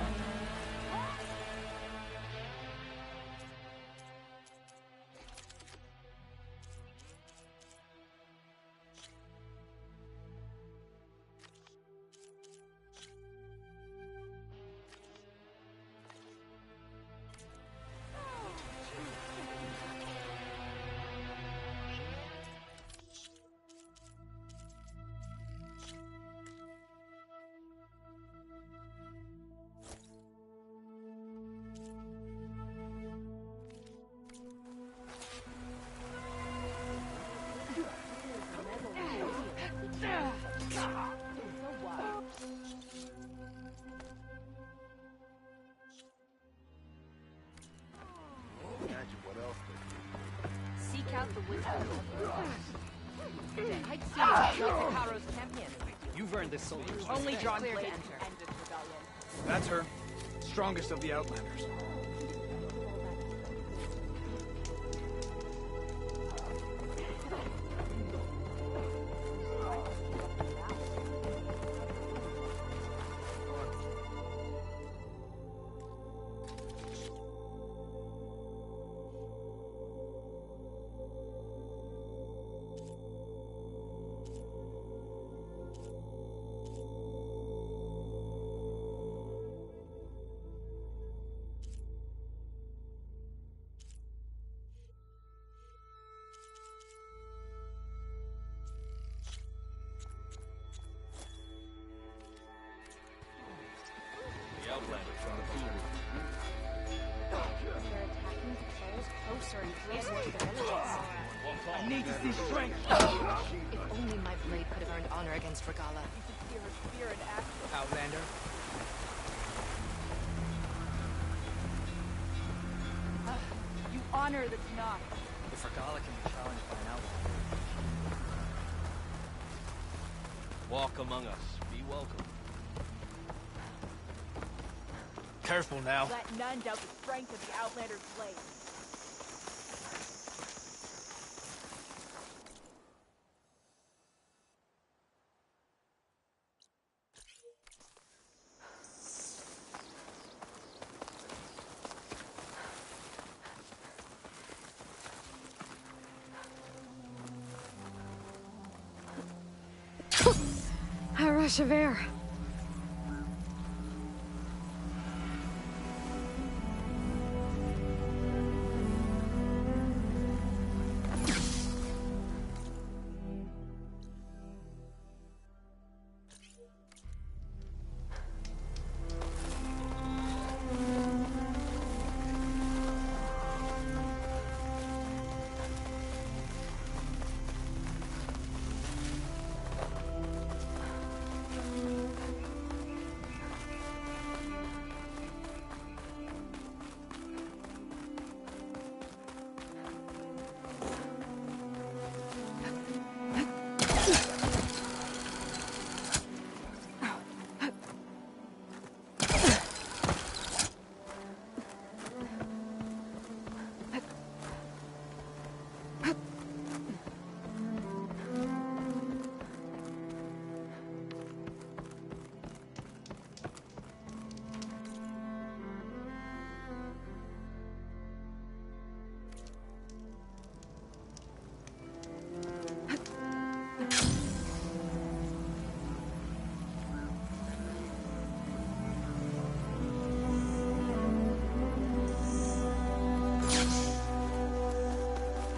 Seek out the wisdom of the I'd see you Takaro's champion. You've earned this soldier's Only drawn Clear to blade enter. ended rebellion. That's her. Strongest of the Outlanders. see strength. If only my blade could have earned honor against Regala. You can see her spirit act. Outlander. You honor the Tanakh. If Regala can be challenged by an outlander. Walk among us. Be welcome. Careful now. Let none doubt the strength of the Outlander's blade. A rush of air.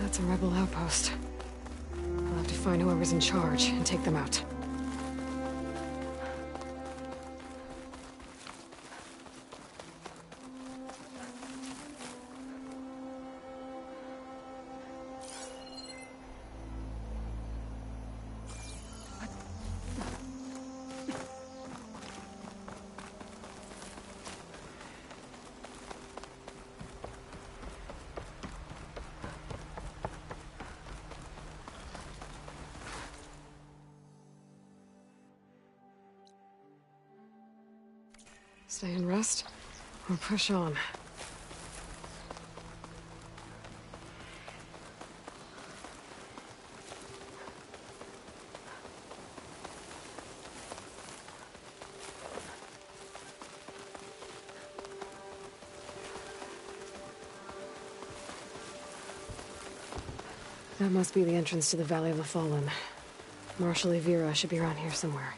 That's a rebel outpost. I'll have to find whoever's in charge and take them out. Stay and rest, or push on. That must be the entrance to the Valley of the Fallen. Marshal Evira should be around here somewhere.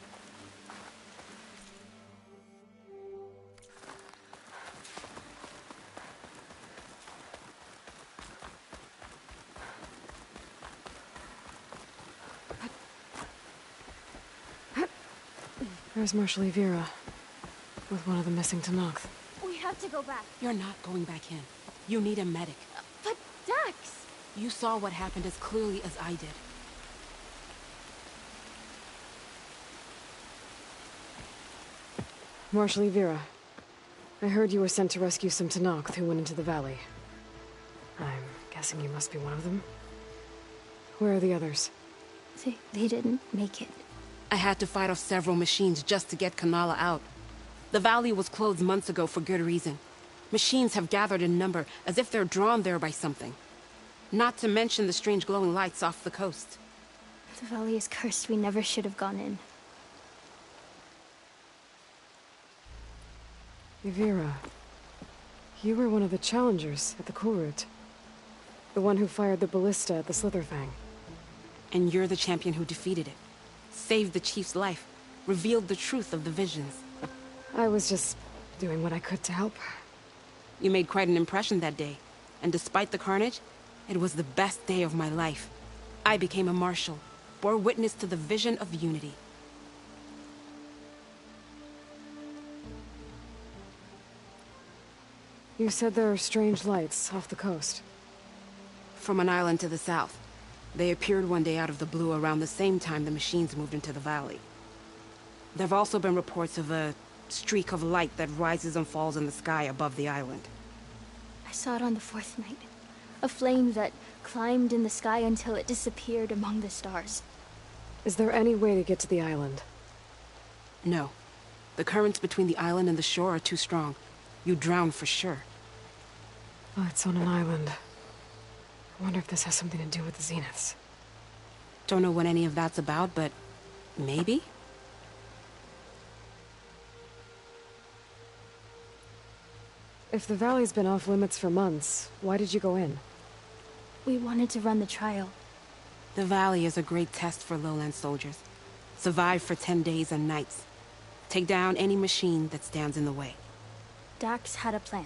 There's Marshal Evira, with one of the missing Tanakh. We have to go back. You're not going back in. You need a medic. But Dax! You saw what happened as clearly as I did. Marshal Evira, I heard you were sent to rescue some Tanakh who went into the valley. I'm guessing you must be one of them. Where are the others? They didn't make it. I had to fight off several machines just to get Kanala out. The valley was closed months ago for good reason. Machines have gathered in number, as if they're drawn there by something. Not to mention the strange glowing lights off the coast. The valley is cursed. We never should have gone in. Evira, you were one of the challengers at the Kulrut. The one who fired the ballista at the Slitherfang. And you're the champion who defeated it. Saved the chief's life. Revealed the truth of the visions. I was just doing what I could to help. You made quite an impression that day. And despite the carnage, it was the best day of my life. I became a marshal. Bore witness to the vision of unity. You said there are strange lights off the coast. From an island to the south. They appeared one day out of the blue around the same time the machines moved into the valley. There have also been reports of a streak of light that rises and falls in the sky above the island. I saw it on the fourth night. A flame that climbed in the sky until it disappeared among the stars. Is there any way to get to the island? No. The currents between the island and the shore are too strong. You'd drown for sure. Oh, it's on an island. I wonder if this has something to do with the Zeniths. Don't know what any of that's about, but maybe? If the valley's been off limits for months, why did you go in? We wanted to run the trial. The valley is a great test for lowland soldiers. Survive for 10 days and nights. Take down any machine that stands in the way. Dax had a plan.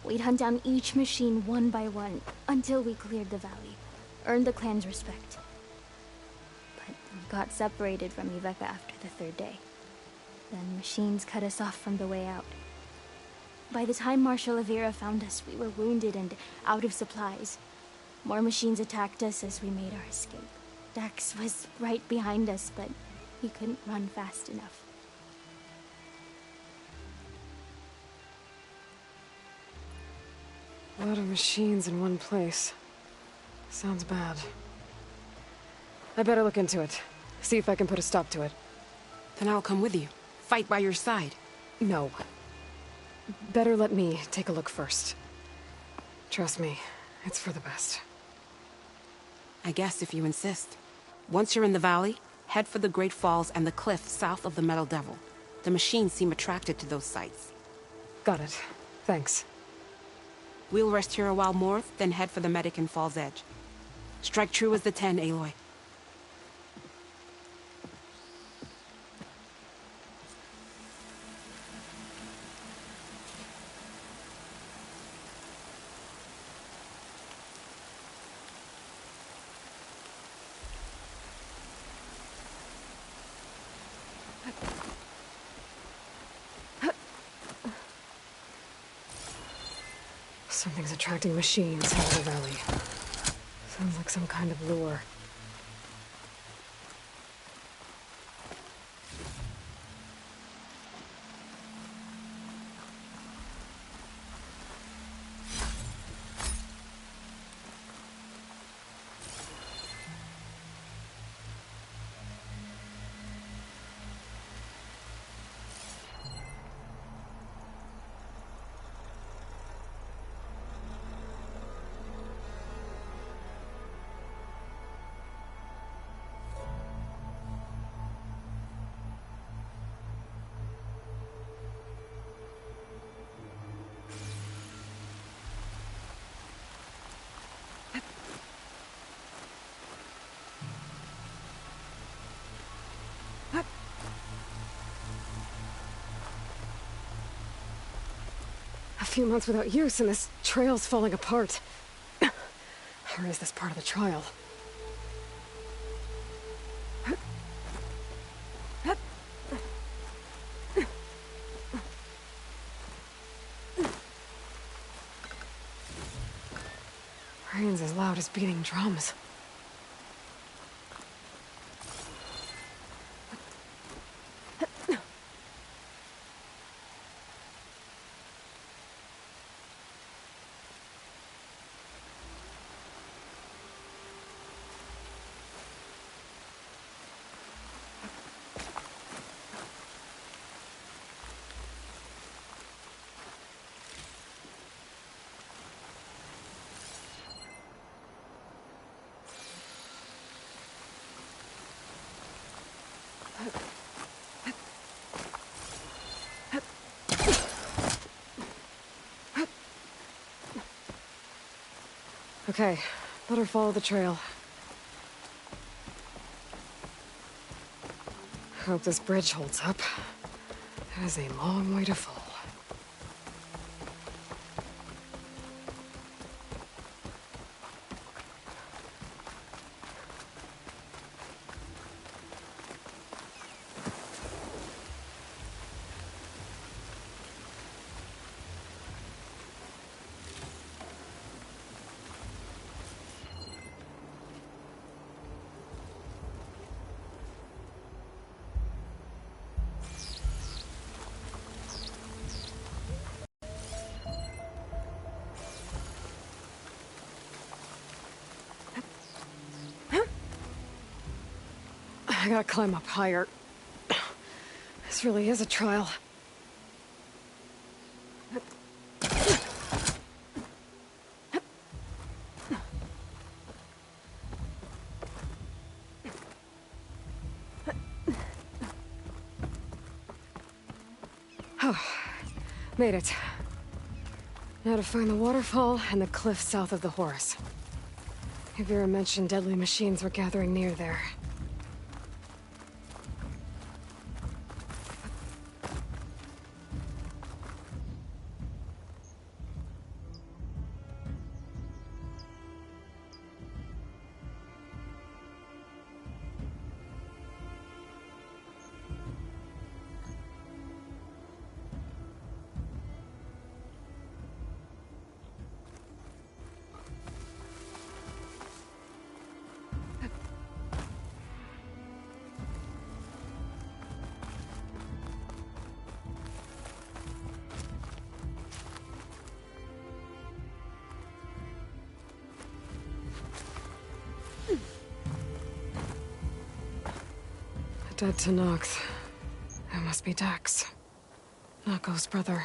We'd hunt down each machine one by one until we cleared the valley, earned the clan's respect. But we got separated from Iveka after the third day. Then machines cut us off from the way out. By the time Marshal Avira found us, we were wounded and out of supplies. More machines attacked us as we made our escape. Dax was right behind us, but he couldn't run fast enough. A lot of machines in one place. Sounds bad. I better look into it. See if I can put a stop to it. Then I'll come with you. Fight by your side. No. Better let me take a look first. Trust me, it's for the best. I guess if you insist. Once you're in the valley, head for the Great Falls and the cliff south of the Metal Devil. The machines seem attracted to those sites. Got it. Thanks. We'll rest here a while more, then head for the medic in Fall's Edge. Strike true as the 10, Aloy. Something's attracting machines out of the valley. Sounds like some kind of lure. A few months without use and this trail's falling apart. Or is this part of the trial? Rain's as loud as beating drums. Okay, better follow the trail. Hope this bridge holds up. That is a long way to fall. I gotta climb up higher. This really is a trial. Oh, made it. Now to find the waterfall and the cliff south of the Horus. Vera mentioned deadly machines were gathering near there. Dead to Nox. That must be Dax. Nako's brother.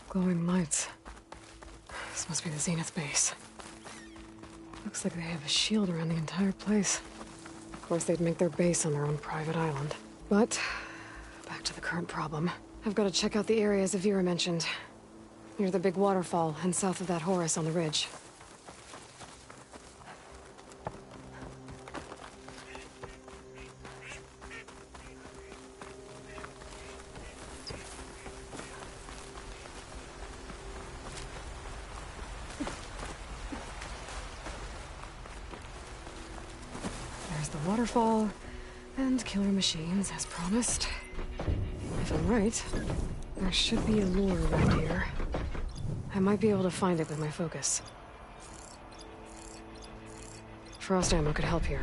Glowing lights. This must be the Zenith base. Looks like they have a shield around the entire place. Of course, they'd make their base on their own private island. But, back to the current problem. I've got to check out the areas Vera mentioned. Near the big waterfall and south of that Horus on the ridge. Waterfall, and killer machines, as promised. If I'm right, there should be a lure around here. I might be able to find it with my focus. Frost ammo could help here.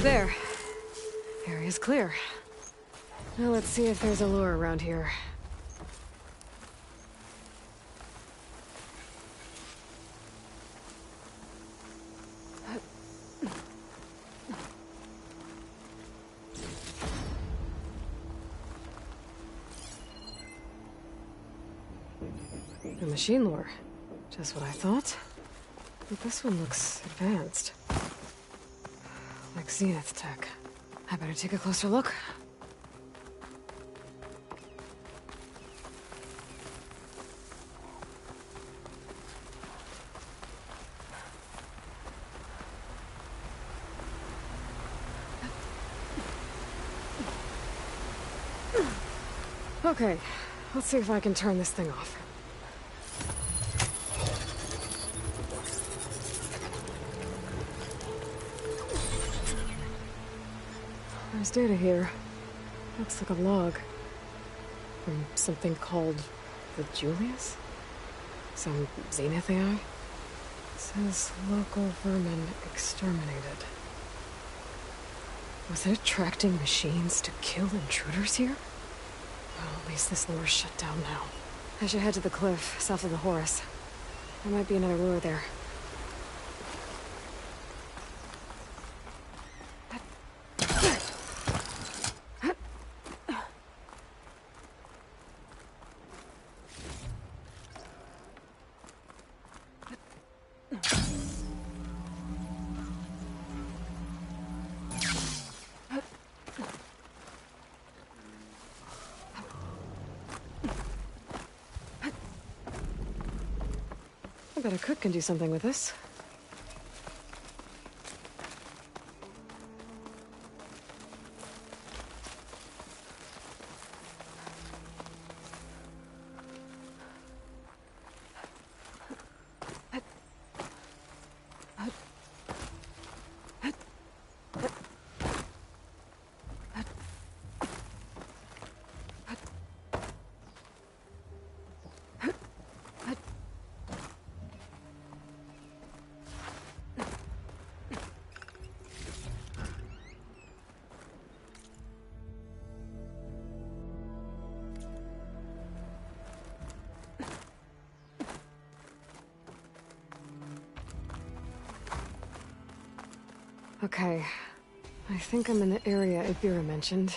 There. Area's clear. Now let's see if there's a lure around here. A machine lure. Just what I thought. But this one looks advanced. Like Zenith tech. I better take a closer look. Okay, let's see if I can turn this thing off. There's data here. Looks like a log. From something called the Julius? Some Zenith AI? It says local vermin exterminated. Was it attracting machines to kill intruders here? Well, at least this lure's shut down now. I should head to the cliff, south of the Horus. There might be another lure there. I bet a cook can do something with this. Okay, I think I'm in the area Ibira mentioned.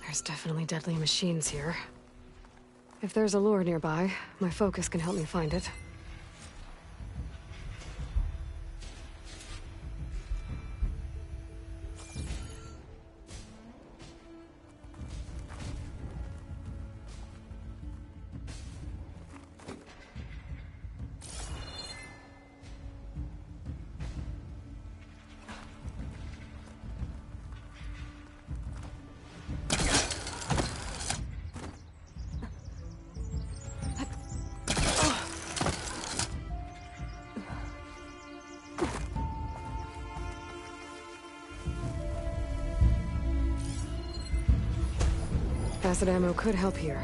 There's definitely deadly machines here. If there's a lure nearby, my focus can help me find it. Acid ammo could help here.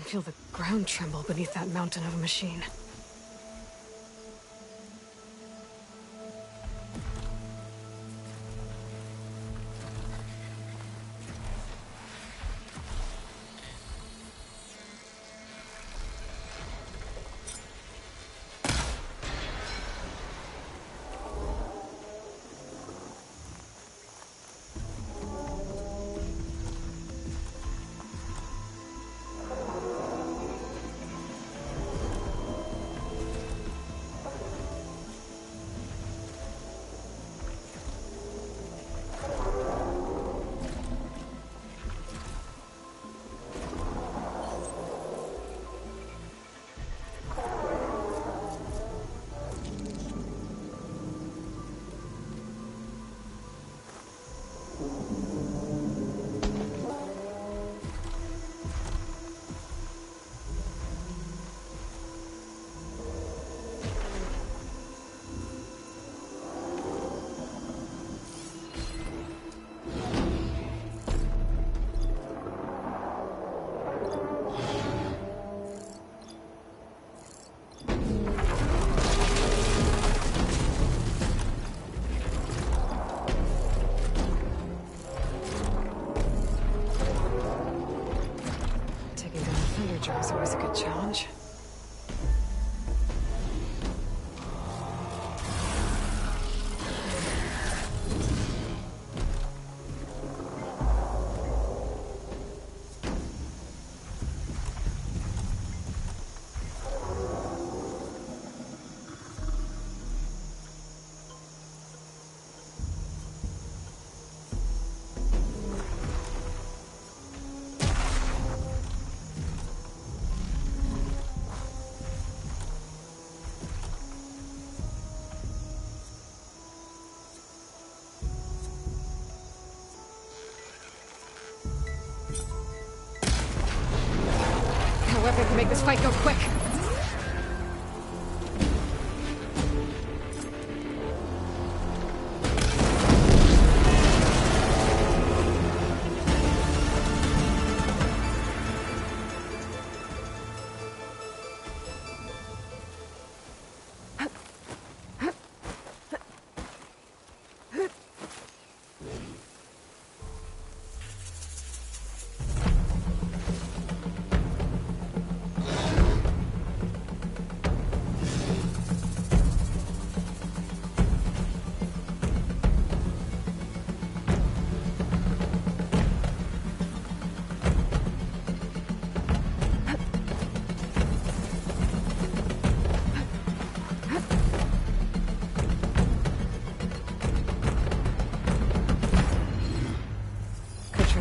Feel the ground tremble beneath that mountain of a machine. make this fight go quick.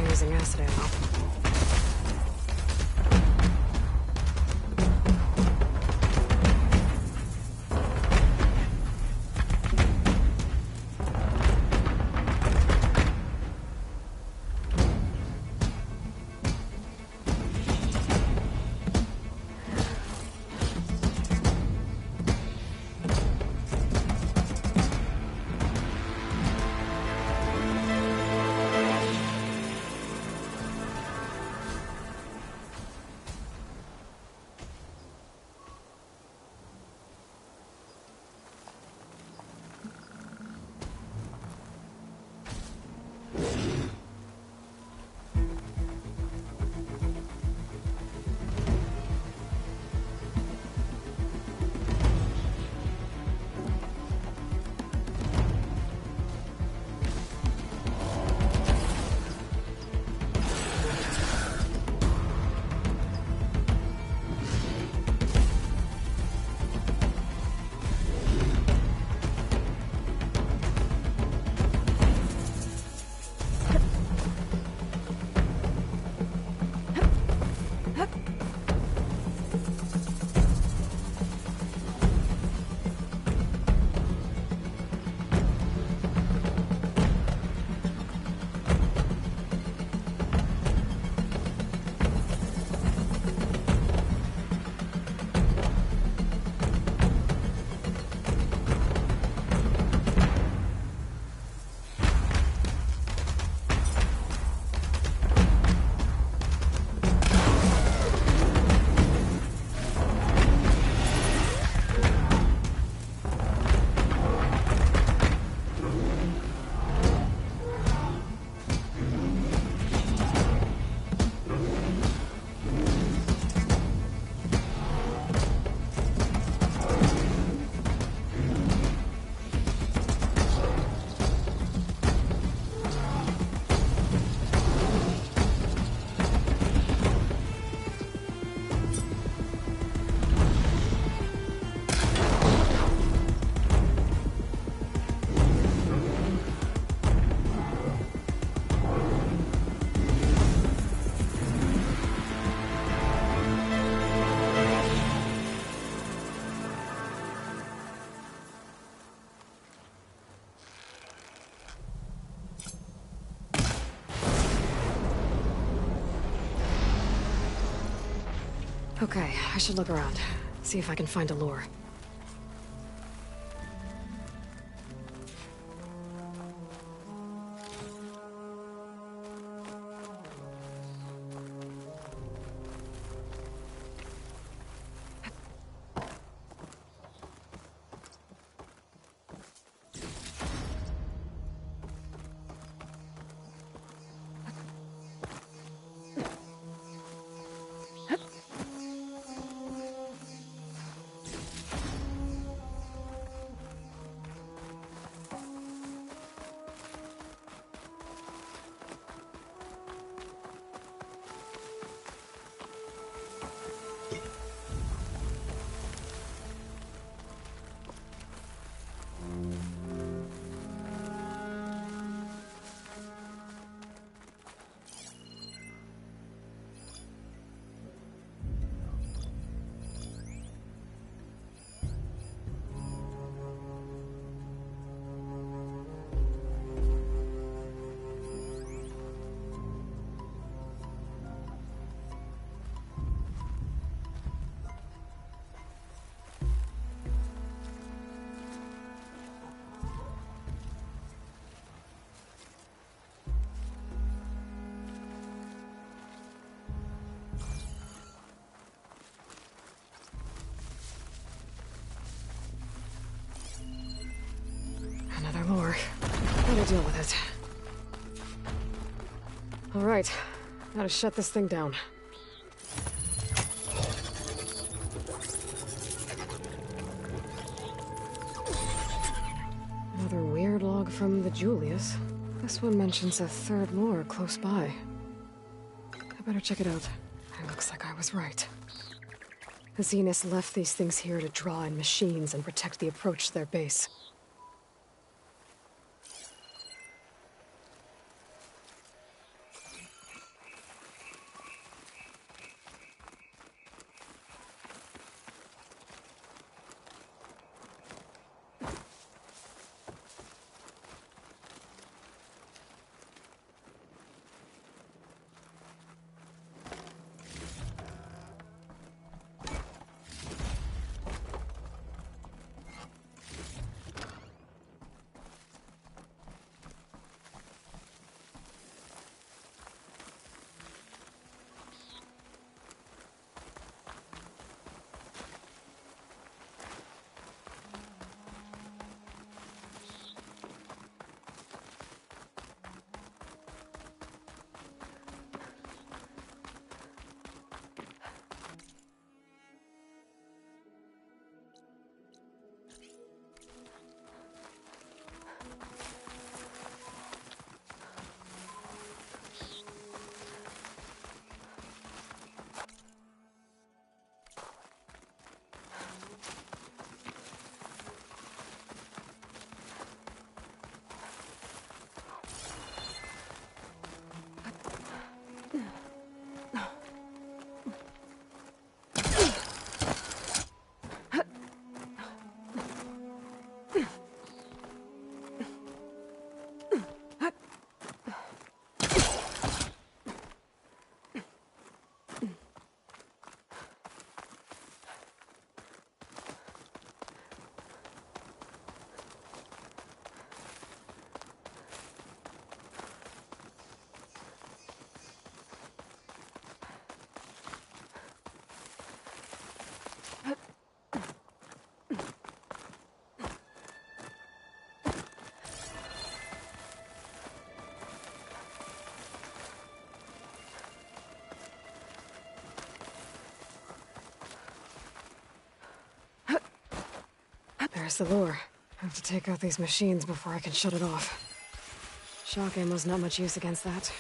Using acid ammo. Okay, I should look around. See if I can find a lure. We'll deal with it. All right, now to shut this thing down. Another weird log from the Julius. This one mentions a third lure close by. I better check it out. It looks like I was right. The Zeniths left these things here to draw in machines and protect the approach to their base. There's the lure. I have to take out these machines before I can shut it off. Shock ammo's not much use against that.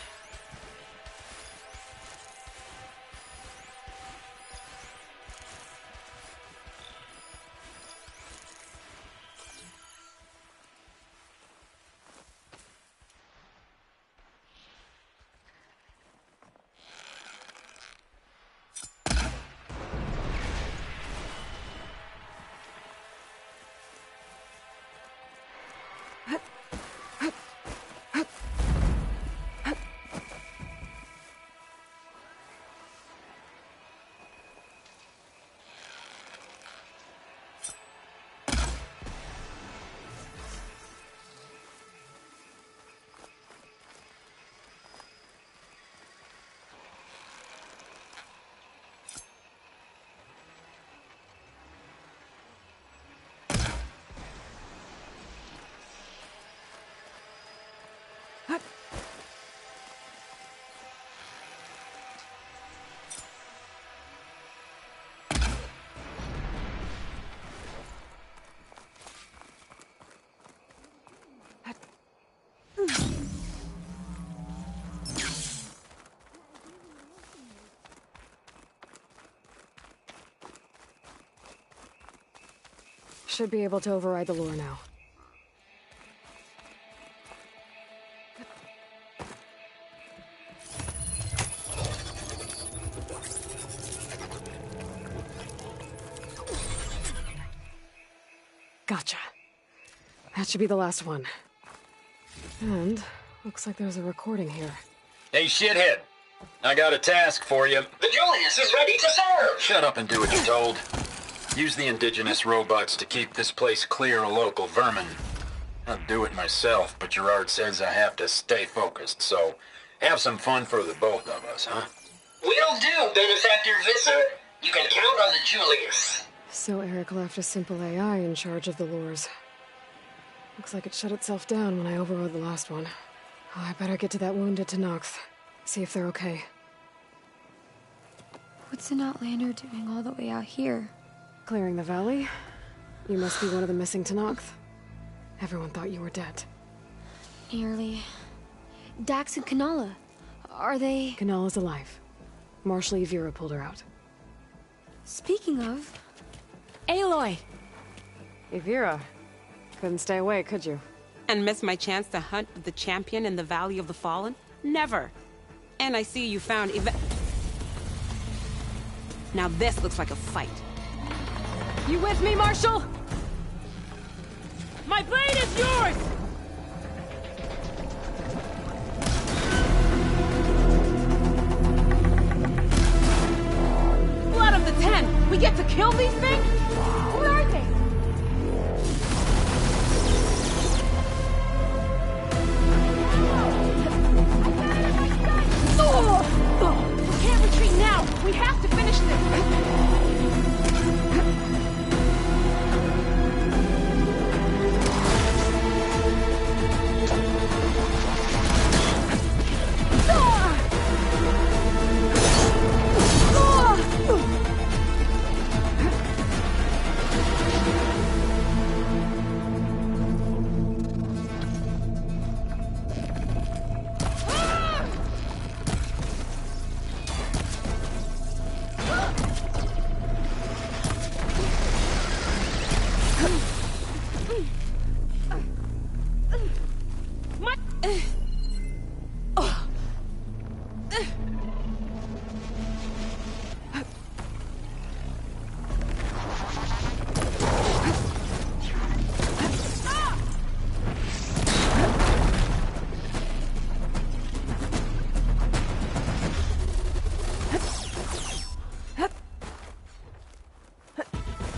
Should be able to override the lure now. Gotcha. That should be the last one. And looks like there's a recording here. Hey, shithead. I got a task for you. The Julius is ready to serve! Shut up and do what you're told. Use the indigenous robots to keep this place clear of local vermin. I'll do it myself, but Gerard says I have to stay focused, so have some fun for the both of us, huh? Will do, Benefactor Visser. You can count on the Julius. So Eric left a simple AI in charge of the lures. Looks like it shut itself down when I overrode the last one. Oh, I better get to that wounded Tanox. See if they're okay. What's an Outlander doing all the way out here? Clearing the valley? You must be one of the missing Tanox. Everyone thought you were dead. Nearly. Dax and Kanala. Are they... Kanala's alive. Marshal Yvira pulled her out. Speaking of... Aloy! Yvira. Couldn't stay away, could you? And miss my chance to hunt with the champion in the Valley of the Fallen? Never! And I see you found Now this looks like a fight. You with me, Marshal? My blade is yours! Blood of the Ten! We get to kill these things? What are they? We can't retreat now! We have to finish this!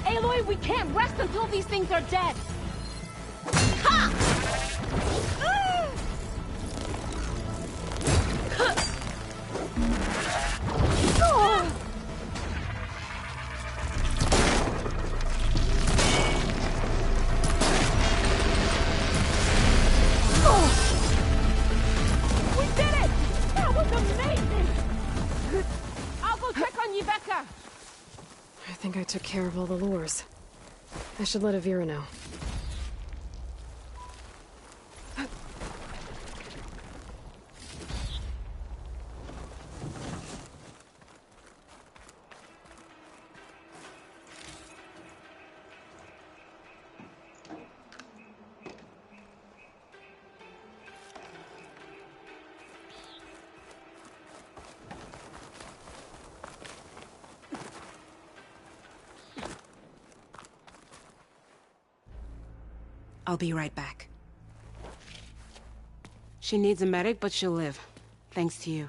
Aloy, we can't rest until these things are dead! We did it! That was amazing! I'll go check on Yveka! I think I took care of all the lures. I should let Yvira know. I'll be right back. She needs a medic, but she'll live. Thanks to you.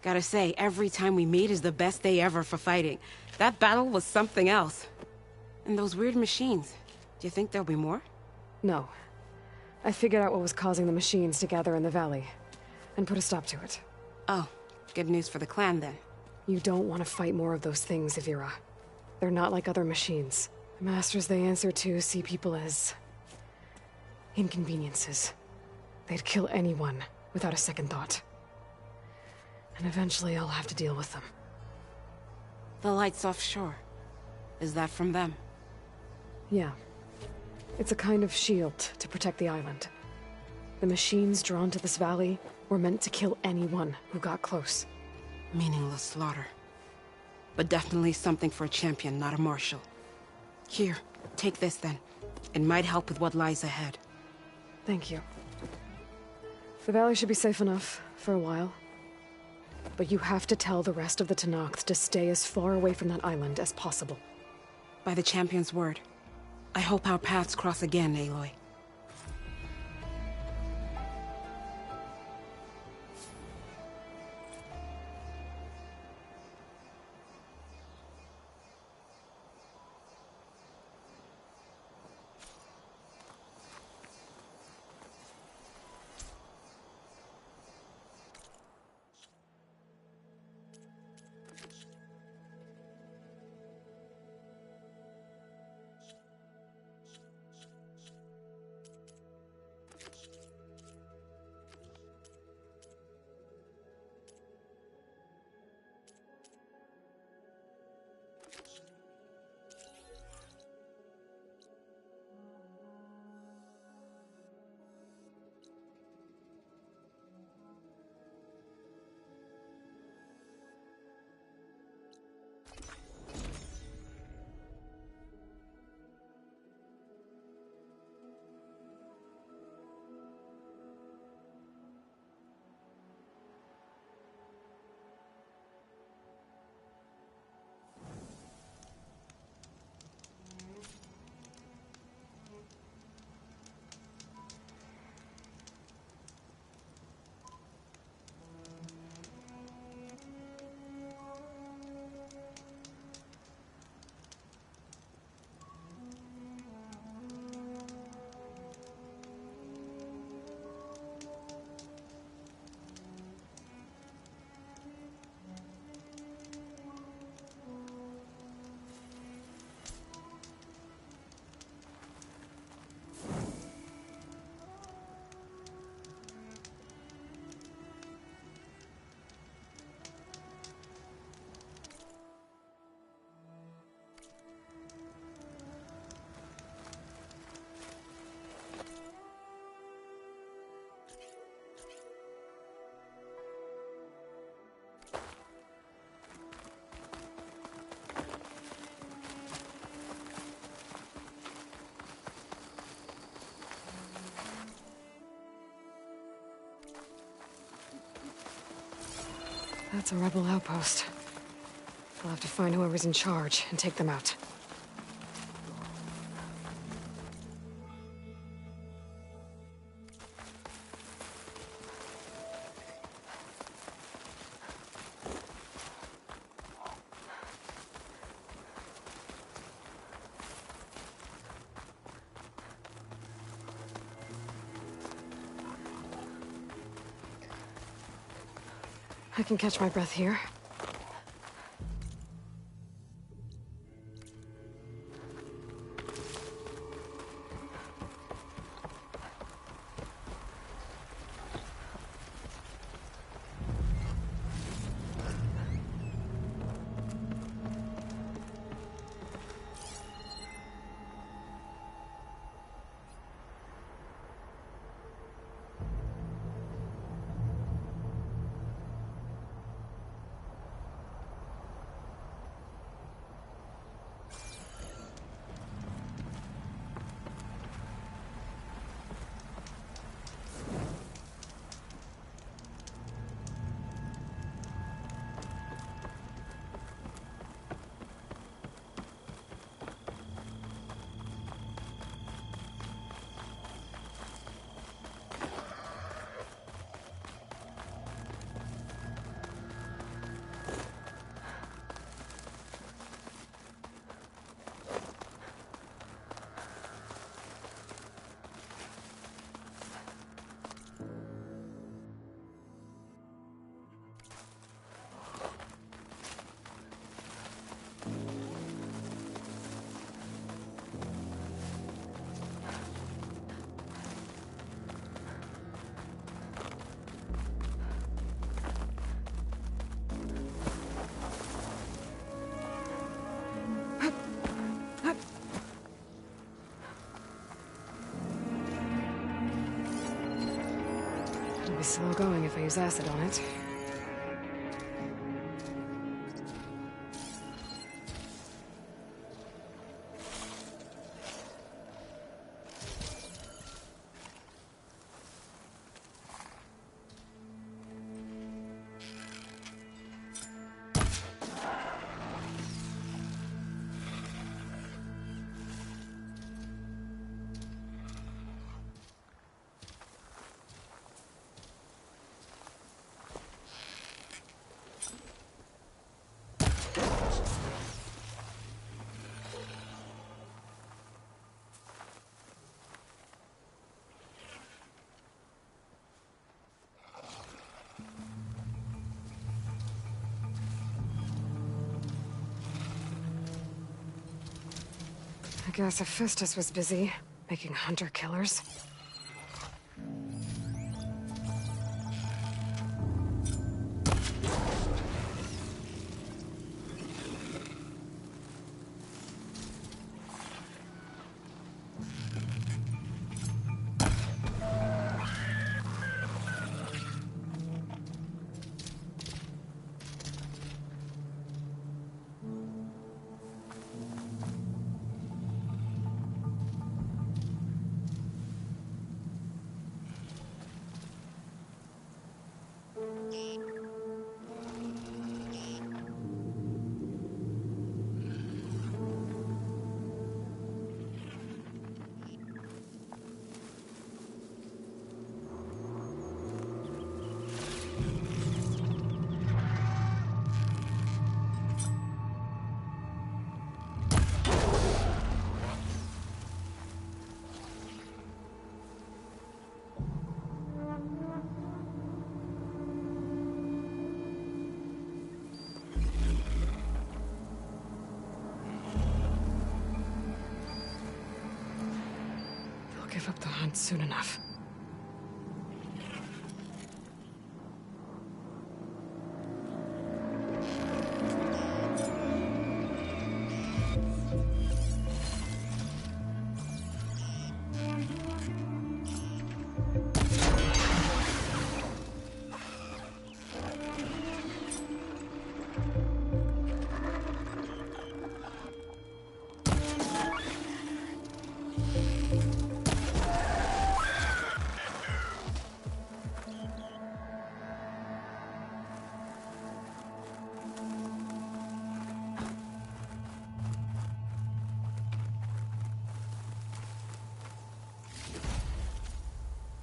Gotta say, every time we meet is the best day ever for fighting. That battle was something else. And those weird machines. Do you think there'll be more? No. I figured out what was causing the machines to gather in the valley, and put a stop to it. Oh, good news for the clan then. You don't want to fight more of those things, Yvira. They're not like other machines. The masters they answer to see people as... inconveniences. They'd kill anyone without a second thought. And eventually I'll have to deal with them. The lights offshore. Is that from them? Yeah. It's a kind of shield to protect the island. The machines drawn to this valley were meant to kill anyone who got close. Meaningless slaughter. But definitely something for a champion, not a marshal. Here, take this then. It might help with what lies ahead. Thank you. The valley should be safe enough, for a while. But you have to tell the rest of the Tenakth to stay as far away from that island as possible. By the champion's word. I hope our paths cross again, Aloy. That's a rebel outpost. I'll have to find whoever's in charge and take them out. I can catch my breath here. It'll be slow going if I use acid on it. I guess Hephaestus was busy making hunter-killers. They'll give up the hunt soon enough.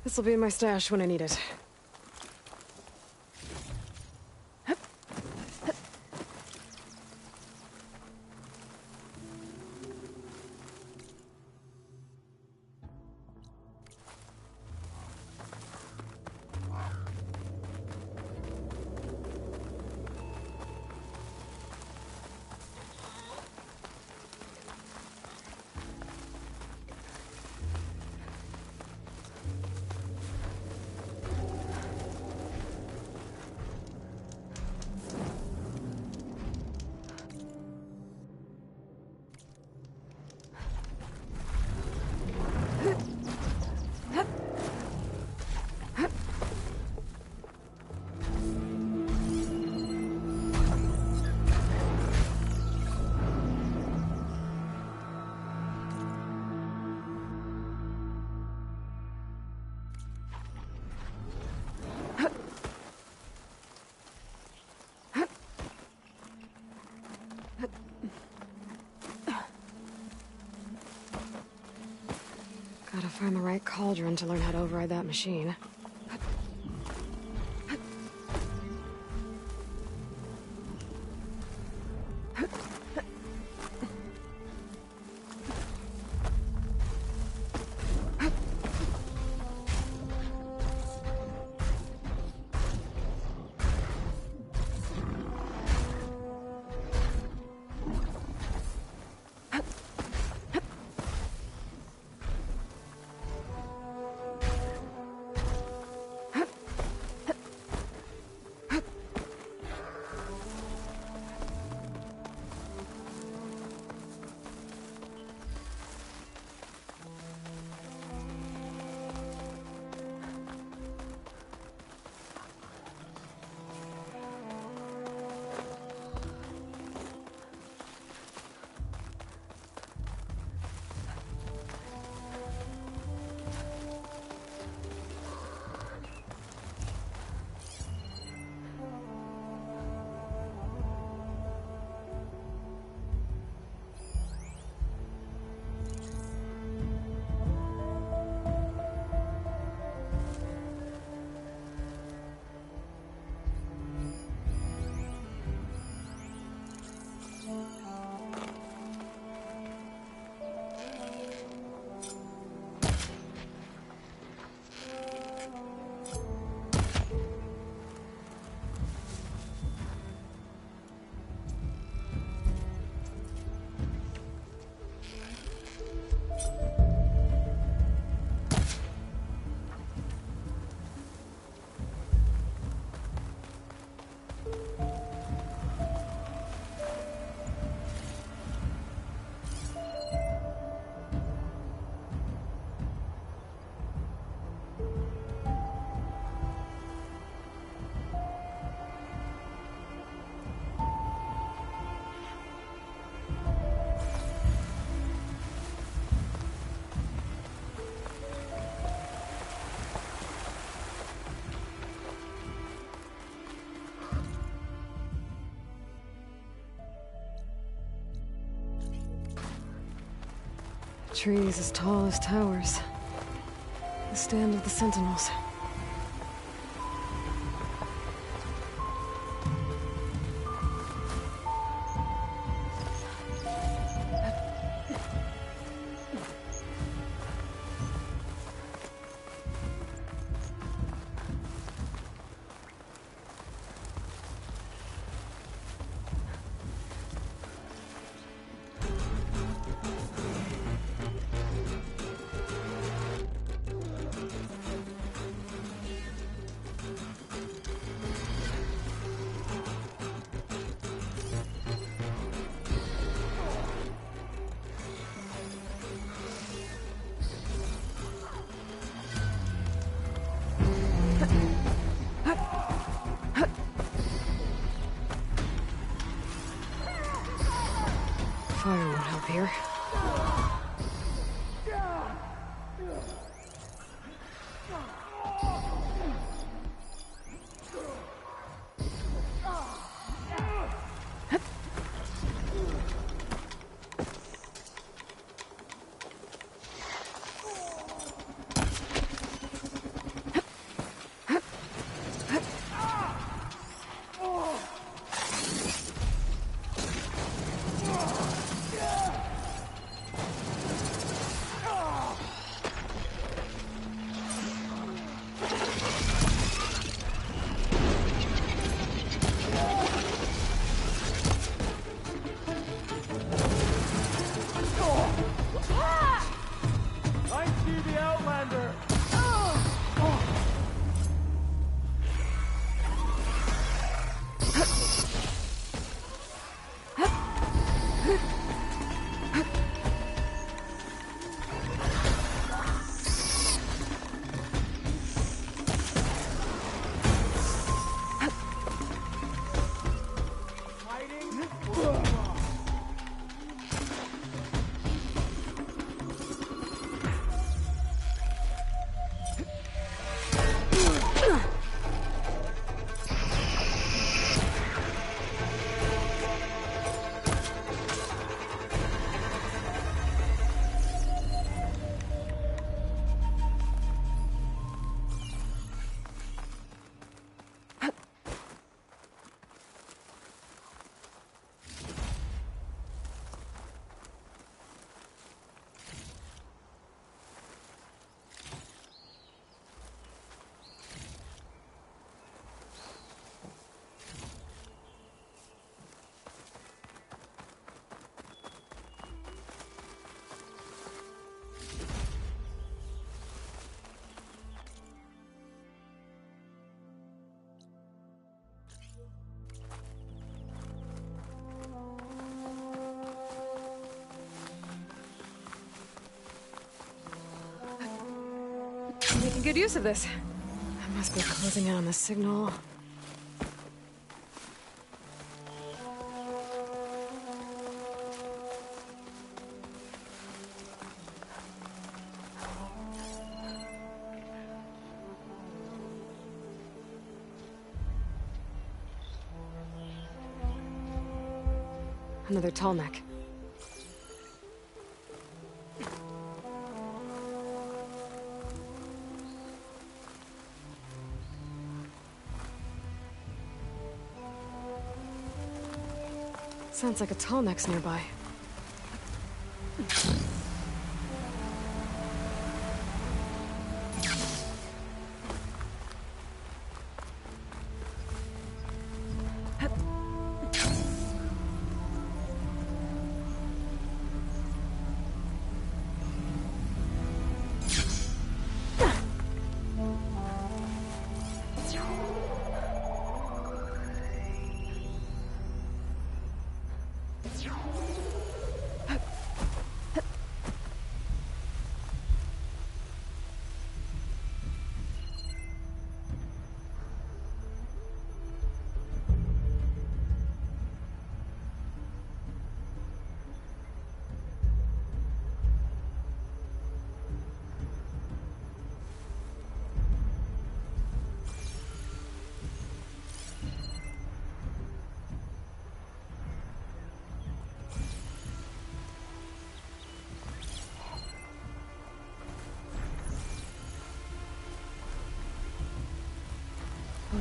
This'll be in my stash when I need it. Gotta find the right cauldron to learn how to override that machine. Trees as tall as towers. The stand of the Sentinels. good use of this. I must be closing in on the signal. Another tall neck. Sounds like a tall neck's nearby.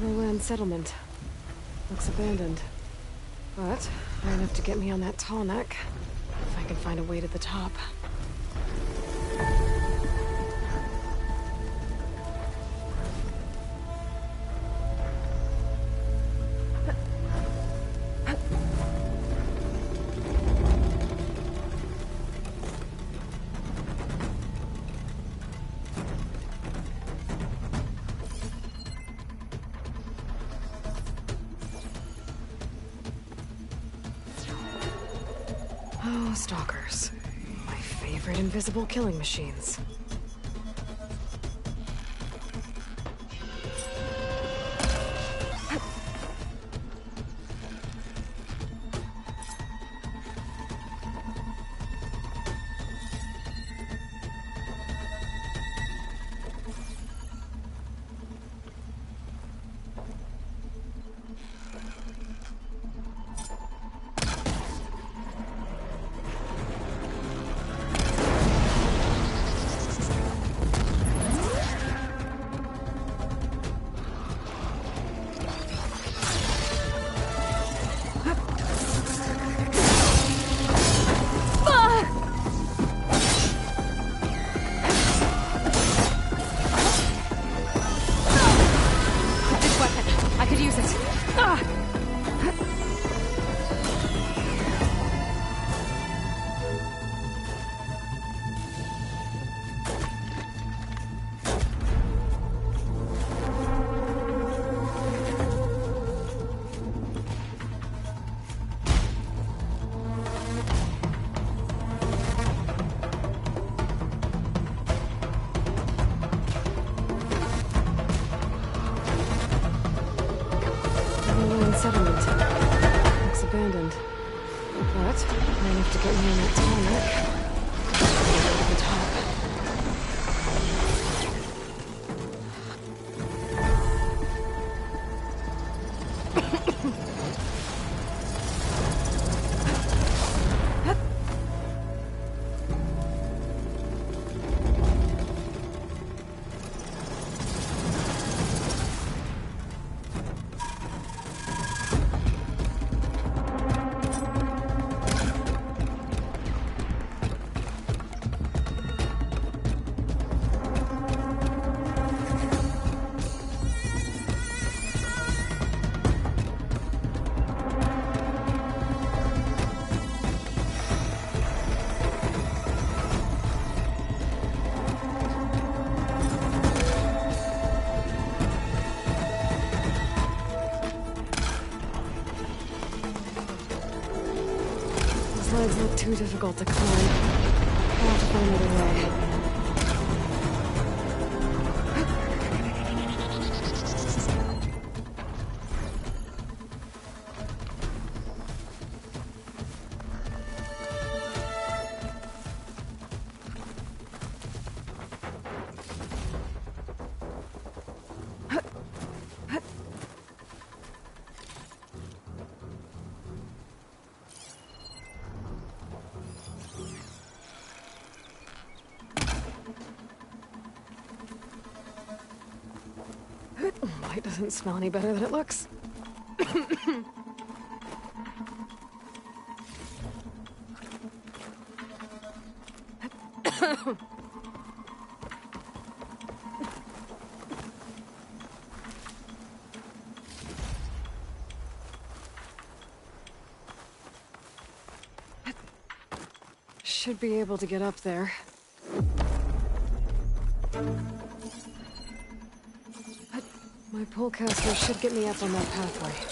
Overland settlement. Looks abandoned. But high enough to get me on that tall neck. If I can find a way to the top. Oh, stalkers. My favorite invisible killing machines. Settlement. Looks abandoned. But high enough to get me on that tall neck. To the top. Slides look too difficult to climb. I'll have to find another way. Light doesn't smell any better than it looks. Should be able to get up there. My polecaster should get me up on that pathway.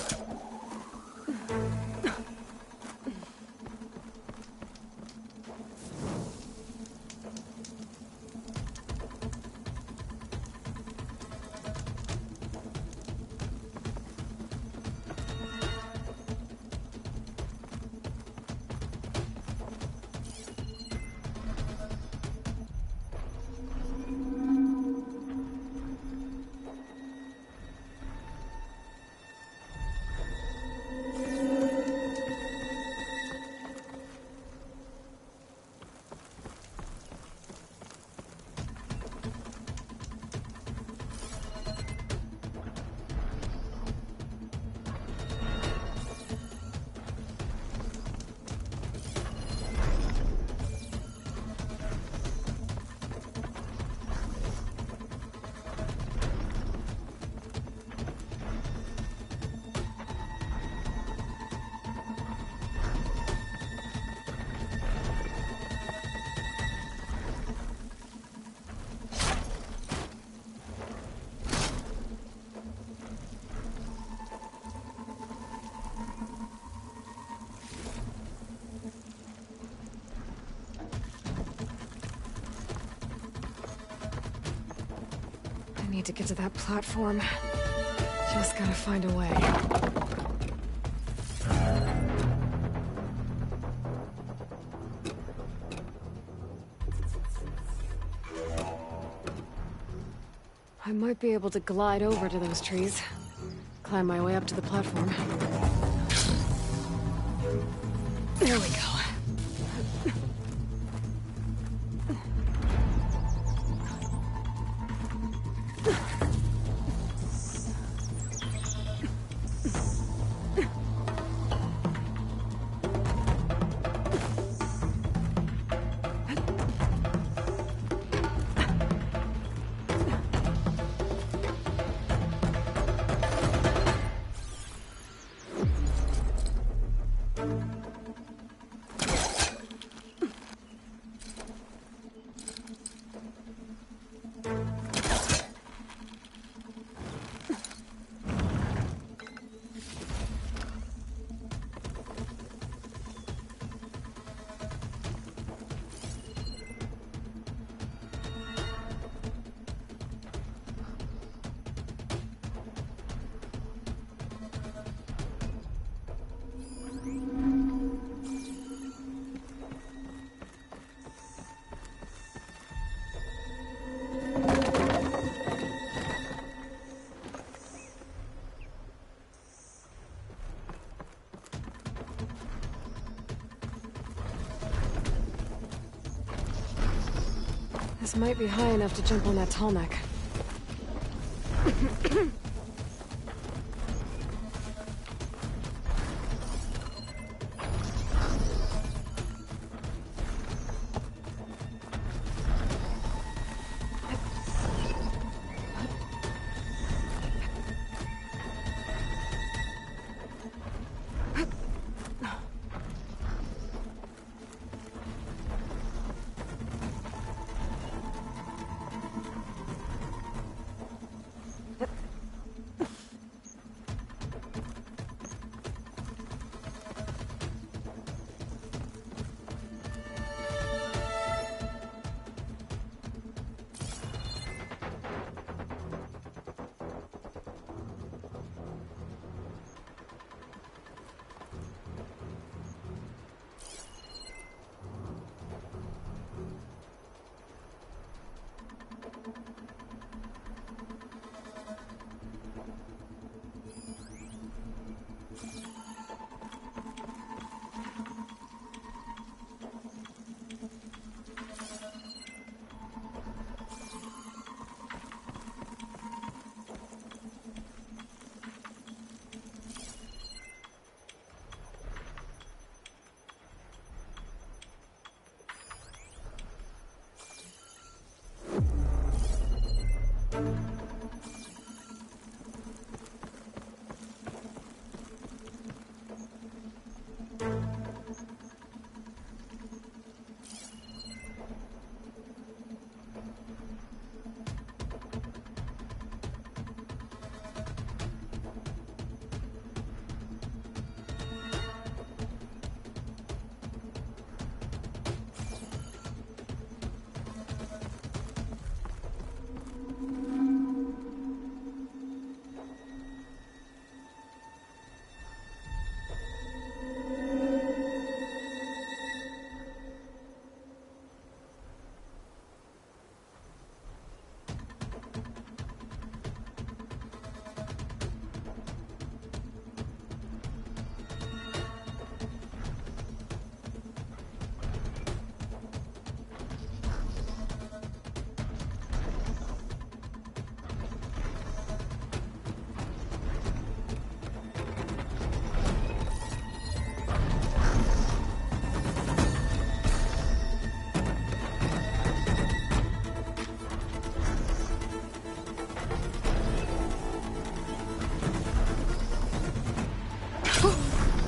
I need to get to that platform. Just gotta find a way. I might be able to glide over to those trees. Climb my way up to the platform. There we go. This might be high enough to jump on that tall neck.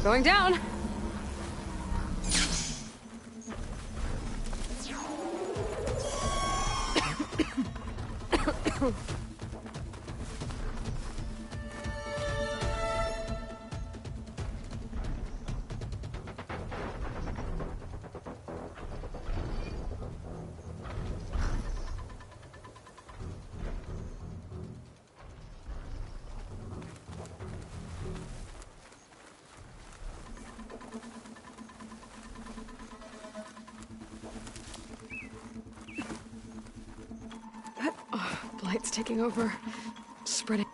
Going down. Blight's taking over. Spreading.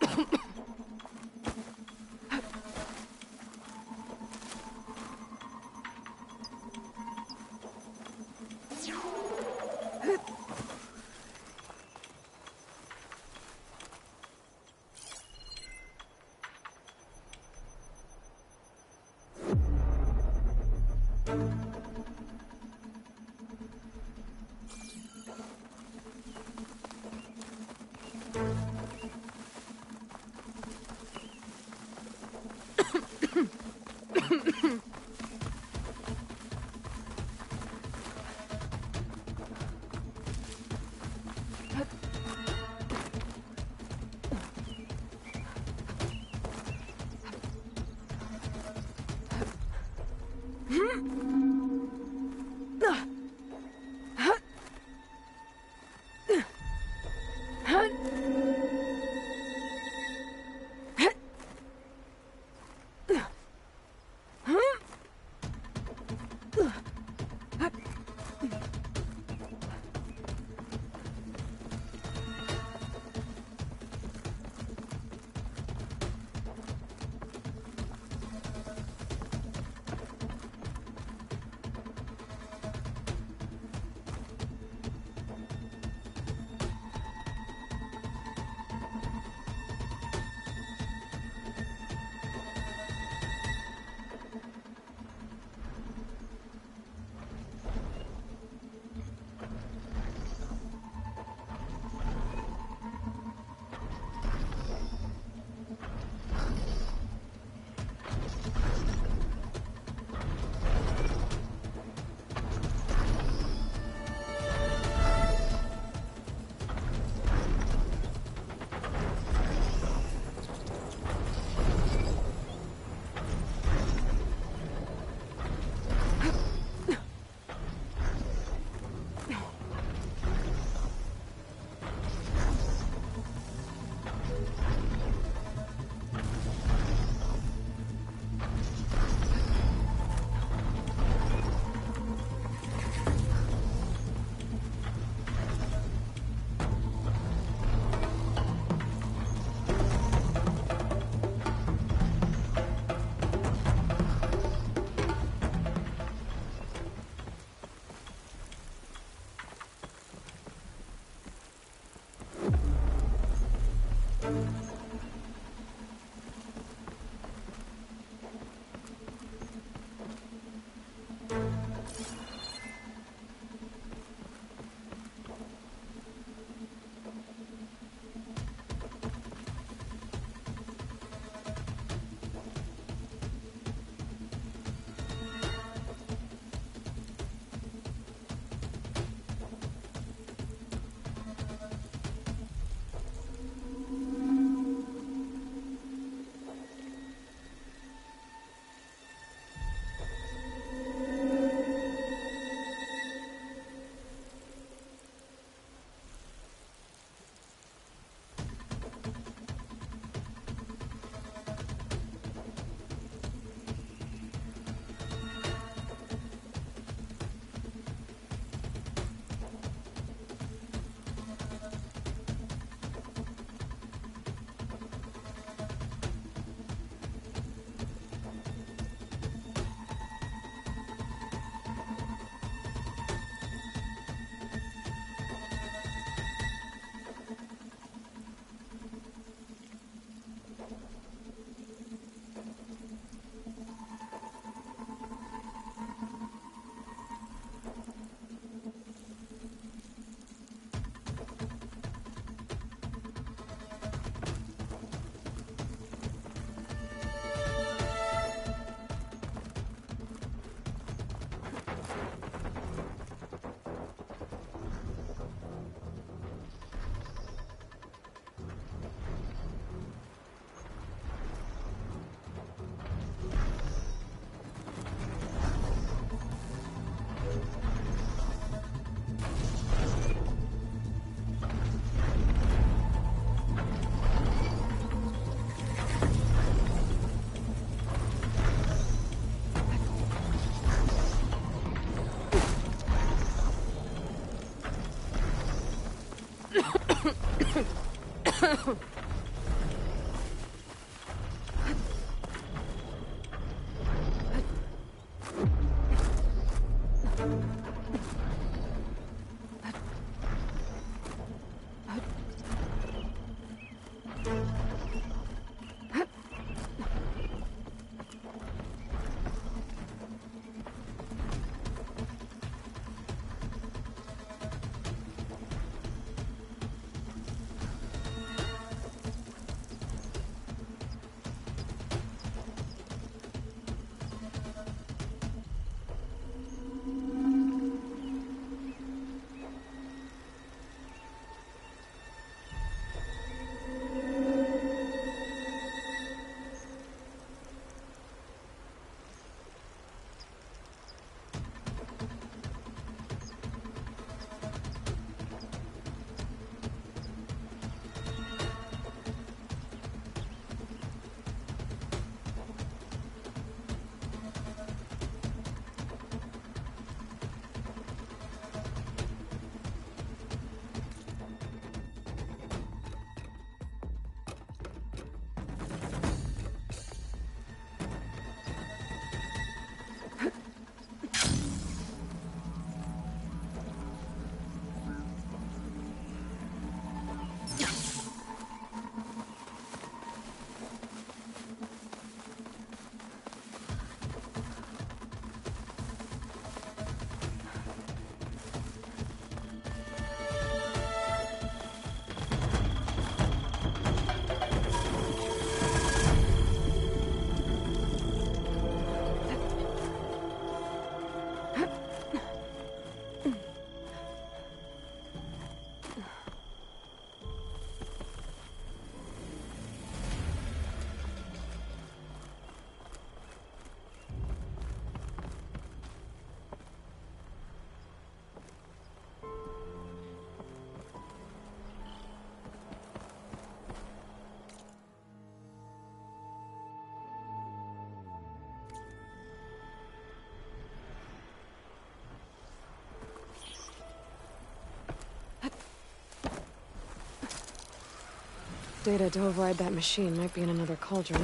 Data to override that machine might be in another cauldron.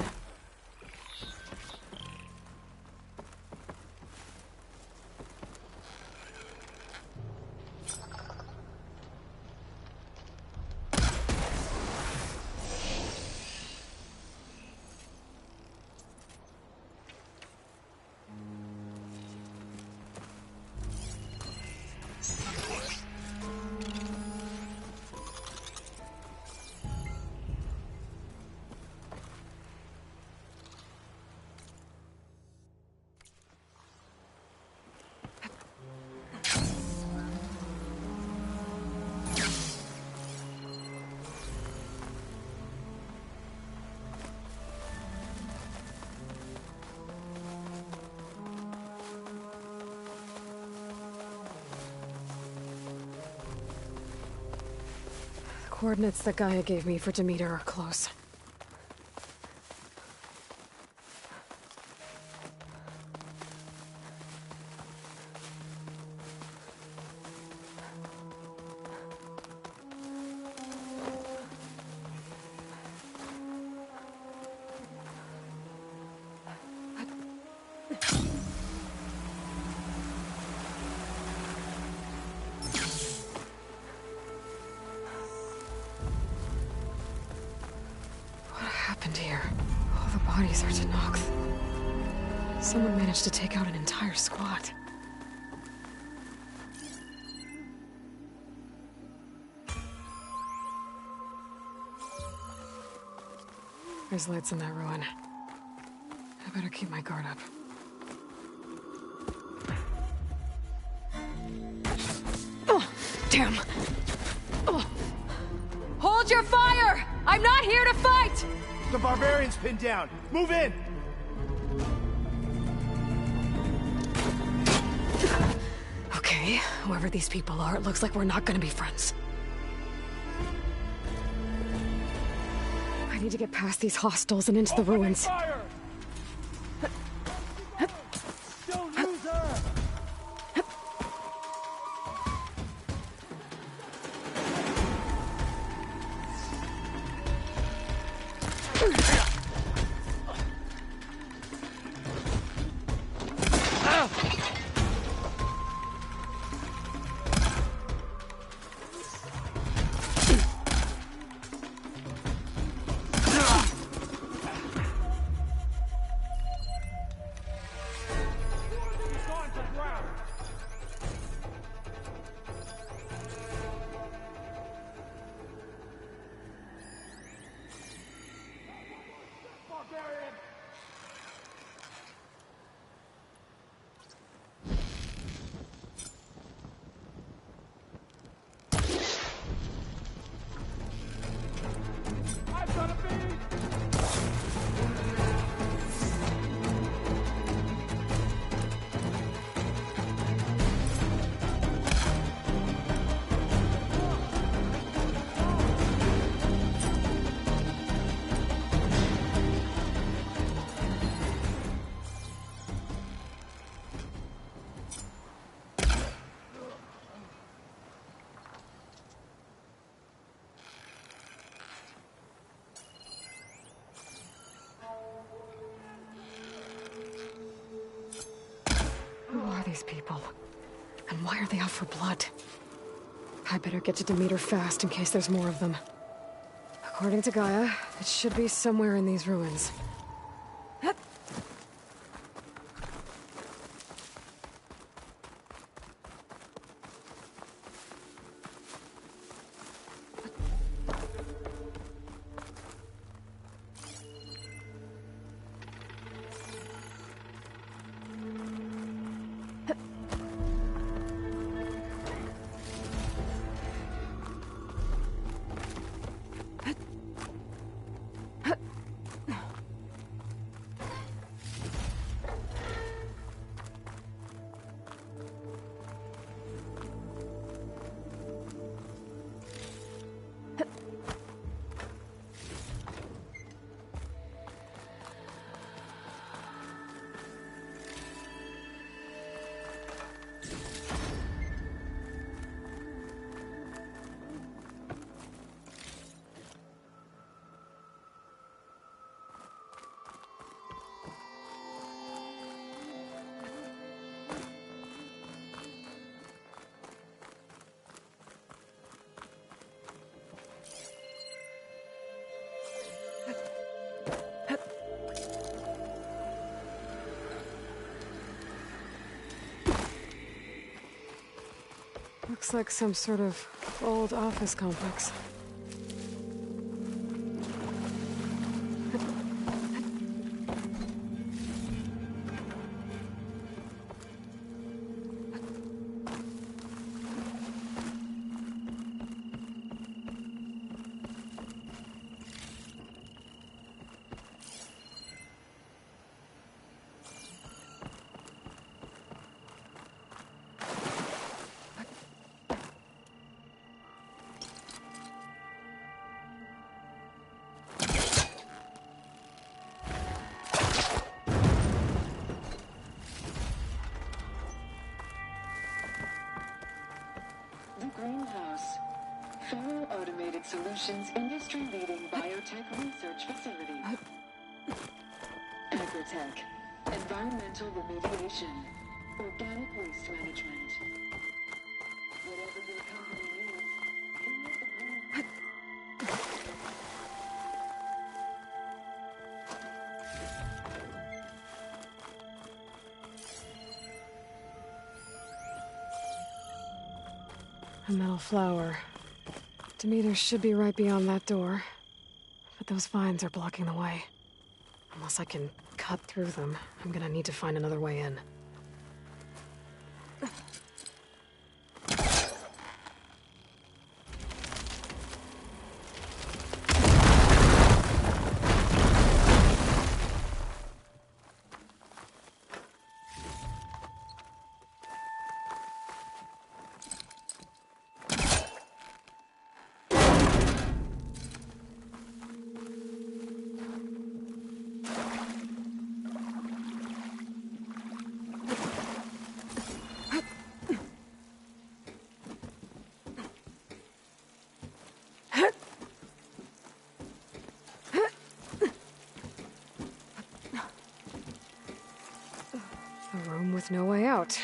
Coordinates that Gaia gave me for Demeter are close. Bodies are Tanox. Someone managed to take out an entire squad. There's lights in that ruin. I better keep my guard up. Oh, damn! Oh. Hold your fire! I'm not here to fight! The barbarian's pinned down. Move in! Okay, whoever these people are, it looks like we're not gonna be friends. I need to get past these hostiles and into the ruins. Fire! Don't lose her! These people. And why are they out for blood? I better get to Demeter fast in case there's more of them. According to Gaia, it should be somewhere in these ruins. Looks like some sort of old office complex. Greenhouse. Full Automated Solutions industry-leading biotech research facility. Agritech. Environmental remediation. Organic waste management. Whatever your company needs, here at the Greenhouse. A metal flower. Demeter should be right beyond that door. But those vines are blocking the way. Unless I can cut through them, I'm gonna need to find another way in. with no way out.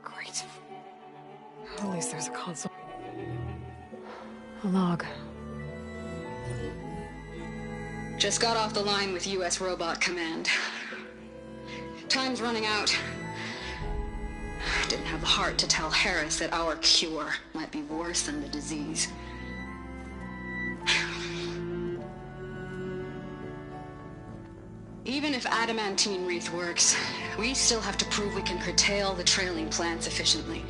Great. At least there's a console. A log. Just got off the line with U.S. Robot Command. Time's running out. Didn't have the heart to tell Harris that our cure might be worse than the disease. Even if adamantine wreath works, we still have to prove we can curtail the trailing plants efficiently.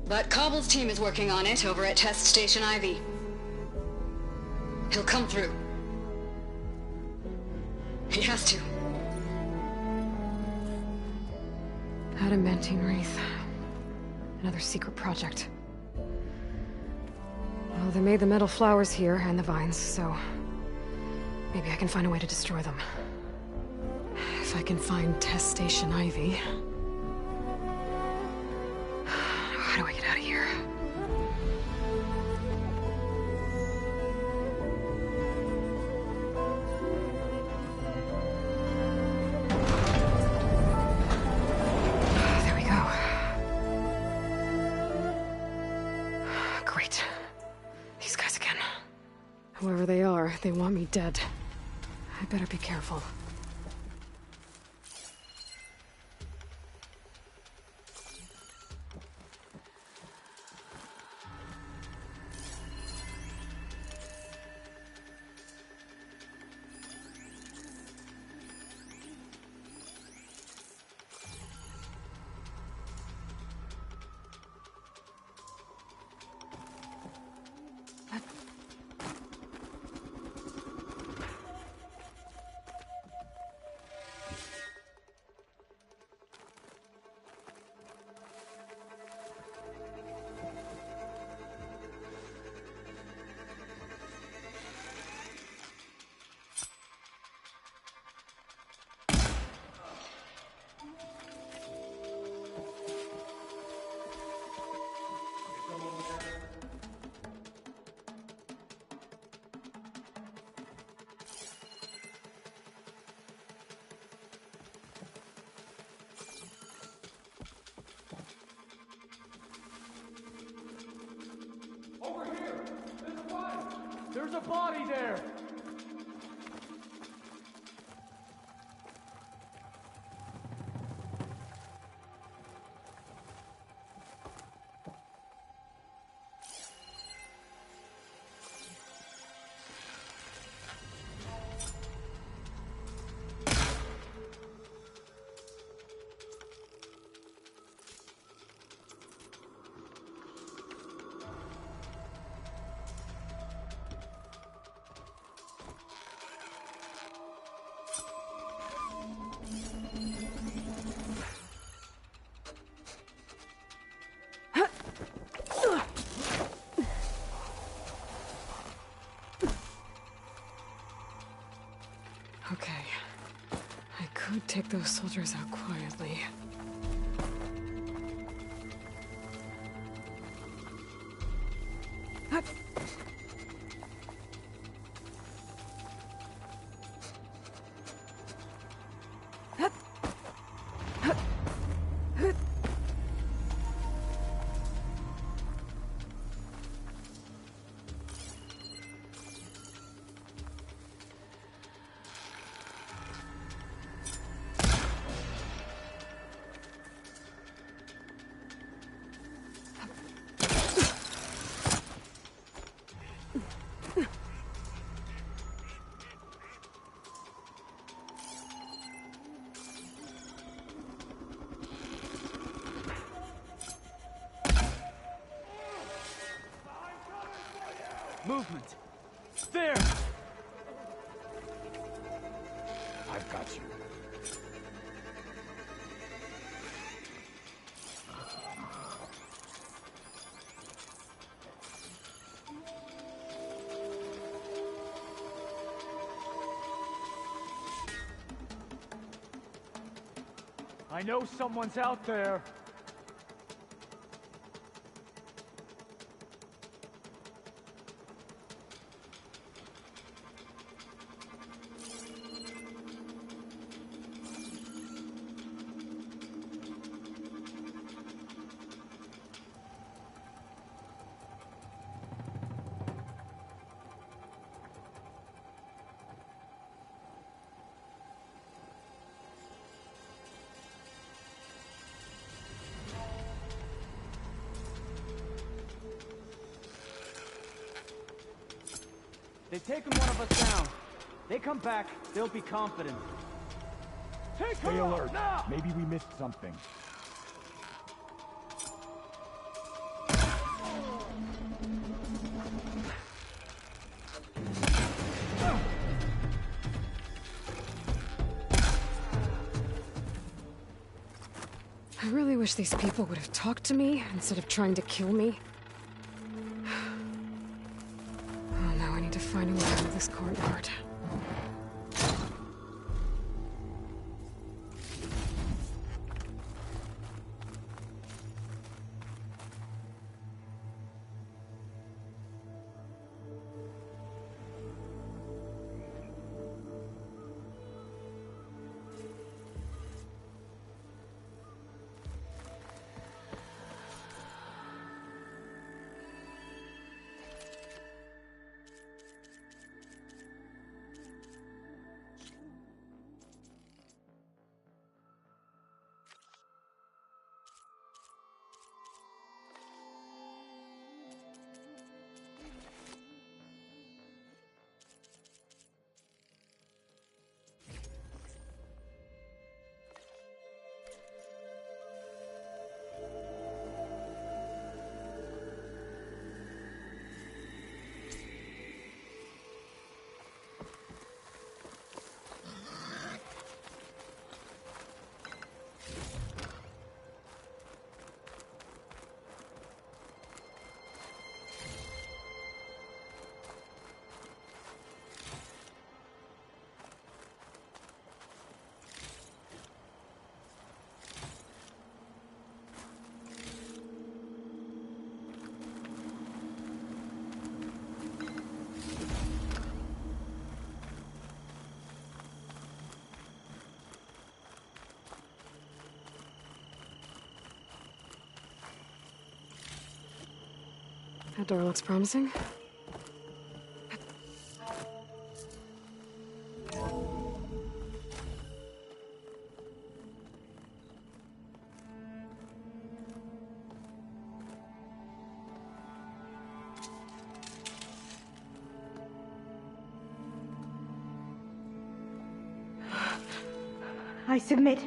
But Cobble's team is working on it over at Test Station Ivy. He'll come through. He has to. Adamantine wreath. Another secret project. Well, they made the metal flowers here and the vines, so maybe I can find a way to destroy them. If I can find Test Station Ivy. How do I get out of here? There we go. Great. These guys again. Whoever they are, they want me dead. I better be careful. There's a body there! Okay. I could take those soldiers out quietly. Movement! There! I've got you. I know someone's out there. They've taken one of us down. They come back, they'll be confident. Take Stay alert. Maybe we missed something. I really wish these people would have talked to me instead of trying to kill me. Oh, now I need to find a way out of this courtyard. That door looks promising. I submit.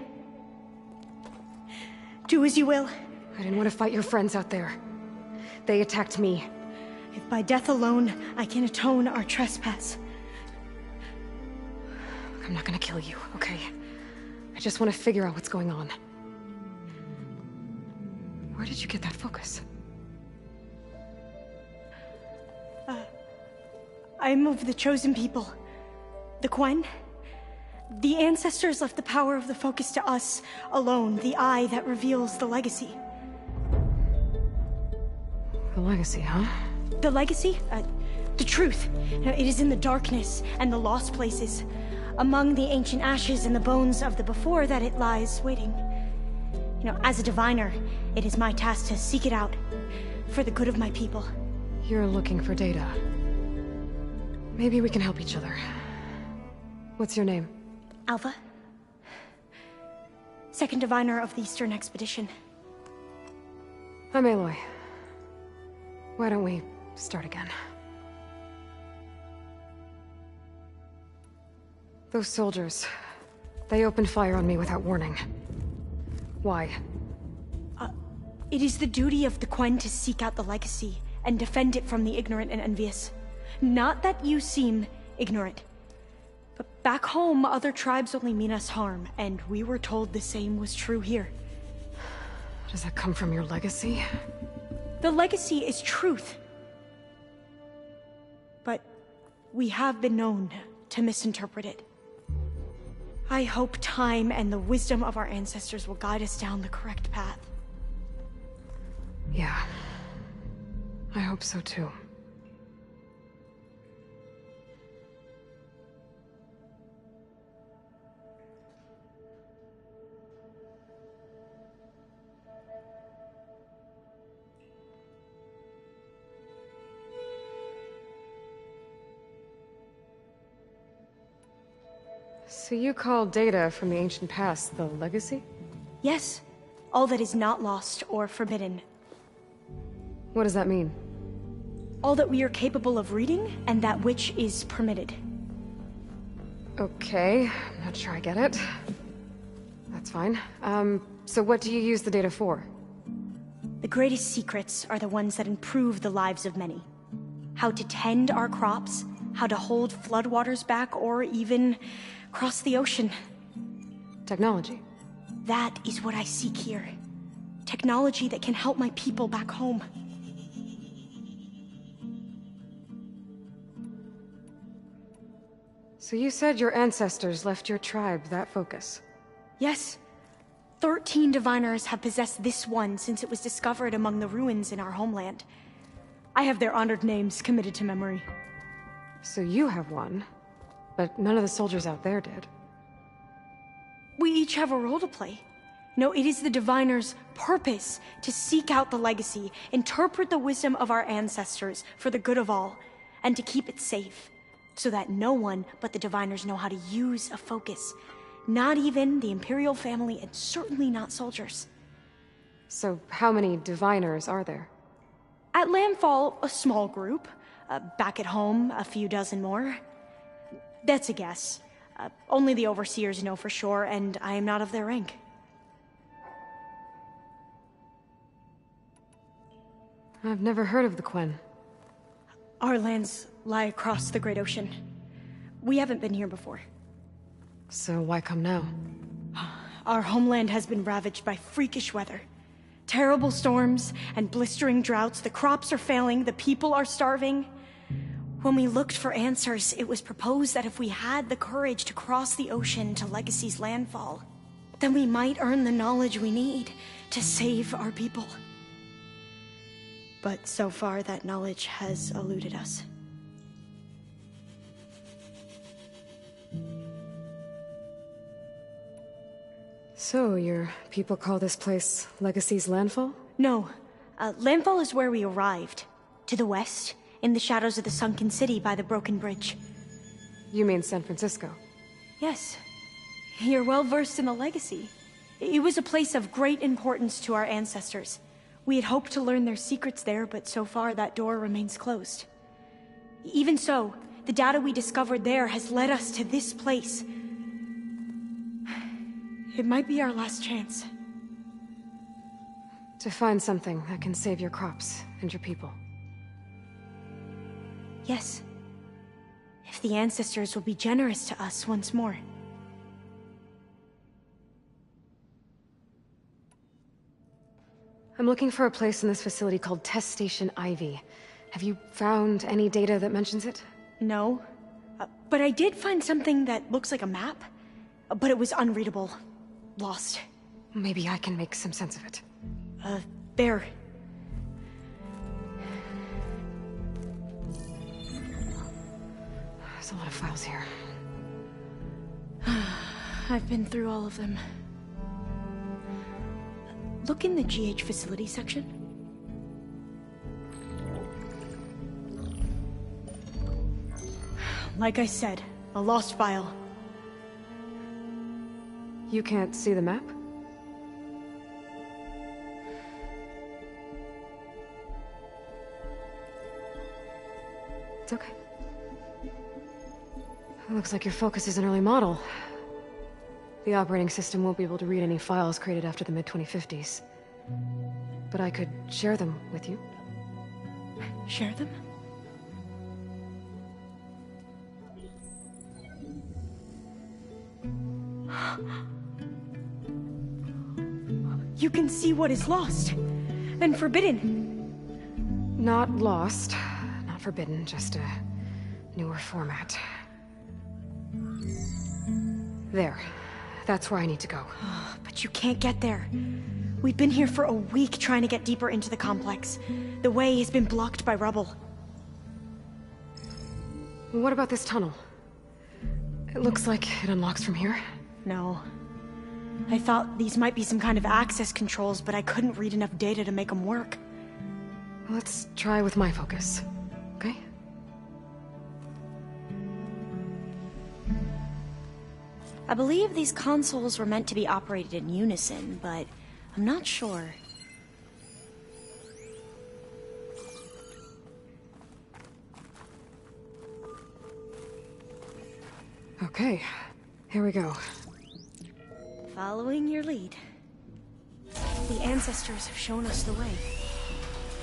Do as you will. I didn't want to fight your friends out there. They attacked me. If by death alone I can atone our trespass. I'm not gonna kill you, okay? I just want to figure out what's going on. Where did you get that focus? I am of the chosen people. The Quen. The ancestors left the power of the focus to us alone, the eye that reveals the legacy. The legacy, huh? The legacy? The truth. It is in the darkness and the lost places. Among the ancient ashes and the bones of the before that it lies waiting. As a diviner, it is my task to seek it out. For the good of my people. You're looking for data. Maybe we can help each other. What's your name? Alpha. Second diviner of the Eastern Expedition. I'm Aloy. Why don't we start again? Those soldiers, they opened fire on me without warning. Why? It is the duty of the Quen to seek out the legacy and defend it from the ignorant and envious. Not that you seem ignorant. But back home, other tribes only mean us harm, and we were told the same was true here. Does that come from your legacy? The legacy is truth. But we have been known to misinterpret it. I hope time and the wisdom of our ancestors will guide us down the correct path. Yeah. I hope so too. So you call data from the ancient past the legacy? Yes. All that is not lost or forbidden. What does that mean? All that we are capable of reading, and that which is permitted. Okay, I'm not sure I get it. That's fine. So what do you use the data for? The greatest secrets are the ones that improve the lives of many. How to tend our crops, how to hold floodwaters back, or even cross the ocean. Technology. That is what I seek here. Technology that can help my people back home. So you said your ancestors left your tribe that focus? Yes. 13 diviners have possessed this one since it was discovered among the ruins in our homeland. I have their honored names committed to memory. So you have one, but none of the soldiers out there did. We each have a role to play. No, it is the diviner's purpose to seek out the legacy, interpret the wisdom of our ancestors for the good of all, and to keep it safe, so that no one but the diviners know how to use a focus. Not even the Imperial family, and certainly not soldiers. So how many diviners are there? At Landfall, a small group. Back at home, a few dozen more. That's a guess. Only the overseers know for sure, and I am not of their rank. I've never heard of the Quen. Our lands lie across the Great Ocean. We haven't been here before. So why come now? Our homeland has been ravaged by freakish weather. Terrible storms and blistering droughts. The crops are failing, the people are starving. When we looked for answers, it was proposed that if we had the courage to cross the ocean to Legacy's landfall, then we might earn the knowledge we need to save our people. But so far, that knowledge has eluded us. So, your people call this place Legacy's landfall? No. Landfall is where we arrived. To the west, in the shadows of the sunken city by the broken bridge. You mean San Francisco? Yes. You're well versed in the legacy. It was a place of great importance to our ancestors. We had hoped to learn their secrets there, but so far that door remains closed. Even so, the data we discovered there has led us to this place. It might be our last chance. To find something that can save your crops and your people. Yes. If the ancestors will be generous to us once more. I'm looking for a place in this facility called Test Station Ivy. Have you found any data that mentions it? No. But I did find something that looks like a map. But it was unreadable. Lost. Maybe I can make some sense of it. There. There's a lot of files here. I've been through all of them. Look in the GH facility section. Like I said, a lost file. You can't see the map? It's okay. It looks like your focus is an early model. The operating system won't be able to read any files created after the mid-2050s. But I could share them with you. Share them? You can see what is lost and forbidden. Not lost, not forbidden, just a newer format. There. That's where I need to go. But you can't get there. We've been here for a week trying to get deeper into the complex. The way has been blocked by rubble. What about this tunnel? It looks like it unlocks from here. No. I thought these might be some kind of access controls, but I couldn't read enough data to make them work. Let's try with my focus, okay? I believe these consoles were meant to be operated in unison, but I'm not sure. Okay, here we go. Following your lead. The ancestors have shown us the way.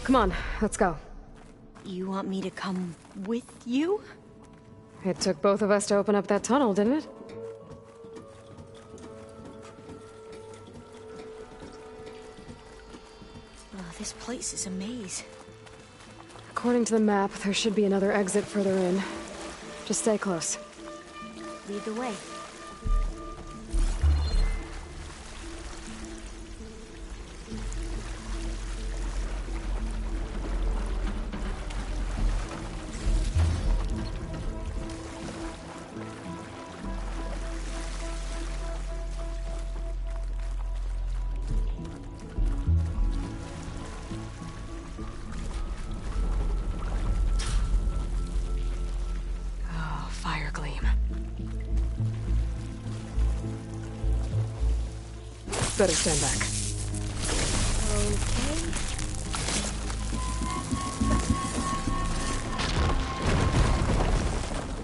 Come on, let's go. You want me to come with you? It took both of us to open up that tunnel, didn't it? Oh, this place is a maze. According to the map, there should be another exit further in. Just stay close. Lead the way. Fire gleam. Better stand back. Okay.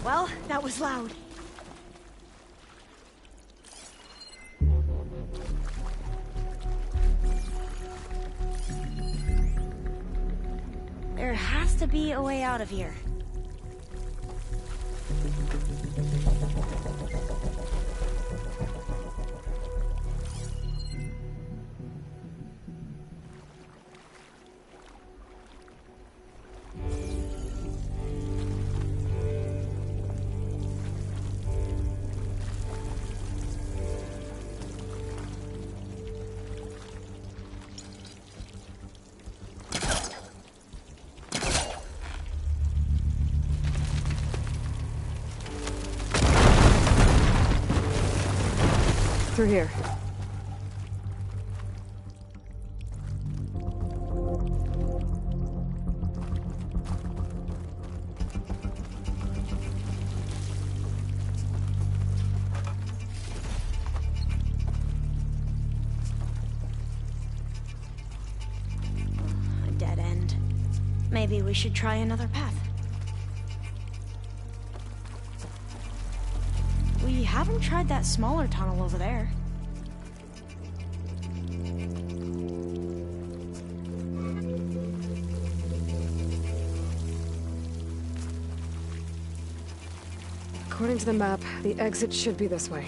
Well, that was loud. There has to be a way out of here. Through here. A dead end. Maybe we should try another path. We haven't tried that smaller tunnel over there. According to the map, the exit should be this way.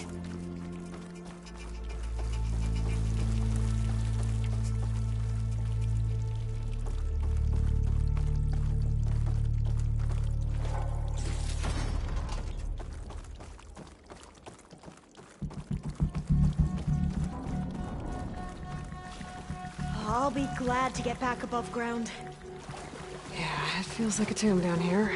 I'll be glad to get back above ground. Yeah, it feels like a tomb down here.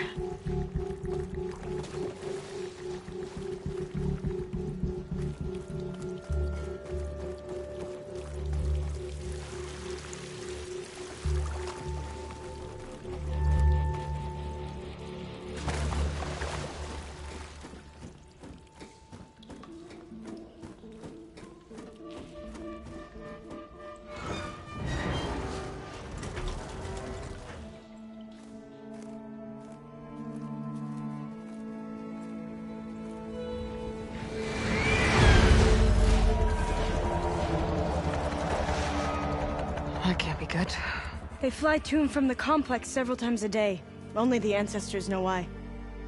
That can't be good. They fly to and from the complex several times a day. Only the ancestors know why.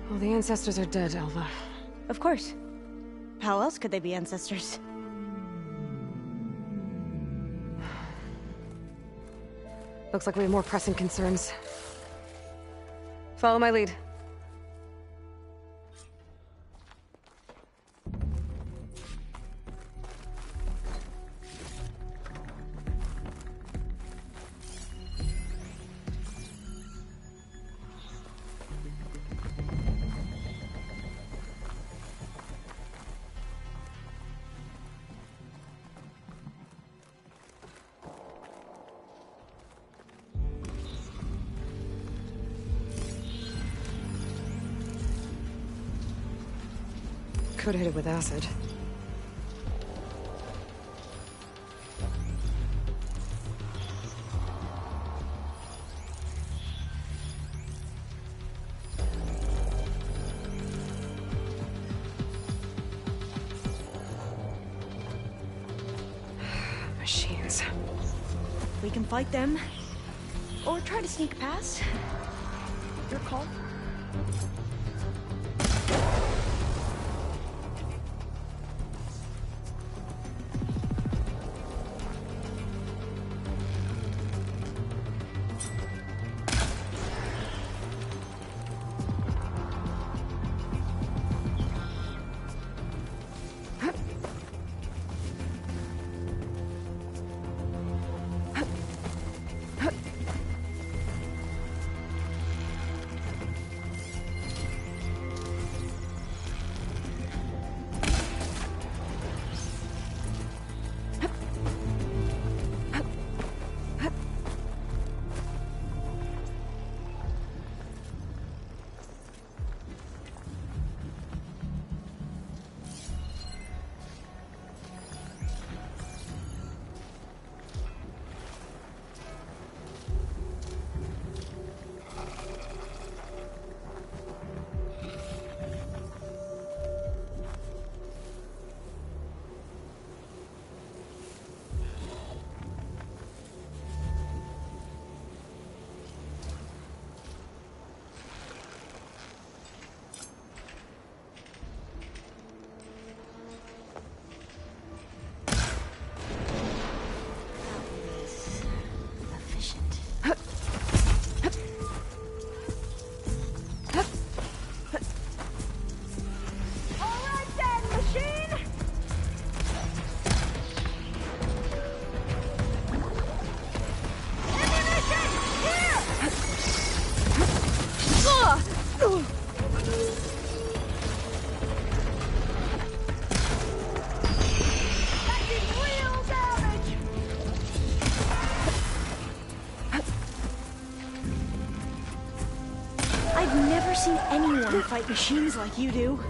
Well, the ancestors are dead, Alva. Of course. How else could they be ancestors? Looks like we have more pressing concerns. Follow my lead. Could hit it with acid. we can fight them. Or try to sneak past. Your call. I've never seen anyone fight machines like you do.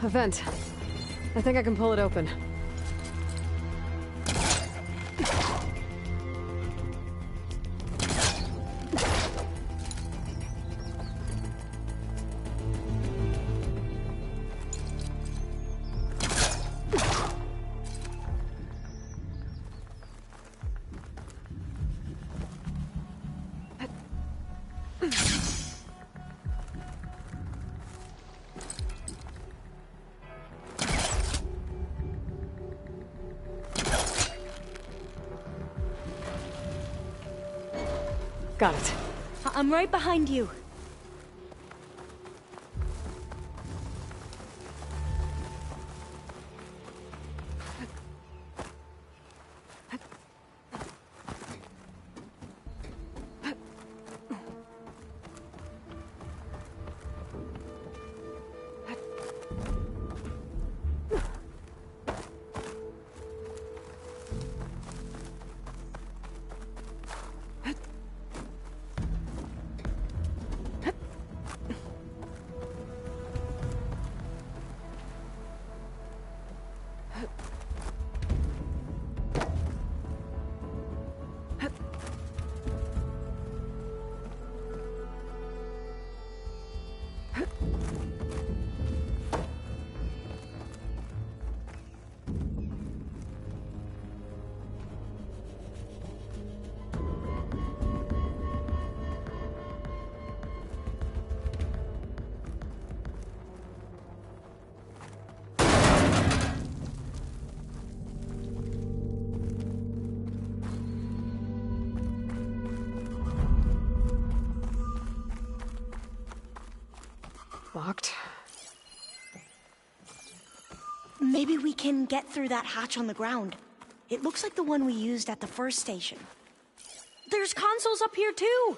A vent. I think I can pull it open. Got it. I'm right behind you. Locked. Maybe we can get through that hatch on the ground. It looks like the one we used at the first station. There's consoles up here too!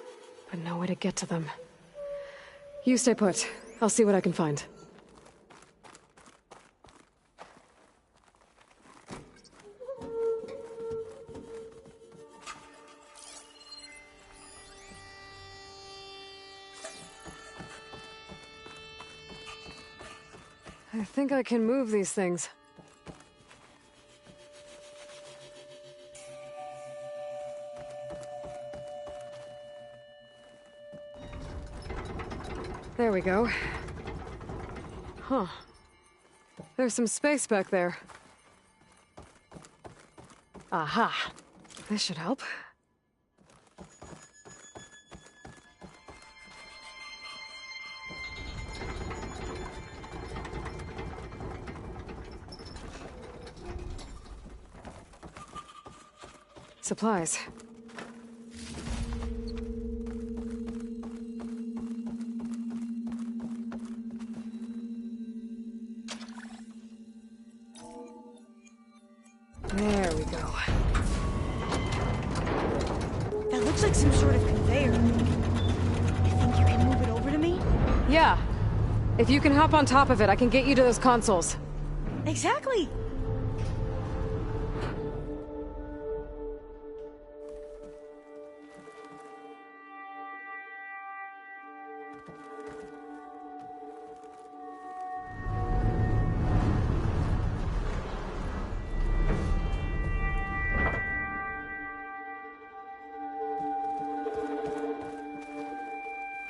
But no way to get to them. You stay put. I'll see what I can find. I think I can move these things. There we go. Huh. There's some space back there. Aha. This should help. Supplies. There we go. That looks like some sort of conveyor. You think you can move it over to me? Yeah. If you can hop on top of it, I can get you to those consoles. Exactly!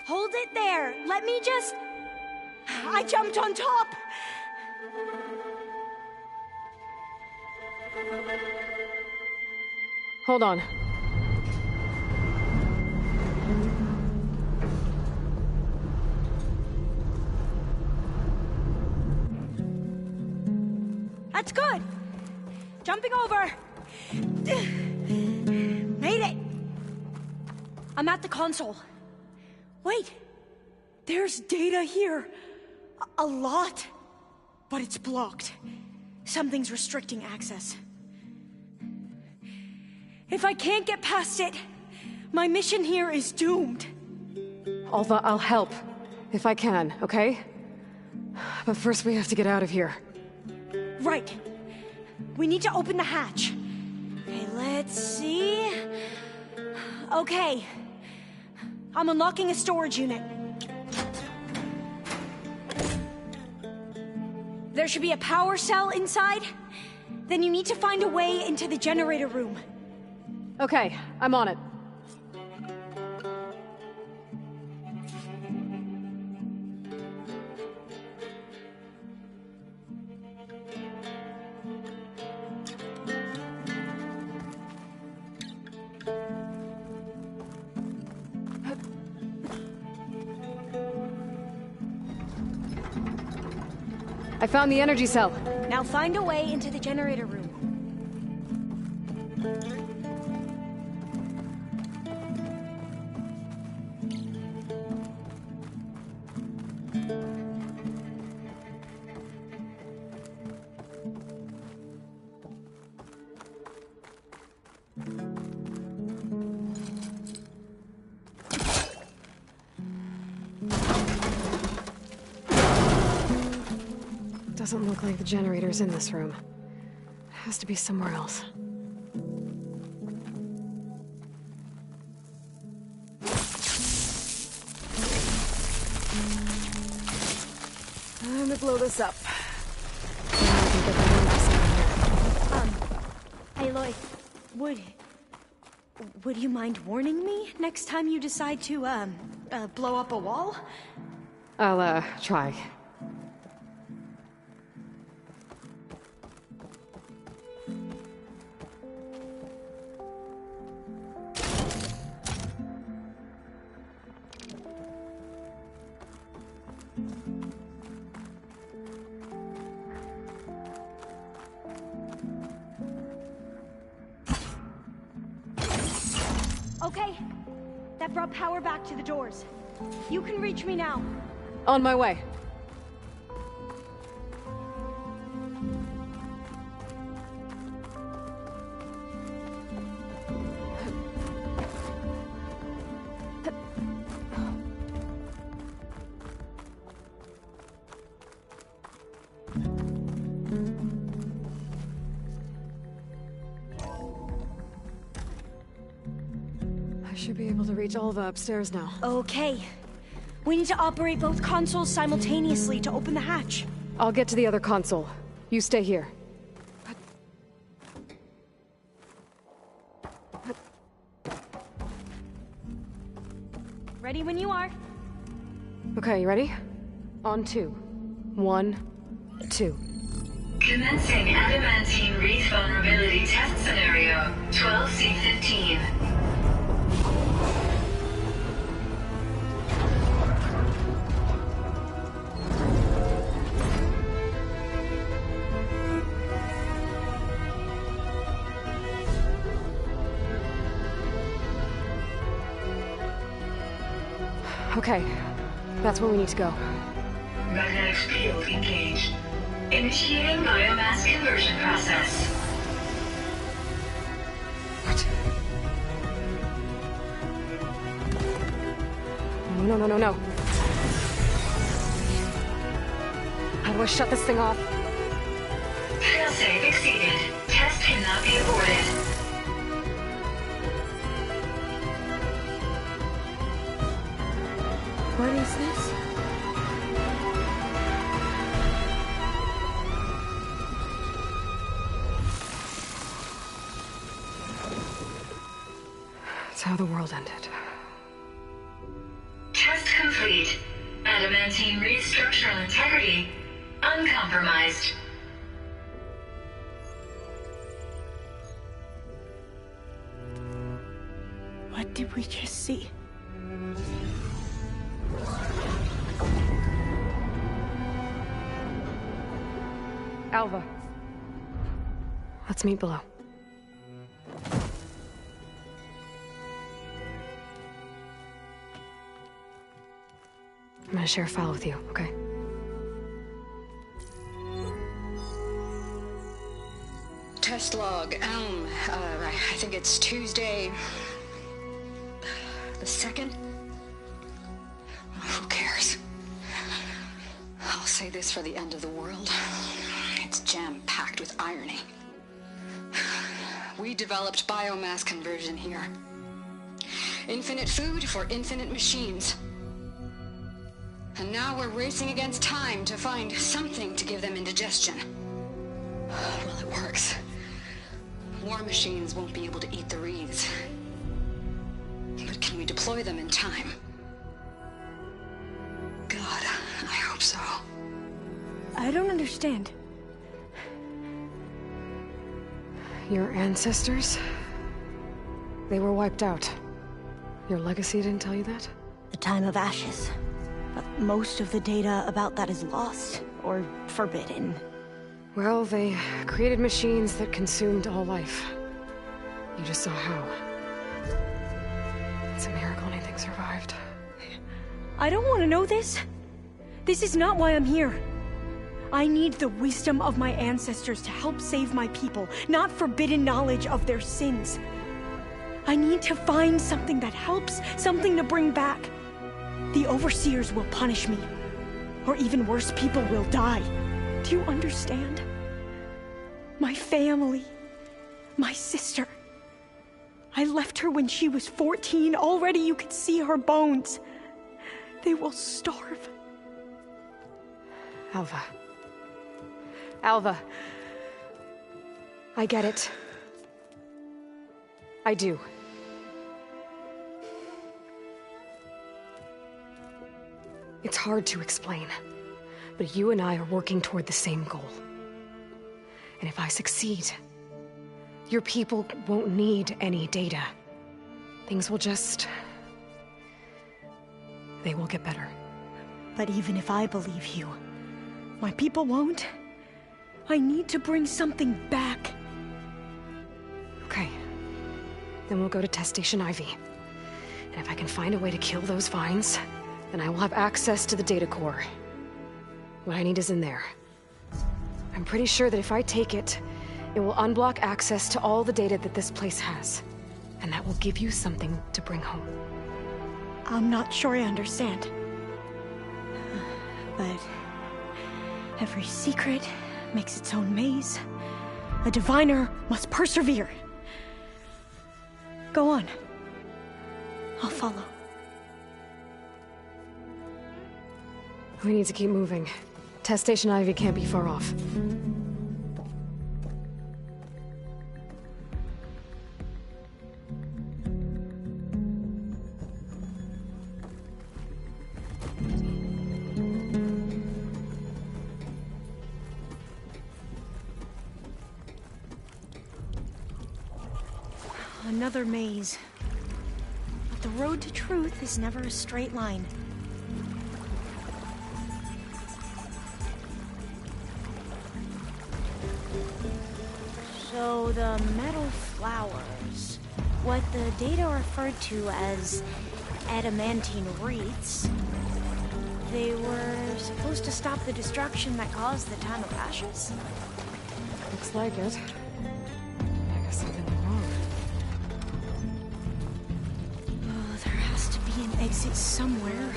Hold it there! Let me just... I jumped on top! Hold on. That's good! Jumping over! Made it! I'm at the console. Wait! There's data here! A lot! But it's blocked. Something's restricting access. If I can't get past it, my mission here is doomed. Alva, I'll help. If I can, okay? But first we have to get out of here. Right. We need to open the hatch. Okay, let's see... Okay. I'm unlocking a storage unit. There should be a power cell inside. Then you need to find a way into the generator room. Okay, I'm on it. I found the energy cell. Now find a way into the generator room. Doesn't look like the generator's in this room. Has to be somewhere else. Time to blow this up. Aloy, would you mind warning me next time you decide to, blow up a wall? I'll, try. Okay, that brought power back to the doors. You can reach me now. On my way. I should be able to reach Alva upstairs now. Okay. We need to operate both consoles simultaneously to open the hatch. I'll get to the other console. You stay here. Ready when you are. Okay, you ready? On 2. 1, 2. Commencing adamantine wreath vulnerability test scenario 12C15. Okay, that's where we need to go. Magnetic field engaged. Initiating biomass conversion process. What? No. How do I shut this thing off? Failsafe exceeded. Test cannot be aborted. What is this? It's how the world ended. Test complete. Adamantine wreath structural integrity uncompromised. What did we just see? Alva. Let's meet below. I'm gonna share a file with you, okay? Test log, I think it's Tuesday... the 2nd? Who cares? I'll say this for the end of the world. It's jam-packed with irony. We developed biomass conversion here. Infinite food for infinite machines. And now we're racing against time to find something to give them indigestion. Well, it works. War machines won't be able to eat the wreaths. But can we deploy them in time? God, I hope so. I don't understand. Your ancestors? They were wiped out. Your legacy didn't tell you that? The time of ashes. But most of the data about that is lost, or forbidden. Well, they created machines that consumed all life. You just saw how. It's a miracle anything survived. I don't want to know this. This is not why I'm here. I need the wisdom of my ancestors to help save my people, not forbidden knowledge of their sins. I need to find something that helps, something to bring back. The overseers will punish me. Or even worse, people will die. Do you understand? My family. My sister. I left her when she was 14. Already you could see her bones. They will starve. Alva. Alva. I get it. I do. It's hard to explain, but you and I are working toward the same goal. And if I succeed, your people won't need any data. Things will just... they will get better. But even if I believe you, my people won't. I need to bring something back. Okay. Then we'll go to Test Station IV. And if I can find a way to kill those vines, and I will have access to the data core. What I need is in there. I'm pretty sure that if I take it, it will unblock access to all the data that this place has. And that will give you something to bring home. I'm not sure I understand. But every secret makes its own maze. A diviner must persevere. Go on. I'll follow. We need to keep moving. Test Station Ivy can't be far off. Another maze. But the road to truth is never a straight line. So the metal flowers, what the data referred to as adamantine wreaths, they were supposed to stop the destruction that caused the Time of Ashes? Looks like it. I guess something went wrong. Oh, there has to be an exit somewhere.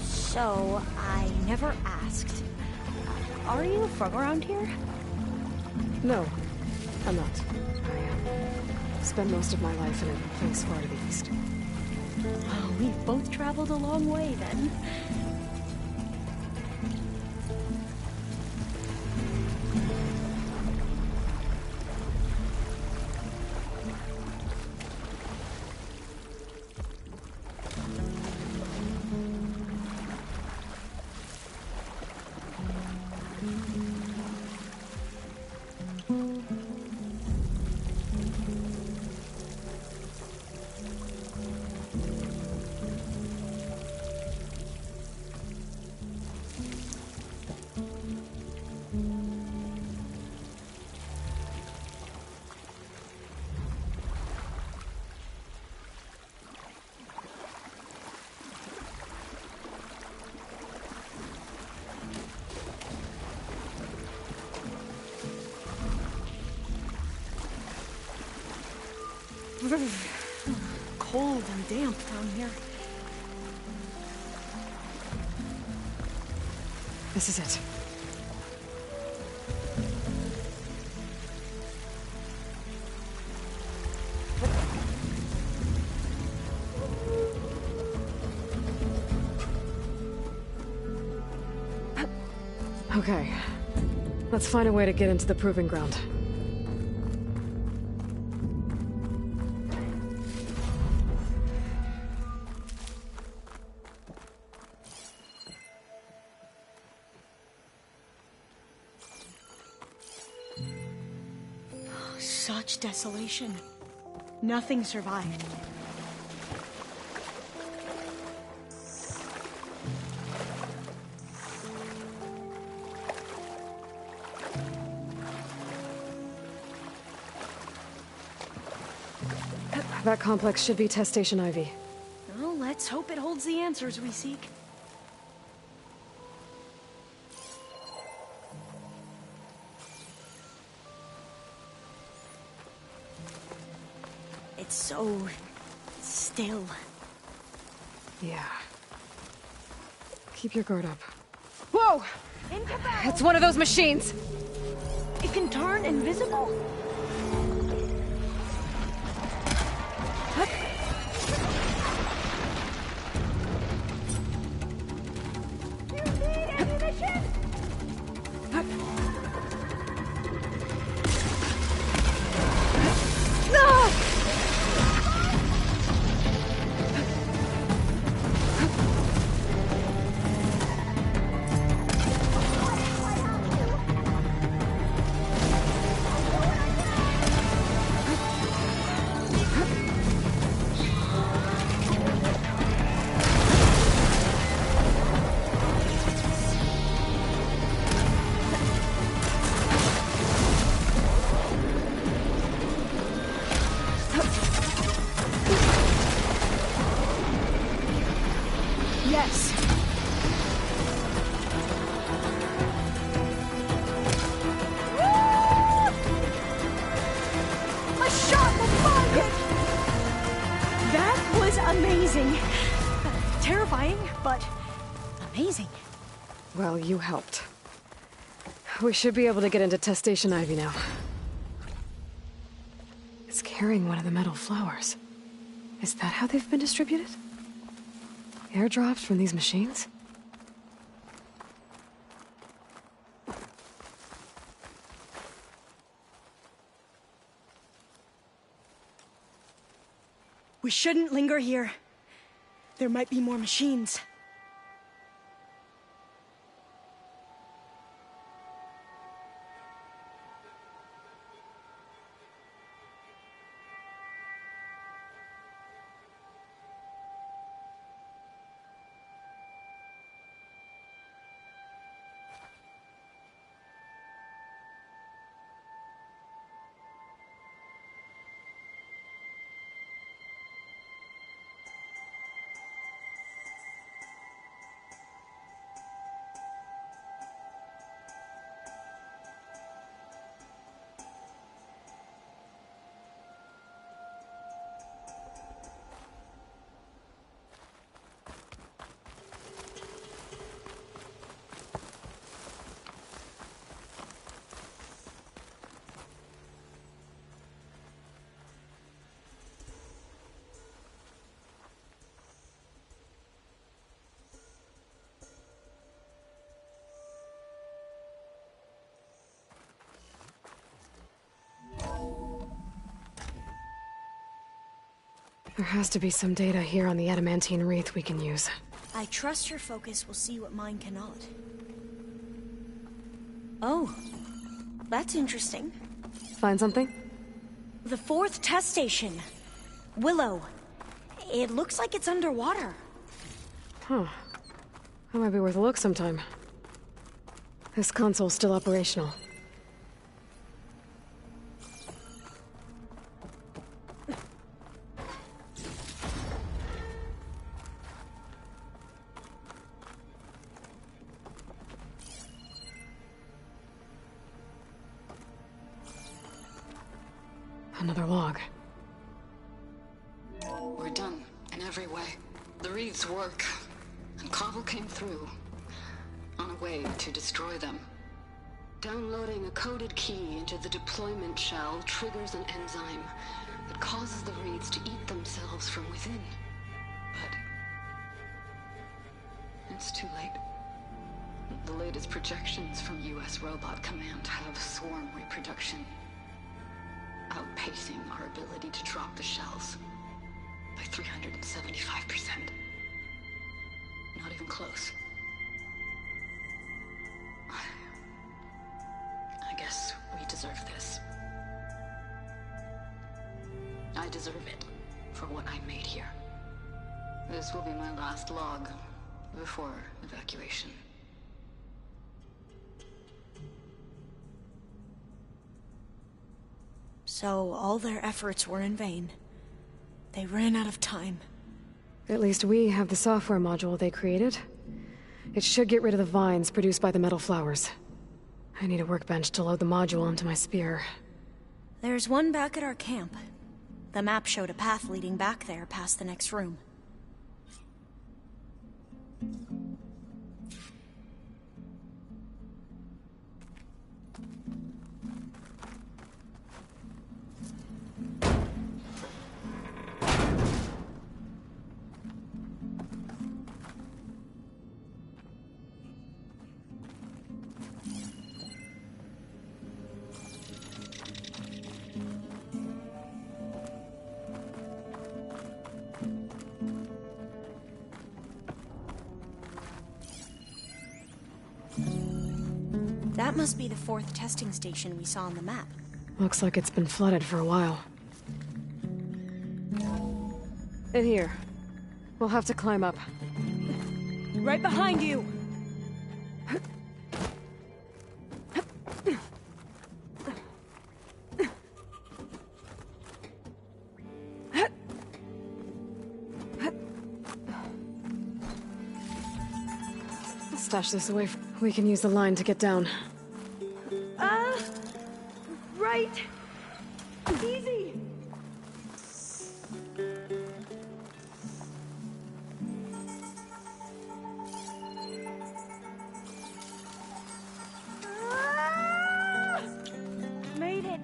So, I never asked. Are you from around here? No, I'm not. I spent most of my life in a place far to the east. Oh, we've both traveled a long way then. Cold and damp down here. This is it. Okay. Let's find a way to get into the proving ground. Such desolation. Nothing survived. That complex should be Test Station Ivy. Well, let's hope it holds the answers we seek. It's so still. Yeah. Keep your guard up. Whoa! It's one of those machines! It can turn invisible? Yes. A shot will find it! That was amazing. Terrifying, but amazing. Well, you helped. We should be able to get into Test Station Ivy now. It's carrying one of the metal flowers. Is that how they've been distributed? Airdropped from these machines? We shouldn't linger here. There might be more machines. There has to be some data here on the adamantine wreath we can use. I trust your focus will see what mine cannot. Oh, that's interesting. Find something? The 4th test station. Willow. It looks like it's underwater. Huh. That might be worth a look sometime. This console's still operational. Another log. We're done, in every way. The wreaths work, and Cobble came through, on a way to destroy them. Downloading a coded key into the deployment shell triggers an enzyme that causes the wreaths to eat themselves from within. But it's too late. The latest projections from US Robot Command have swarm reproduction, outpacing our ability to drop the shells by 375%. Not even close. I guess we deserve this. I deserve it for what I made here. This will be my last log before evacuation. So all their efforts were in vain. They ran out of time. At least we have the software module they created. It should get rid of the vines produced by the metal flowers. I need a workbench to load the module into my spear. There's one back at our camp. The map showed a path leading back there past the next room. That must be the 4th testing station we saw on the map. Looks like it's been flooded for a while. In here. We'll have to climb up. Right behind you! stash this away. We can use the line to get down. Right. Easy. Made it.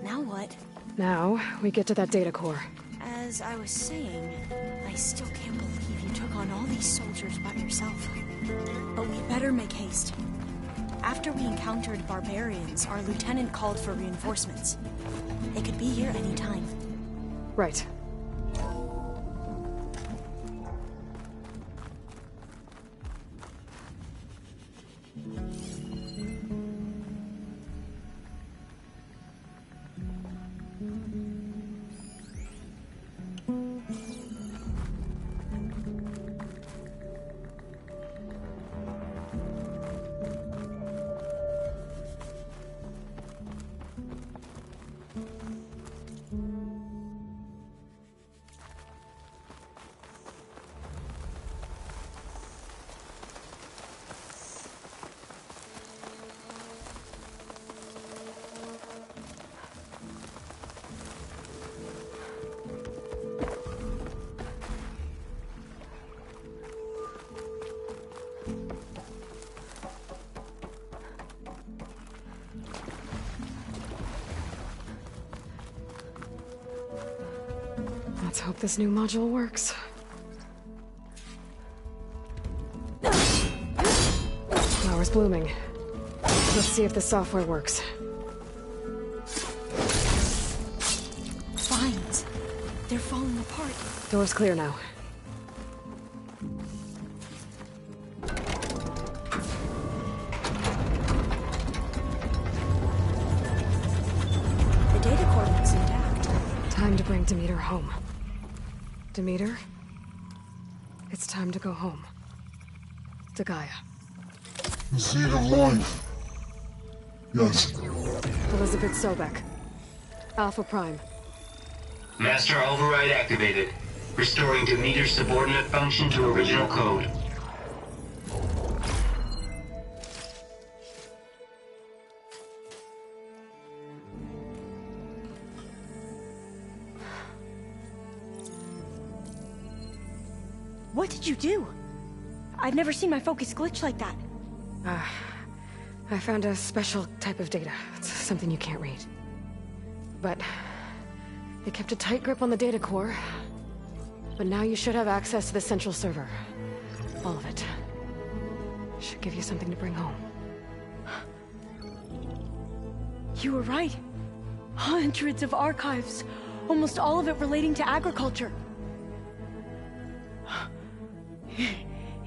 Now what? Now, we get to that data core. As I was saying, I still can't believe you took on all these soldiers by yourself. But we better make haste. After we encountered barbarians, our lieutenant called for reinforcements. They could be here any time. Right. Let's hope this new module works. Flowers blooming. Let's see if the software works. Vines. They're falling apart. Door's clear now. The data core looks intact. Time to bring Demeter home. Demeter? It's time to go home. To Gaia. The seed of life. Yes. Elizabeth Sobek. Alpha Prime. Master override activated. Restoring Demeter's subordinate function to original code. What did you do? I've never seen my focus glitch like that. I found a special type of data. It's something you can't read. But it kept a tight grip on the data core. But now you should have access to the central server. All of it. Should give you something to bring home. You were right. Hundreds of archives. Almost all of it relating to agriculture.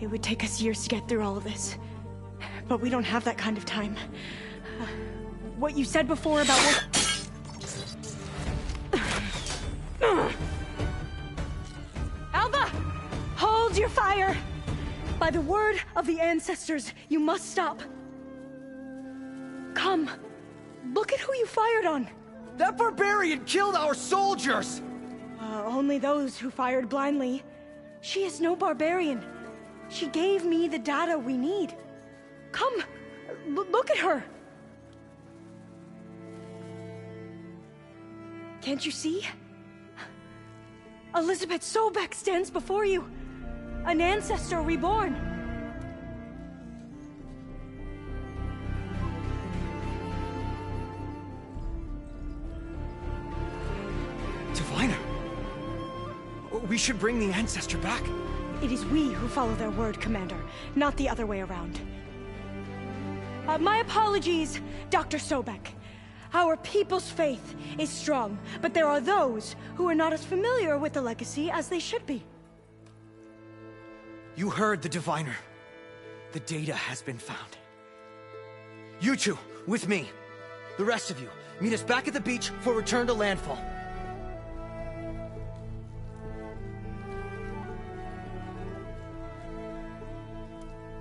It would take us years to get through all of this. But we don't have that kind of time. What you said before about what... Alba! Hold your fire! By the word of the ancestors, you must stop. Come. Look at who you fired on. That barbarian killed our soldiers! Only those who fired blindly. She is no barbarian. She gave me the data we need. Come, look at her. Can't you see? Elizabeth Sobek stands before you. An ancestor reborn. Diviner! We should bring the ancestor back. It is we who follow their word, Commander, not the other way around. My apologies, Dr. Sobek. Our people's faith is strong, but there are those who are not as familiar with the legacy as they should be. You heard the Diviner. The data has been found. You two, with me. The rest of you, meet us back at the beach for return to landfall.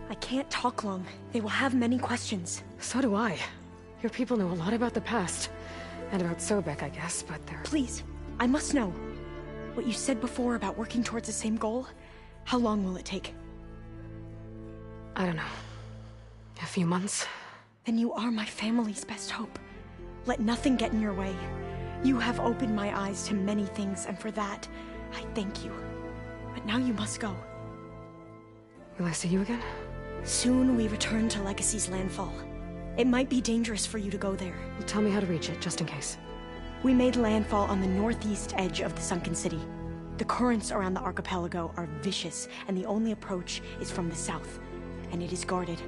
I can't talk long. They will have many questions. So do I. Your people know a lot about the past. And about Sobek, I guess, but they're... Please, I must know. What you said before about working towards the same goal, how long will it take? I don't know. A few months? Then you are my family's best hope. Let nothing get in your way. You have opened my eyes to many things, and for that, I thank you. But now you must go. Will I see you again? Soon we return to Legacy's landfall. It might be dangerous for you to go there. Well, tell me how to reach it, just in case. We made landfall on the northeast edge of the sunken city. The currents around the archipelago are vicious, and the only approach is from the south. And it is guarded.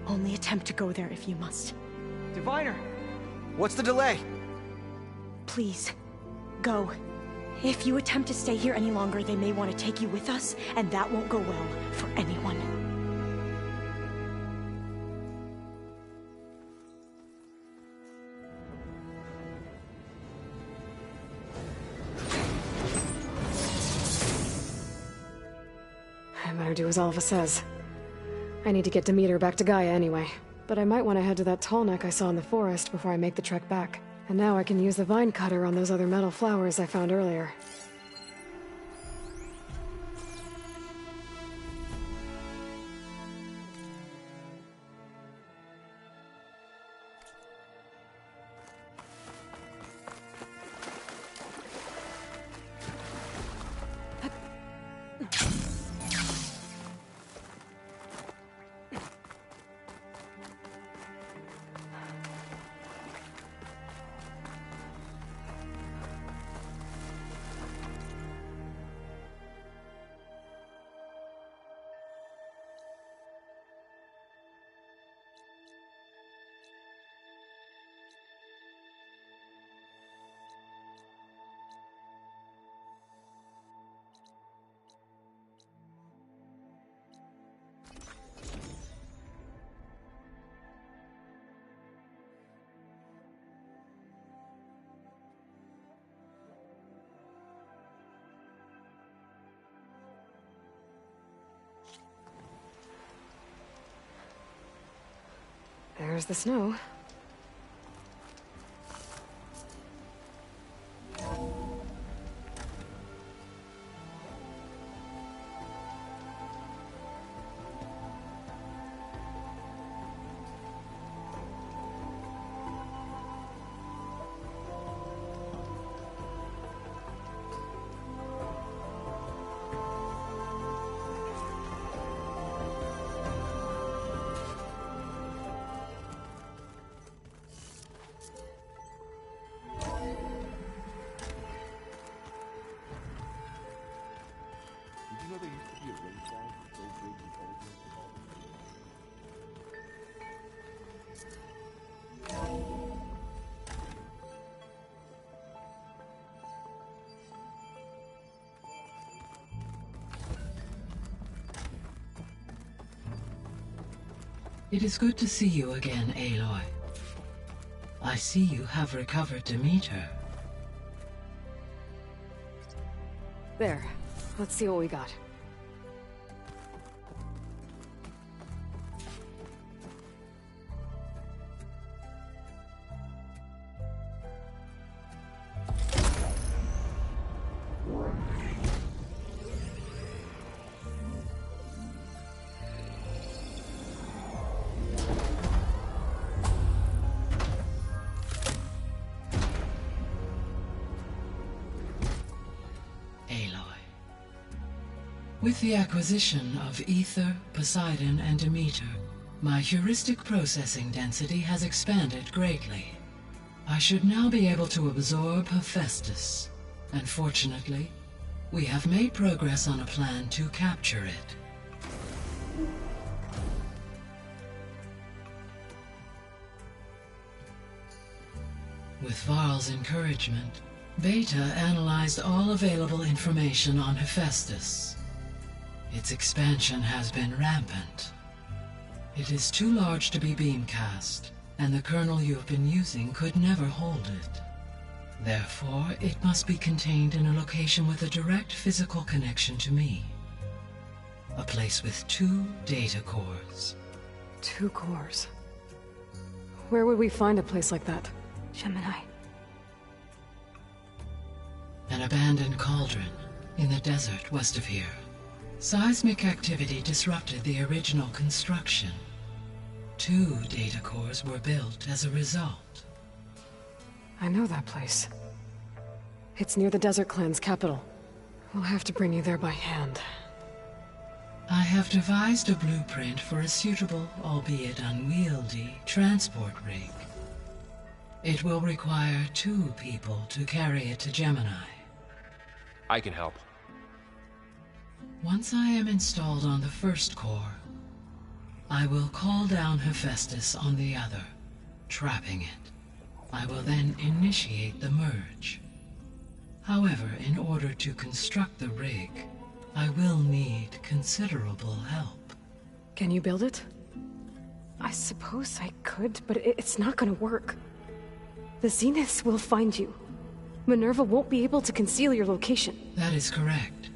Only attempt to go there if you must. Diviner! What's the delay? Please, go. If you attempt to stay here any longer, they may want to take you with us, and that won't go well for anyone. I better do as Alva says. I need to get Demeter back to Gaia anyway. But I might want to head to that tall neck I saw in the forest before I make the trek back. And now I can use the vine cutter on those other metal flowers I found earlier. There's the snow. It is good to see you again, Aloy. I see you have recovered Demeter. There. Let's see what we got. With the acquisition of Ether, Poseidon, and Demeter, my heuristic processing density has expanded greatly. I should now be able to absorb Hephaestus, and fortunately, we have made progress on a plan to capture it. With Varl's encouragement, Beta analyzed all available information on Hephaestus. Its expansion has been rampant. It is too large to be beamcast, and the kernel you have been using could never hold it. Therefore, it must be contained in a location with a direct physical connection to me. A place with 2 data cores. 2 cores? Where would we find a place like that? Gemini. An abandoned cauldron in the desert west of here. Seismic activity disrupted the original construction. 2 data cores were built as a result. I know that place. It's near the Desert Clan's capital. We'll have to bring you there by hand. I have devised a blueprint for a suitable, albeit unwieldy, transport rig. It will require 2 people to carry it to Gemini. I can help. Once I am installed on the first core, I will call down Hephaestus on the other, trapping it. I will then initiate the merge. However, in order to construct the rig, I will need considerable help. Can you build it? I suppose I could, but it's not gonna work. The Zeniths will find you. Minerva won't be able to conceal your location. That is correct.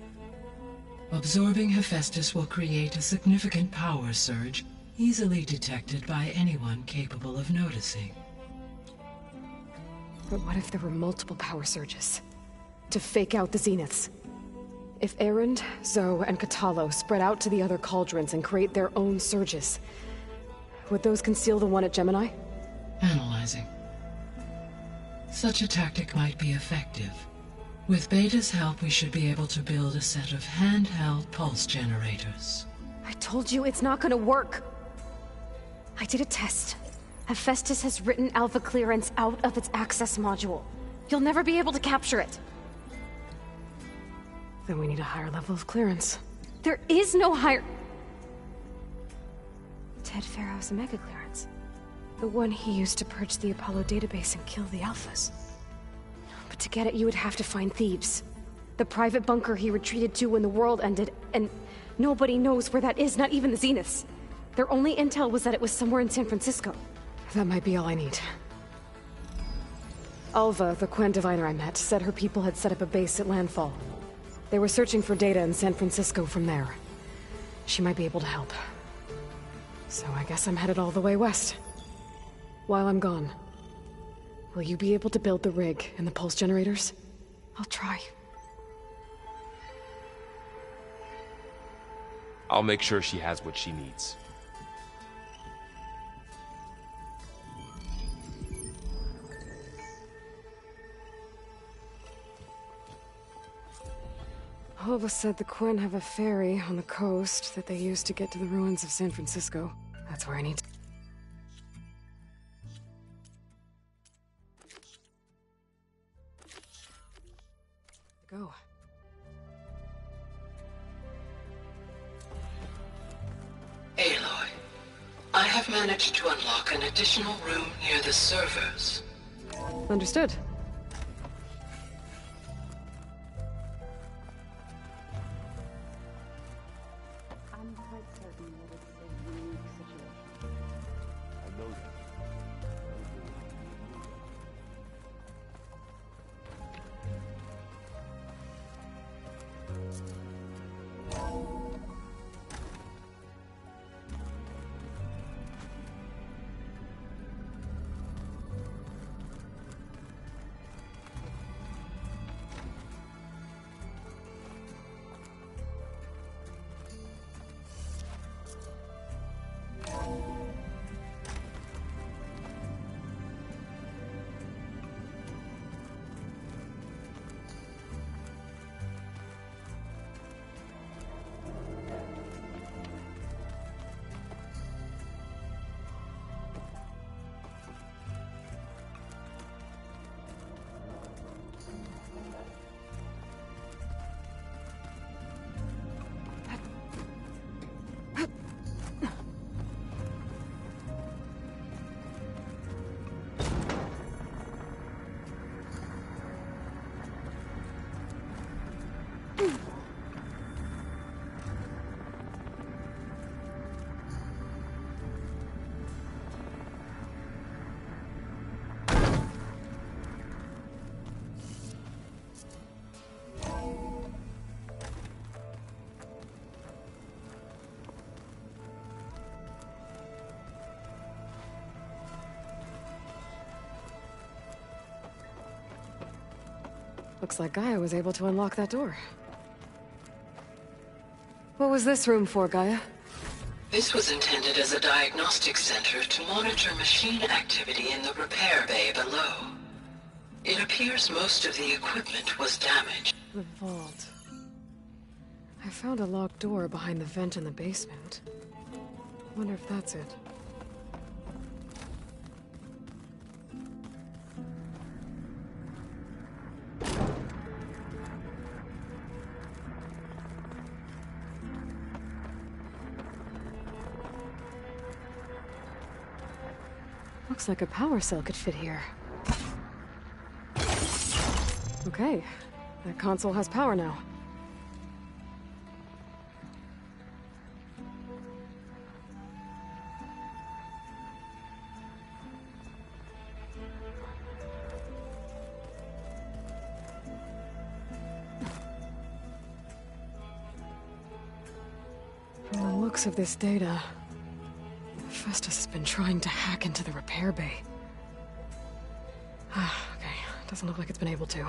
Absorbing Hephaestus will create a significant power surge, easily detected by anyone capable of noticing. But what if there were multiple power surges? To fake out the Zeniths? If Erend, Zoe, and Katalo spread out to the other cauldrons and create their own surges, would those conceal the one at Gemini? Analyzing. Such a tactic might be effective. With Beta's help, we should be able to build a set of handheld pulse generators. I told you it's not gonna work! I did a test. Hephaestus has written Alpha clearance out of its access module. You'll never be able to capture it. Then we need a higher level of clearance. There is no higher... Ted Pharaoh's Omega clearance. The one he used to purge the Apollo database and kill the Alphas. But to get it, you would have to find Thebes. The private bunker he retreated to when the world ended, and nobody knows where that is, not even the Zeniths. Their only intel was that it was somewhere in San Francisco. That might be all I need. Alva, the Quen diviner I met, said her people had set up a base at landfall. They were searching for data in San Francisco from there. She might be able to help. So I guess I'm headed all the way west. While I'm gone, will you be able to build the rig and the pulse generators? I'll try. I'll make sure she has what she needs. Alva said the Quen have a ferry on the coast that they use to get to the ruins of San Francisco. That's where I need to... go. Aloy, I have managed to unlock an additional room near the servers. Understood. I'm quite certain that it's a unique situation. I know that. Looks like Gaia was able to unlock that door. What was this room for, Gaia? This was intended as a diagnostic center to monitor machine activity in the repair bay below. It appears most of the equipment was damaged. The vault. I found a locked door behind the vent in the basement. Wonder if that's it. Looks like a power cell could fit here. Okay, that console has power now. From the looks of this data, Festus has been trying to hack into the repair bay. Okay, doesn't look like it's been able to.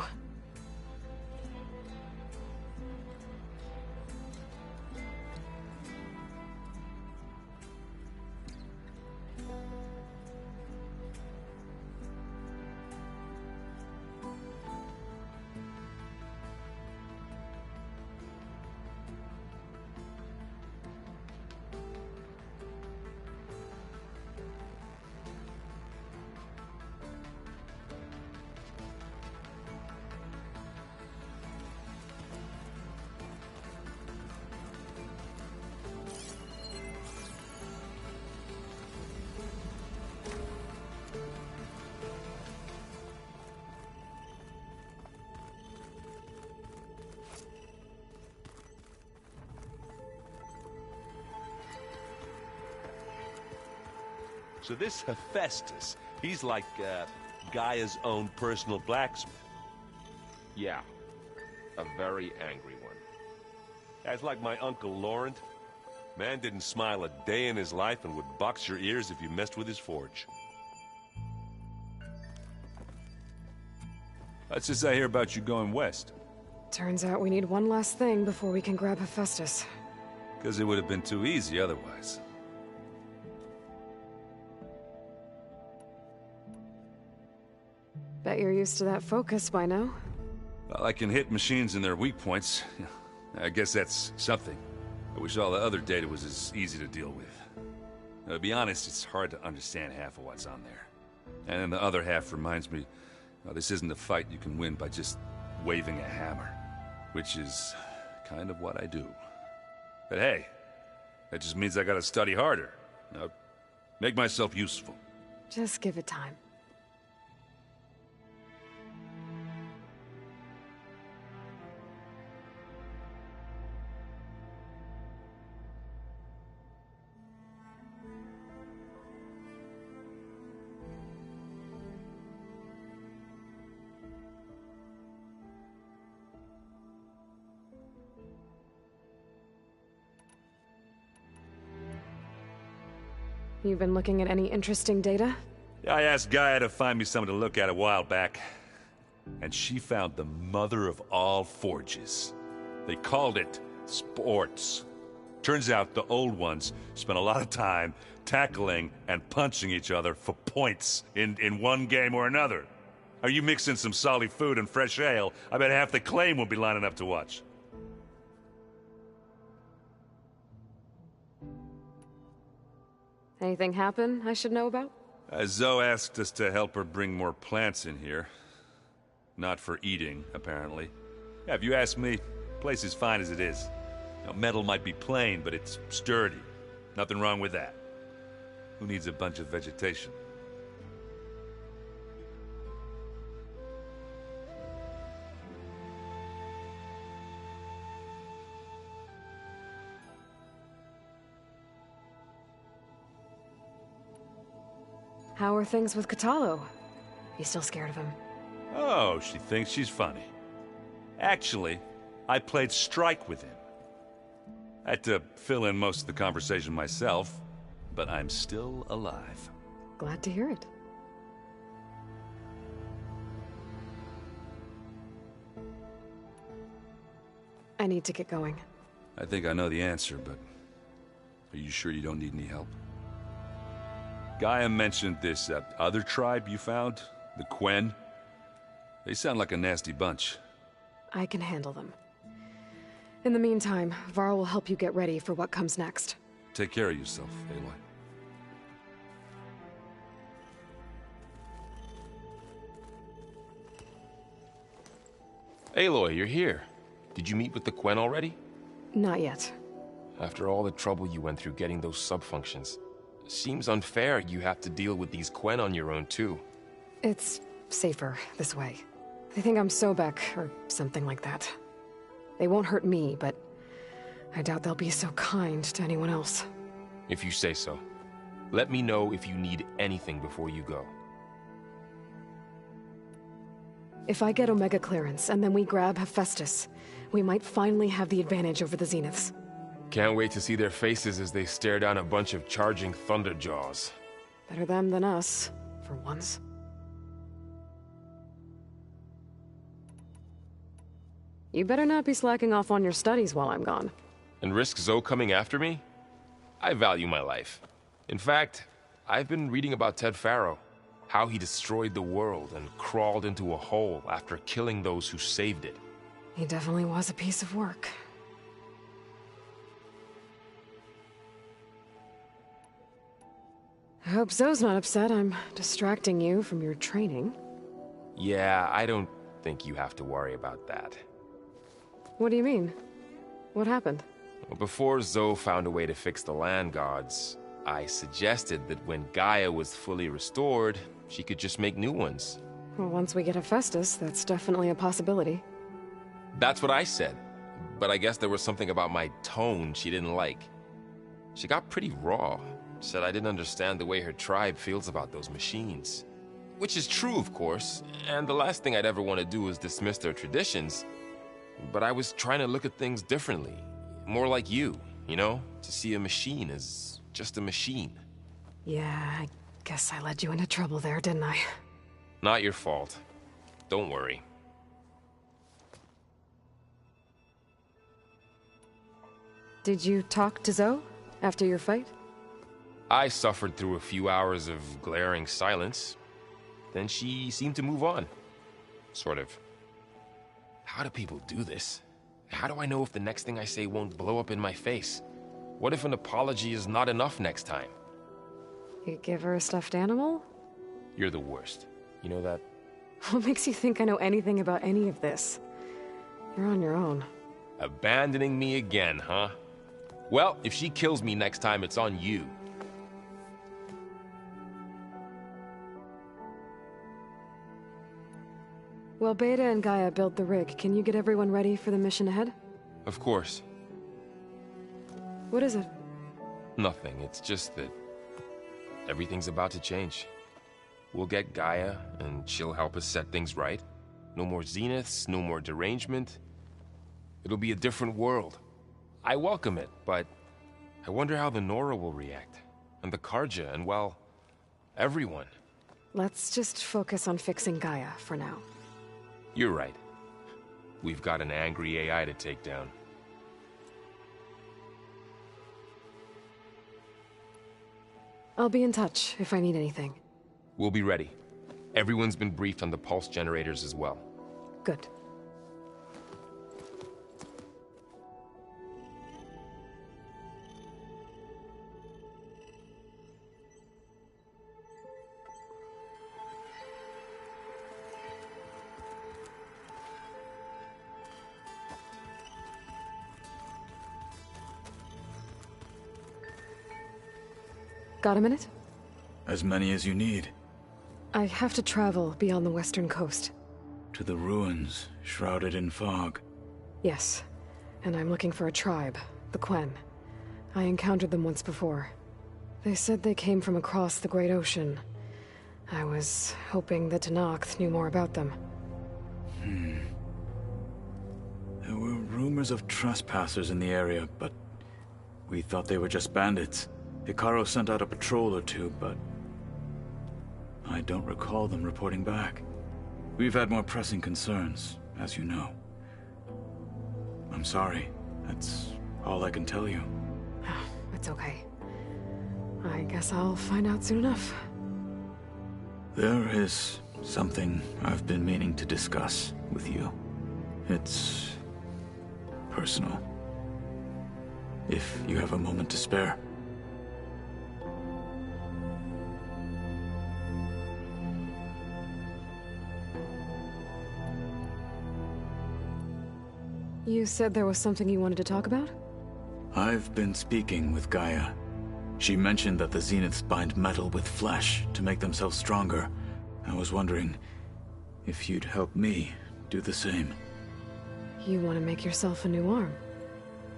So this Hephaestus, he's like, Gaia's own personal blacksmith. Yeah. A very angry one. That's like my Uncle Laurent. Man didn't smile a day in his life and would box your ears if you messed with his forge. What's this I hear about you going west? Turns out we need one last thing before we can grab Hephaestus. Because it would have been too easy otherwise. Bet you're used to that focus by now. Well, I can hit machines in their weak points. I guess that's something. I wish all the other data was as easy to deal with. Now, to be honest, it's hard to understand half of what's on there. And then the other half reminds me, well, this isn't a fight you can win by just waving a hammer. Which is kind of what I do. But hey, that just means I gotta study harder. Now, make myself useful. Just give it time. You've been looking at any interesting data? I asked Gaia to find me something to look at a while back. And she found the mother of all forges. They called it sports. Turns out the old ones spent a lot of time tackling and punching each other for points in one game or another. Are you mixing some solid food and fresh ale? I bet half the claim will be lining up to watch. Anything happen I should know about? Zoe asked us to help her bring more plants in here. Not for eating, apparently. Yeah, if you ask me, the place is fine as it is. You know, metal might be plain, but it's sturdy. Nothing wrong with that. Who needs a bunch of vegetation? How are things with Katalo? You still scared of him? Oh, she thinks she's funny. Actually, I played strike with him. I had to fill in most of the conversation myself, but I'm still alive. Glad to hear it. need to get going. I think I know the answer, but are you sure you don't need any help? Gaia mentioned this other tribe you found, the Quen. They sound like a nasty bunch. I can handle them. In the meantime, Varl will help you get ready for what comes next. Take care of yourself, Aloy. Aloy, you're here. Did you meet with the Quen already? Not yet. After all the trouble you went through getting those sub-functions, seems unfair you have to deal with these Quen on your own, too. It's safer this way. They think I'm Sobek, or something like that. They won't hurt me, but I doubt they'll be so kind to anyone else. If you say so. Let me know if you need anything before you go. If I get Omega clearance, and then we grab Hephaestus, we might finally have the advantage over the Zeniths. Can't wait to see their faces as they stare down a bunch of charging Thunderjaws. Better them than us, for once. You better not be slacking off on your studies while I'm gone. And risk Zoe coming after me? I value my life. In fact, I've been reading about Ted Faro. How he destroyed the world and crawled into a hole after killing those who saved it. He definitely was a piece of work. I hope Zoe's not upset I'm distracting you from your training. Yeah, I don't think you have to worry about that. What do you mean? What happened? Well, before Zoe found a way to fix the land gods, I suggested that when Gaia was fully restored, she could just make new ones. Well, once we get Hephaestus, that's definitely a possibility. That's what I said. But I guess there was something about my tone she didn't like. She got pretty raw. Said I didn't understand the way her tribe feels about those machines. Which is true, of course, and the last thing I'd ever want to do is dismiss their traditions. But I was trying to look at things differently. More like you know? To see a machine as just a machine. Yeah, I guess I led you into trouble there, didn't I? Not your fault. Don't worry. Did you talk to Zoe after your fight? I suffered through a few hours of glaring silence. Then she seemed to move on. Sort of. How do people do this? How do I know if the next thing I say won't blow up in my face? What if an apology is not enough next time? You give her a stuffed animal? You're the worst. You know that? What makes you think I know anything about any of this? You're on your own. Abandoning me again, huh? Well, if she kills me next time, it's on you. While Beta and Gaia build the rig, can you get everyone ready for the mission ahead? Of course. What is it? Nothing. It's just that everything's about to change. We'll get Gaia, and she'll help us set things right. No more Zeniths, no more derangement. It'll be a different world. I welcome it, but I wonder how the Nora will react. And the Karja, and well, everyone. Let's just focus on fixing Gaia for now. You're right. We've got an angry AI to take down. I'll be in touch if I need anything. We'll be ready. Everyone's been briefed on the pulse generators as well. Good. Got a minute? As many as you need. I have to travel beyond the western coast. To the ruins, shrouded in fog. Yes, and I'm looking for a tribe, the Quen. I encountered them once before. They said they came from across the Great Ocean. I was hoping that Tenakth knew more about them. There were rumors of trespassers in the area, but we thought they were just bandits. Hikaru sent out a patrol or two, but I don't recall them reporting back. We've had more pressing concerns, as you know. I'm sorry. That's all I can tell you. It's okay. I guess I'll find out soon enough. There is something I've been meaning to discuss with you. It's personal. If you have a moment to spare. You said there was something you wanted to talk about? I've been speaking with Gaia. She mentioned that the Zeniths bind metal with flesh to make themselves stronger. I was wondering if you'd help me do the same. You want to make yourself a new arm?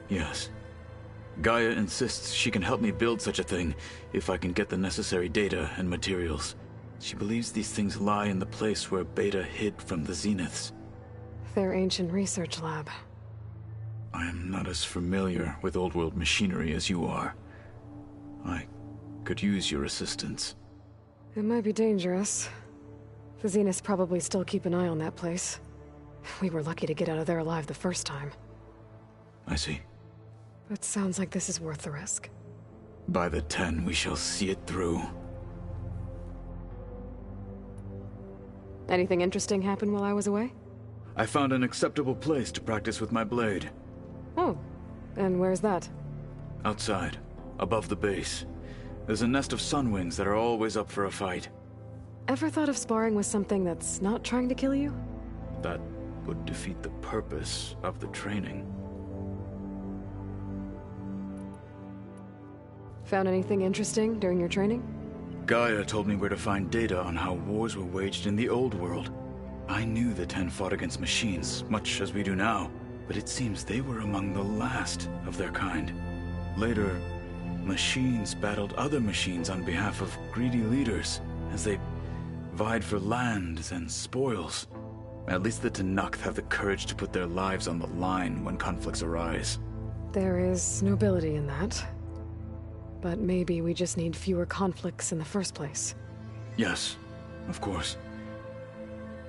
Yes. Gaia insists she can help me build such a thing if I can get the necessary data and materials. She believes these things lie in the place where Beta hid from the Zeniths. Their ancient research lab. I am not as familiar with old-world machinery as you are. I could use your assistance. It might be dangerous. The Zeniths probably still keep an eye on that place. We were lucky to get out of there alive the first time. I see. But sounds like this is worth the risk. By the 10, we shall see it through. Anything interesting happen while I was away? I found an acceptable place to practice with my blade. Oh, and where's that? Outside, above the base. There's a nest of sunwings that are always up for a fight. Ever thought of sparring with something that's not trying to kill you? That would defeat the purpose of the training. Found anything interesting during your training? Gaia told me where to find data on how wars were waged in the old world. I knew the 10 fought against machines, much as we do now, but it seems they were among the last of their kind. Later, machines battled other machines on behalf of greedy leaders, as they vied for lands and spoils. At least the Tenakth have the courage to put their lives on the line when conflicts arise. There is nobility in that. But maybe we just need fewer conflicts in the first place. Yes, of course.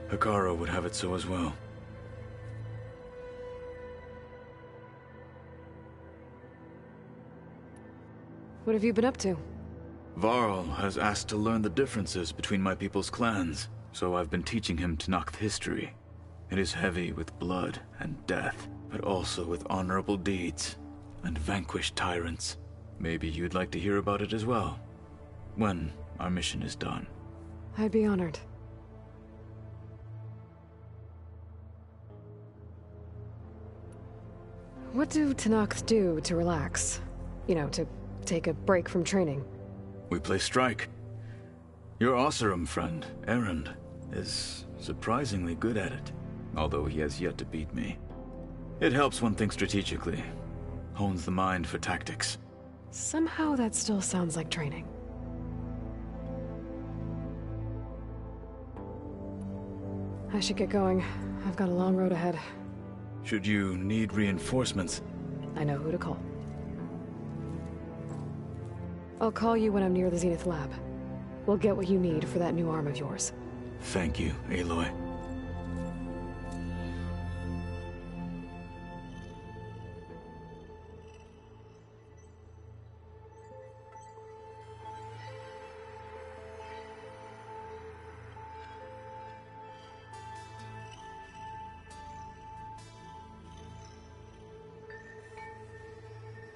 Hekarro would have it so as well. What have you been up to? Varl has asked to learn the differences between my people's clans, so I've been teaching him Tenakth history. It is heavy with blood and death, but also with honorable deeds and vanquished tyrants. Maybe you'd like to hear about it as well, when our mission is done. I'd be honored. What do Tenakth do to relax? You know, to take a break from training? We play strike. Your Oseram friend, Erend, is surprisingly good at it, although he has yet to beat me. It helps one think strategically, hones the mind for tactics. Somehow that still sounds like training. I should get going. I've got a long road ahead. Should you need reinforcements, I know who to call. I'll call you when I'm near the Zenith lab. We'll get what you need for that new arm of yours. Thank you, Aloy.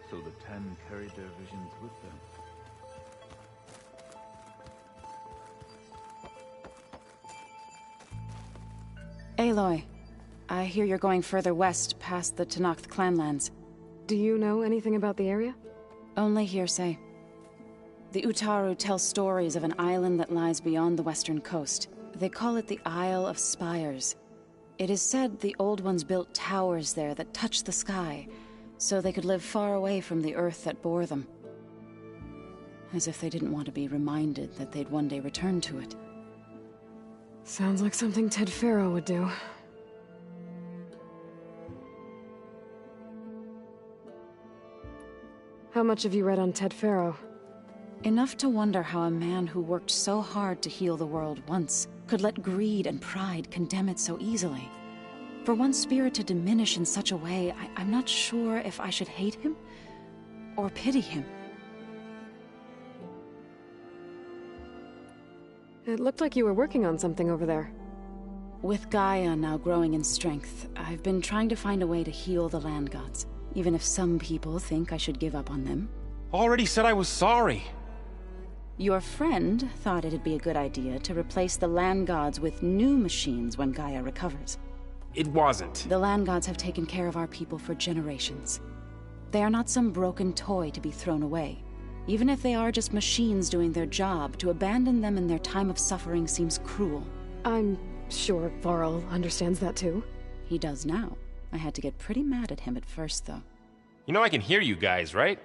So the 10 carried their visions with them. Aloy, I hear you're going further west past the Tenakth clanlands. Do you know anything about the area? Only hearsay. The Utaru tell stories of an island that lies beyond the western coast. They call it the Isle of Spires. It is said the Old Ones built towers there that touch the sky, so they could live far away from the earth that bore them. As if they didn't want to be reminded that they'd one day return to it. Sounds like something Ted Faro would do. How much have you read on Ted Faro? Enough to wonder how a man who worked so hard to heal the world once could let greed and pride condemn it so easily. For one spirit to diminish in such a way, I'm not sure if I should hate him or pity him. It looked like you were working on something over there. With Gaia now growing in strength, I've been trying to find a way to heal the land gods, even if some people think I should give up on them. Already said I was sorry. Your friend thought it'd be a good idea to replace the land gods with new machines when Gaia recovers. It wasn't. The land gods have taken care of our people for generations. They are not some broken toy to be thrown away. Even if they are just machines doing their job, to abandon them in their time of suffering seems cruel. I'm sure Varl understands that too. He does now. I had to get pretty mad at him at first, though. You know I can hear you guys, right?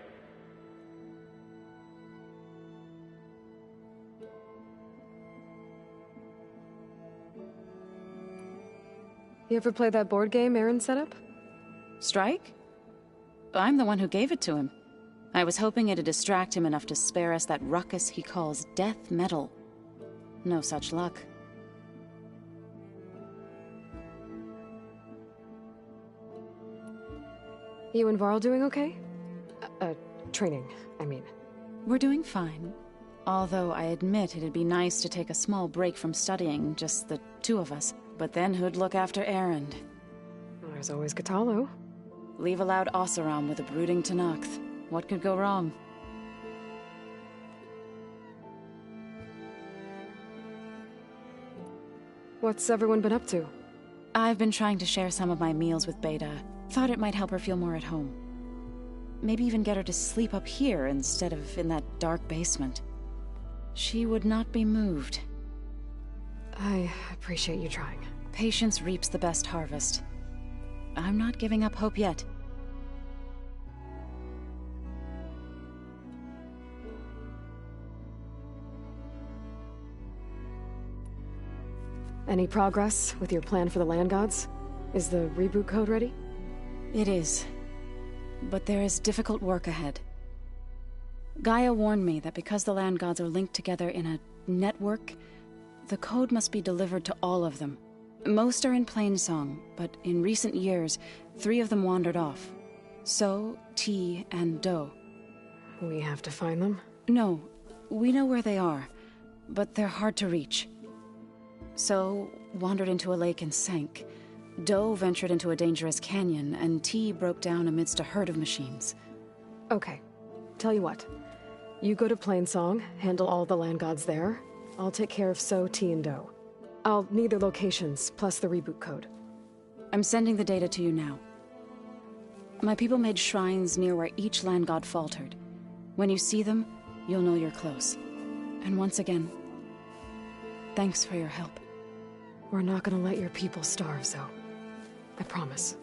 You ever play that board game Aaron set up? Strike? I'm the one who gave it to him. I was hoping it'd distract him enough to spare us that ruckus he calls death metal. No such luck. You and Varl doing okay? Training, I mean. We're doing fine. Although I admit it'd be nice to take a small break from studying, just the two of us. But then who'd look after Erend? There's always Katalo. Leave a loud Oseram with a brooding Tenakth. What could go wrong? What's everyone been up to? I've been trying to share some of my meals with Beta. Thought it might help her feel more at home. Maybe even get her to sleep up here instead of in that dark basement. She would not be moved. I appreciate you trying. Patience reaps the best harvest. I'm not giving up hope yet. Any progress with your plan for the land gods? Is the reboot code ready? It is. But there is difficult work ahead. Gaia warned me that because the land gods are linked together in a network, the code must be delivered to all of them. Most are in Plainsong, but in recent years, 3 of them wandered off. So, T, and Do. We have to find them? No, we know where they are, but they're hard to reach. So, wandered into a lake and sank. Do ventured into a dangerous canyon, and T broke down amidst a herd of machines. Okay. Tell you what. You go to Plainsong, handle all the land gods there. I'll take care of So, T, and Do. I'll need their locations, plus the reboot code. I'm sending the data to you now. My people made shrines near where each land god faltered. When you see them, you'll know you're close. And once again, thanks for your help. We're not gonna let your people starve, Zoe. I promise.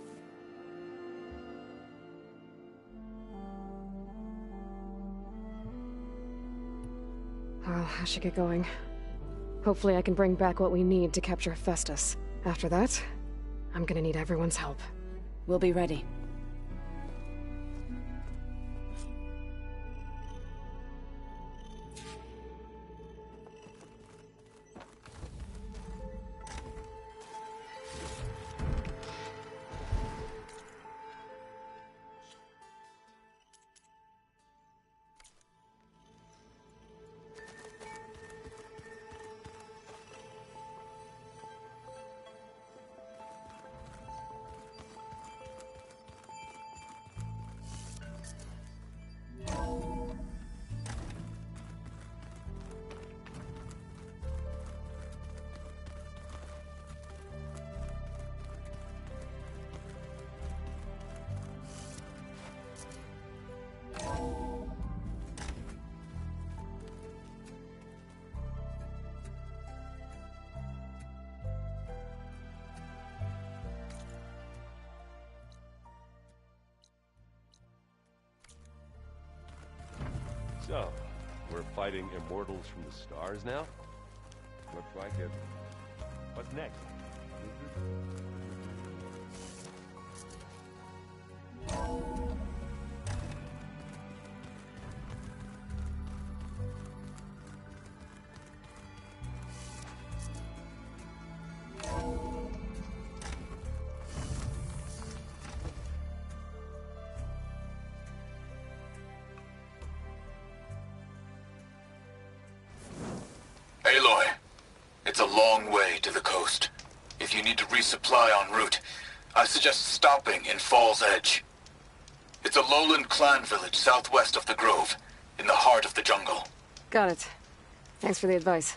Well, I should get going. Hopefully I can bring back what we need to capture Festus. After that, I'm gonna need everyone's help. We'll be ready. So, we're fighting immortals from the stars now? Looks like it. What's next? It's a long way to the coast. If you need to resupply en route, I suggest stopping in Fall's Edge. It's a lowland clan village southwest of the Grove, in the heart of the jungle. Got it. Thanks for the advice.